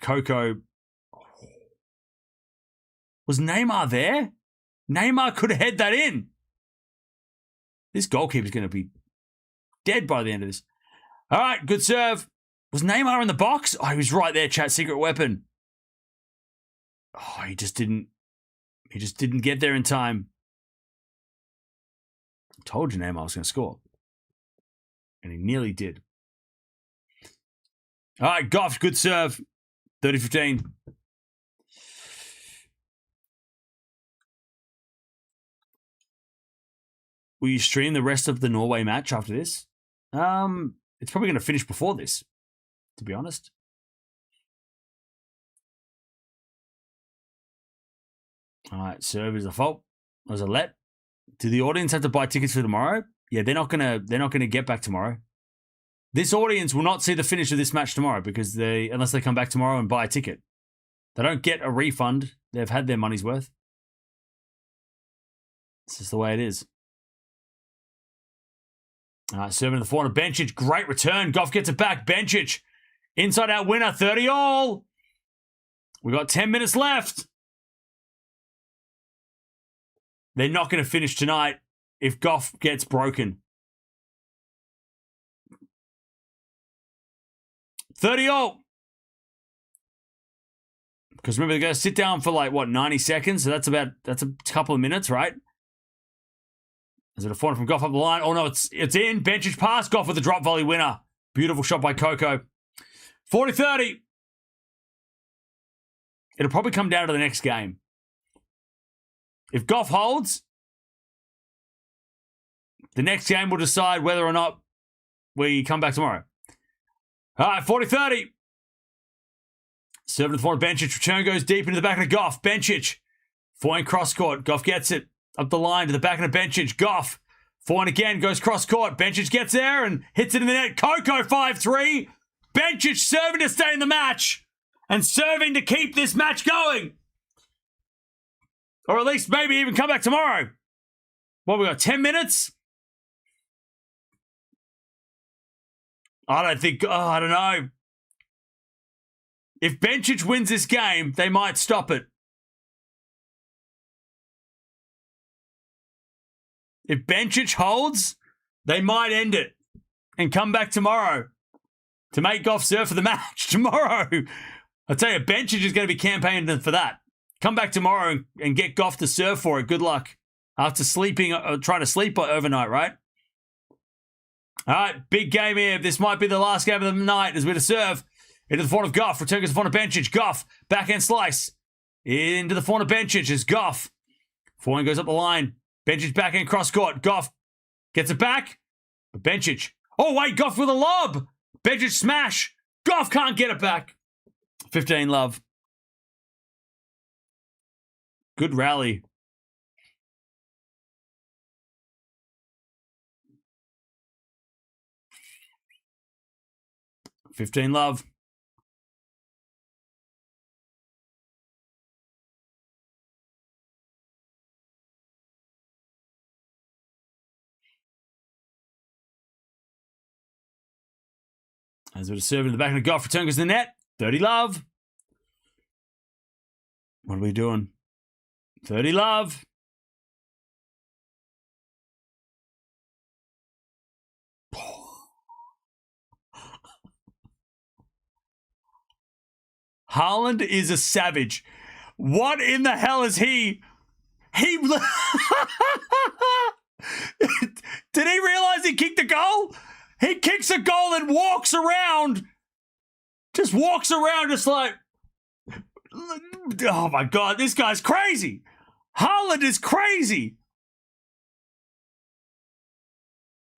Coco... Was Neymar there? Neymar could have head that in. This goalkeeper's going to be dead by the end of this. All right, good serve. Was Neymar in the box? Oh, he was right there, chat. Secret weapon. Oh, he just didn't get there in time. Told you Neymar was going to score. And he nearly did. All right, Gauff, good serve. 30-15. Will you stream the rest of the Norway match after this? It's probably going to finish before this, to be honest. All right, serve is a fault. Was a let. Do the audience have to buy tickets for tomorrow? Yeah, they're not gonna get back tomorrow. This audience will not see the finish of this match tomorrow because unless they come back tomorrow and buy a ticket. They don't get a refund. They've had their money's worth. It's just the way it is. All right, serving to the forehand of Bencic. Great return. Gauff gets it back. Bencic. Inside out winner. 30-all. We got 10 minutes left. They're not going to finish tonight if Gauff gets broken. 30-all. Because remember, they're going to sit down for 90 seconds? So that's a couple of minutes, right? Is it a forehand from Gauff up the line? Oh, no, it's in. Bencic pass. Gauff with the drop volley winner. Beautiful shot by Coco. 40-30. It'll probably come down to the next game. If Gauff holds, the next game will decide whether or not we come back tomorrow. All right, 40-30. Serving to the forehand, Bencic. Return goes deep into the back of the Gauff. Bencic. Forehand cross court. Gauff gets it. Up the line to the back of the Bencic. Gauff. Forehand again. Goes cross court. Bencic gets there and hits it in the net. Coco 5-3. Bencic serving to stay in the match. And serving to keep this match going. Or at least maybe even come back tomorrow. What, we got 10 minutes? I don't know. If Bencic wins this game, they might stop it. If Bencic holds, they might end it and come back tomorrow to make Gauff serve for the match tomorrow. I'll tell you, Bencic is going to be campaigning for that. Come back tomorrow and get Gauff to serve for it. Good luck. After trying to sleep overnight, right? All right, big game here. This might be the last game of the night as we're to serve. Into the forehand of Gauff. Return goes to the forehand of Bencic. Gauff. Backhand slice. Into the forehand of Bencic is Gauff. Forehand goes up the line. Bencic backhand cross court. Gauff gets it back. But Bencic. Oh, wait. Gauff with a lob. Bencic smash. Gauff can't get it back. 15 love. Good rally. $15 love. As we're serving in the back of the Gauff, return goes to the net. 30 love. What are we doing? 30 love. Haaland is a savage. What in the hell is he? Did he realize he kicked a goal? He kicks a goal and walks around. Just walks around just like, oh my God, this guy's crazy. Haaland is crazy.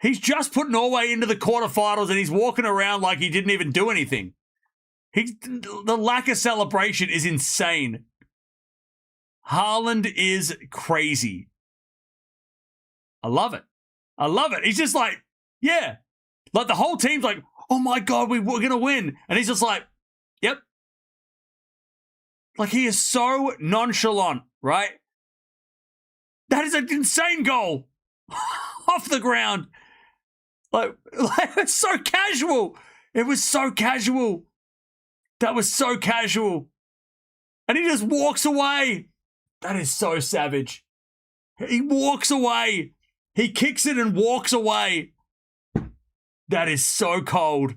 He's just put Norway into the quarterfinals and he's walking around like he didn't even do anything. The lack of celebration is insane. Haaland is crazy. I love it. I love it. He's just like, yeah. Like the whole team's like, oh my God, we're going to win. And he's just like, yep. Like he is so nonchalant, right? That is an insane goal. Off the ground. Like it's so casual. It was so casual. That was so casual. And he just walks away. That is so savage. He walks away. He kicks it and walks away. That is so cold.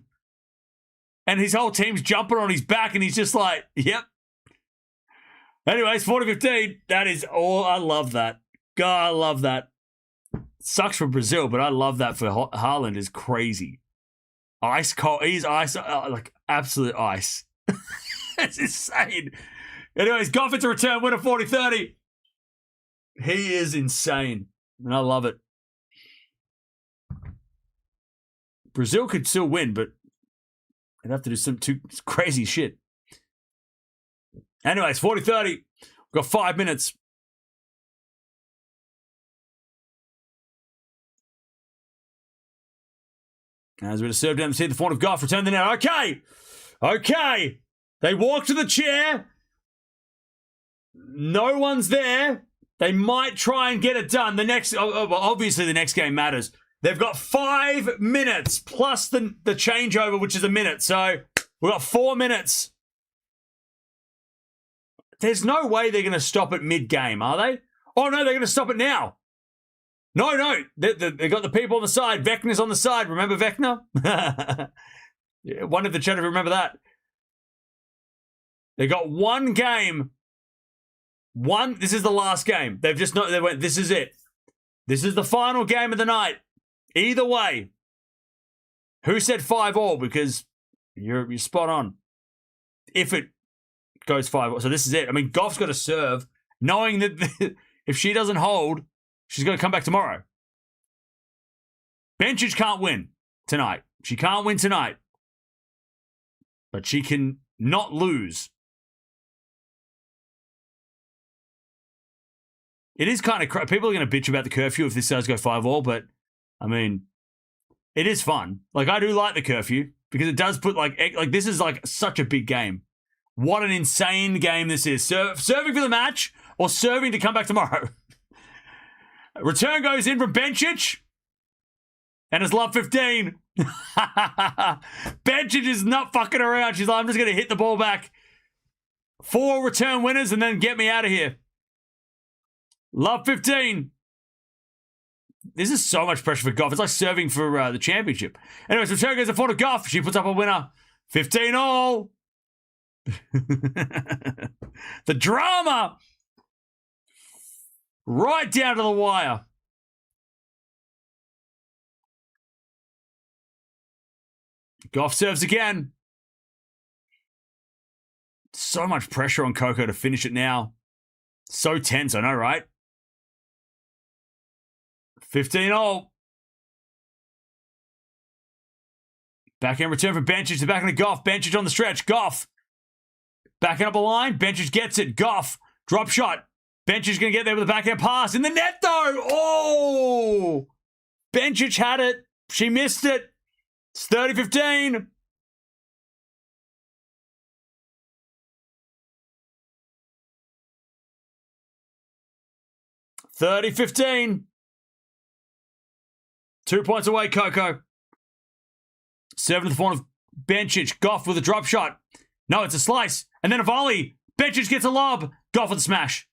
And his whole team's jumping on his back and he's just like, yep. Anyways, 40-15. That is all. I love that. God, I love that. Sucks for Brazil, but I love that for Haaland is crazy. Ice cold. He's ice, like absolute ice. It's insane. Anyways, Gauff to return, winner 40-30. He is insane, and I love it. Brazil could still win, but they'd have to do some too crazy shit. Anyways, 40-30. We've got 5 minutes. As we just serve down to see the front of Gauff, return the net. Okay. They walk to the chair. No one's there. They might try and get it done. Obviously the next game matters. They've got 5 minutes plus the changeover, which is a minute. So we've got 4 minutes. There's no way they're going to stop it mid-game, are they? Oh, no, they're going to stop it now. No. They got the people on the side. Vecna's on the side. Remember Vecna? One of the chat, remember that. They got one game. This is the last game. They've just not, they went, this is it. This is the final game of the night. Either way. Who said 5-all? Because you're spot on. If it goes 5-all. So this is it. I mean, Gauff's got to serve, knowing that if she doesn't hold, she's going to come back tomorrow. Bencic can't win tonight. She can't win tonight. But she can not lose. It is kind of... People are going to bitch about the curfew if this does go 5-all, but, I mean, it is fun. Like, I do like the curfew because it does put, like this is, like, such a big game. What an insane game this is. Serving for the match or serving to come back tomorrow. Return goes in from Bencic. And it's love 15. Bencic is not fucking around. She's like, I'm just going to hit the ball back. 4 return winners and then get me out of here. Love 15. This is so much pressure for Gauff. It's like serving for the championship. Anyways, return goes in front of Gauff. She puts up a winner. 15-all. The drama. Right down to the wire. Gauff serves again. So much pressure on Coco to finish it now. So tense, I know, right? 15-all. Backhand return from Bencic to backhand to Gauff. Bencic on the stretch. Gauff. Backing up a line. Bencic gets it. Gauff. Drop shot. Bencic going to get there with a backhand pass. In the net, though. Oh! Bencic had it. She missed it. It's 30-15. $30-15. 2 points away, Coco. 7 to the front of Bencic. Gauff with a drop shot. No, it's a slice. And then a volley. Bencic gets a lob. Gauff with a smash.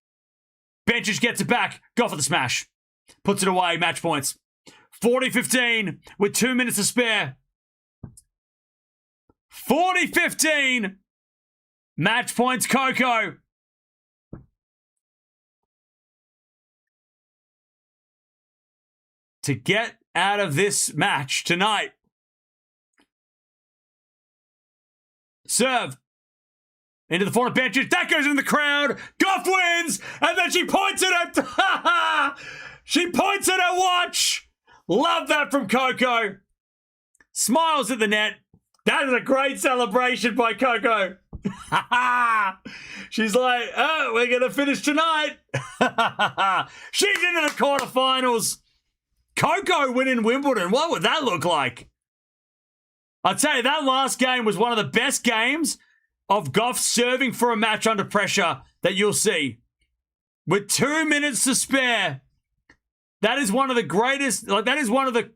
Bencic gets it back. Gauff with a smash. Puts it away. Match points. 40-15 with 2 minutes to spare. 40-15. Match points, Coco. To get out of this match tonight. Serve. Into the front of Bencic. That goes in the crowd. Gauff wins. And then she points it at... She points at her watch. Love that from Coco. Smiles at the net. That is a great celebration by Coco. She's like, oh, we're going to finish tonight. She's into the quarterfinals. Coco winning Wimbledon. What would that look like? I'll tell you, that last game was one of the best games of Gauff serving for a match under pressure that you'll see. With 2 minutes to spare. That is one of the greatest, like that is one of the,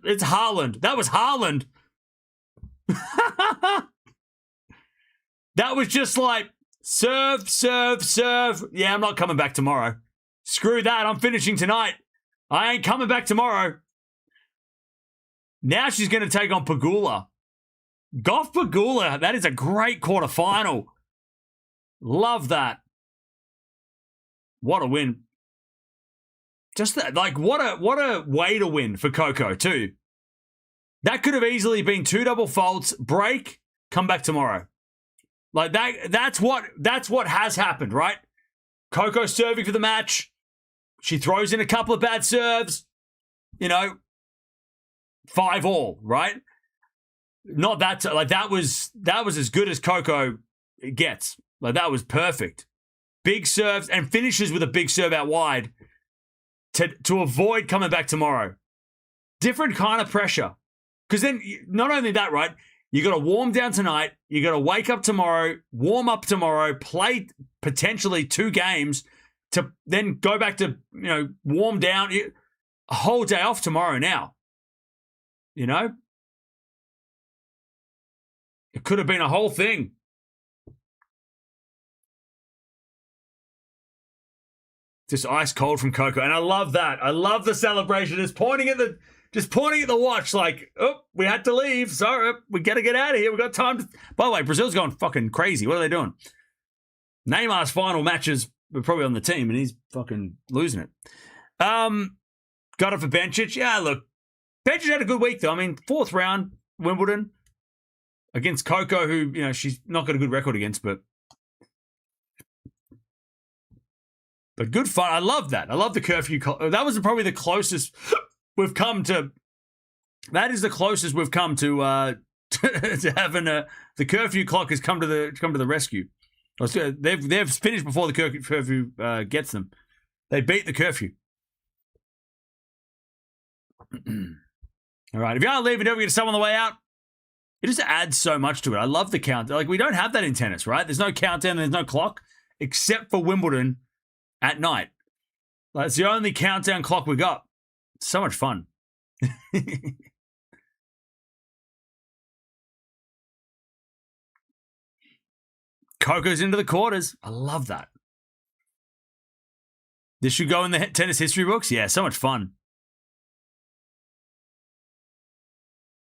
it's Haaland. That was Haaland. That was just like, serve, serve, serve. Yeah, I'm not coming back tomorrow. Screw that, I'm finishing tonight. I ain't coming back tomorrow. Now she's going to take on Pegula. Gauff Pegula, that is a great quarterfinal. Love that. What a win. Just that, like, what a way to win for Coco too. That could have easily been 2 double faults, break, come back tomorrow. Like that's what has happened, right? Coco serving for the match. She throws in a couple of bad serves. 5-all, right? Not that like that was as good as Coco gets. Like that was perfect. Big serves and finishes with a big serve out wide to avoid coming back tomorrow. Different kind of pressure. Because then, not only that, right? You got to warm down tonight. You got to wake up tomorrow, warm up tomorrow, play potentially 2 games to then go back to, warm down. A whole day off tomorrow now. It could have been a whole thing. Just ice cold from Coco. And I love that. I love the celebration. Just pointing at the watch like, oh, we had to leave. Sorry, we got to get out of here. We got time to... By the way, Brazil's going fucking crazy. What are they doing? Neymar's final matches were probably on the team and he's fucking losing it. Got it for Bencic. Yeah, look, Bencic had a good week though. I mean, 4th round, Wimbledon against Coco, who, she's not got a good record against, but good fun. I love that. I love the curfew. That was probably the closest we've come to. That is the closest we've come to to having the curfew clock has come to the rescue. They've finished before the curfew gets them. They beat the curfew. All right. If you aren't leaving, don't forget to sub on the way out. It just adds so much to it. I love the count. Like, we don't have that in tennis, right? There's no countdown, there's no clock, except for Wimbledon at night. Like, it's the only countdown clock we got. It's so much fun. Coco's into the quarters. I love that. This should go in the tennis history books. Yeah, so much fun.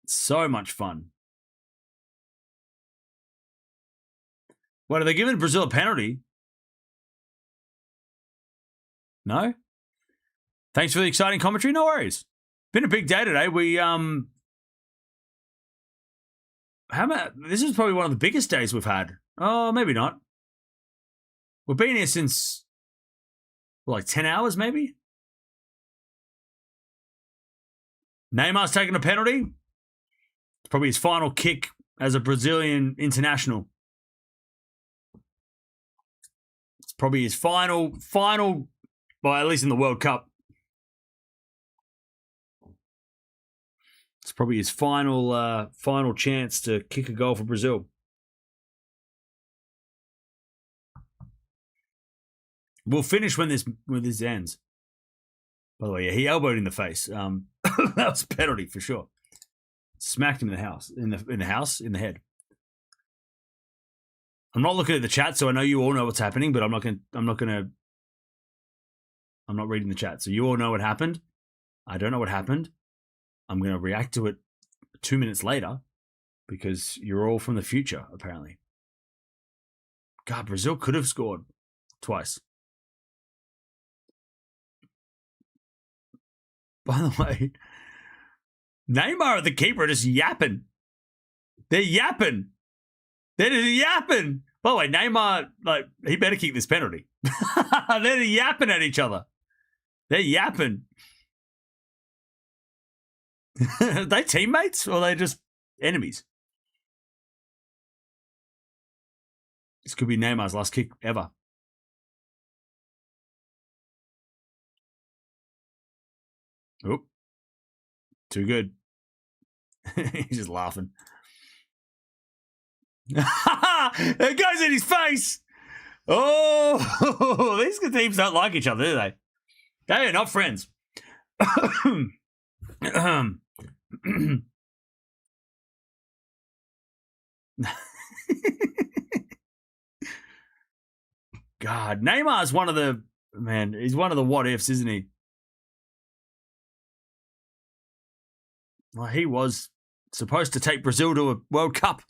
So much fun. What, are they giving Brazil a penalty? No? Thanks for the exciting commentary. No worries. Been a big day today. This is probably one of the biggest days we've had. Oh, maybe not. We've been here since, like, 10 hours, maybe? Neymar's taking a penalty. It's probably his final kick as a Brazilian international. It's probably his final, well, at least in the World Cup. It's probably his final chance to kick a goal for Brazil. We'll finish when this ends. By the way, yeah, he elbowed in the face. That was a penalty for sure. Smacked him in the head. I'm not looking at the chat, so I know you all know what's happening, but I'm not reading the chat. So you all know what happened. I don't know what happened. I'm going to react to it 2 minutes later because you're all from the future, apparently. God, Brazil could have scored twice. By the way, Neymar and the keeper are just yapping. They're yapping. They're just yapping. By the way, Neymar, like, he better keep this penalty. They're yapping at each other. They're yapping. Are they teammates or are they just enemies? This could be Neymar's last kick ever. Oop. Too good. He's just laughing. It goes in his face. Oh, these teams don't like each other, do they? They are not friends. God, Neymar's he's one of the what ifs, isn't he? Well, he was supposed to take Brazil to a World Cup.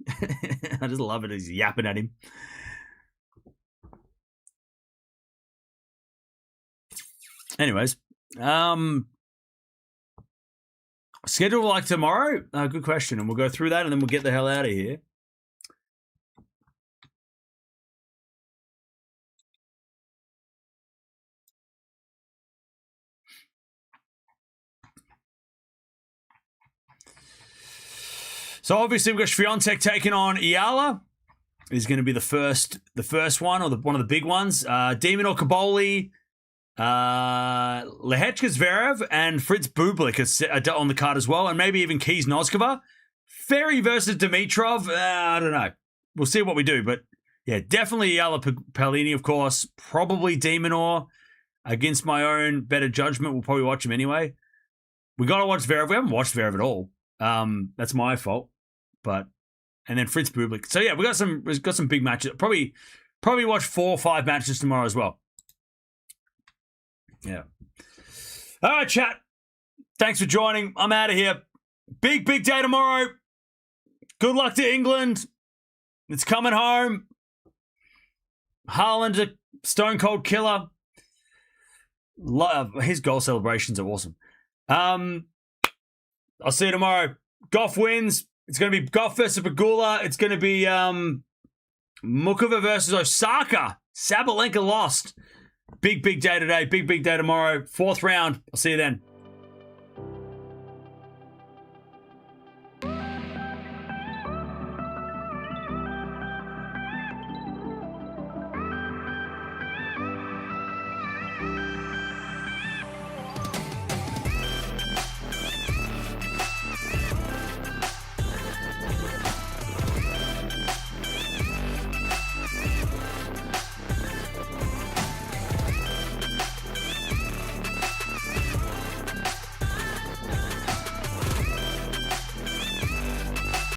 I just love it. He's yapping at him. Anyways, schedule like tomorrow? Good question. And we'll go through that and then we'll get the hell out of here. So obviously we've got Swiatek taking on Eala. Is going to be the first one, or one of the big ones. Demon or Kaboli, Lehechka Zverev, and Fritz Bublik are on the card as well, and maybe even Keys Noskova. Ferry versus Dimitrov, I don't know. We'll see what we do, but yeah, definitely Eala Palini, of course. Probably Demonor. Against my own better judgment, we'll probably watch him anyway. We got to watch Zverev. We haven't watched Zverev at all. That's my fault. But and then Fritz Bublik. So yeah, we've got some big matches. Probably watch 4 or 5 matches tomorrow as well. Yeah. All right, chat. Thanks for joining. I'm out of here. Big day tomorrow. Good luck to England. It's coming home. Haaland, a stone cold killer. His goal celebrations are awesome. I'll see you tomorrow. Gauff wins. It's going to be Gauff versus Pegula. It's going to be Mukova versus Osaka. Sabalenka lost. Big day today. Big day tomorrow. 4th round. I'll see you then.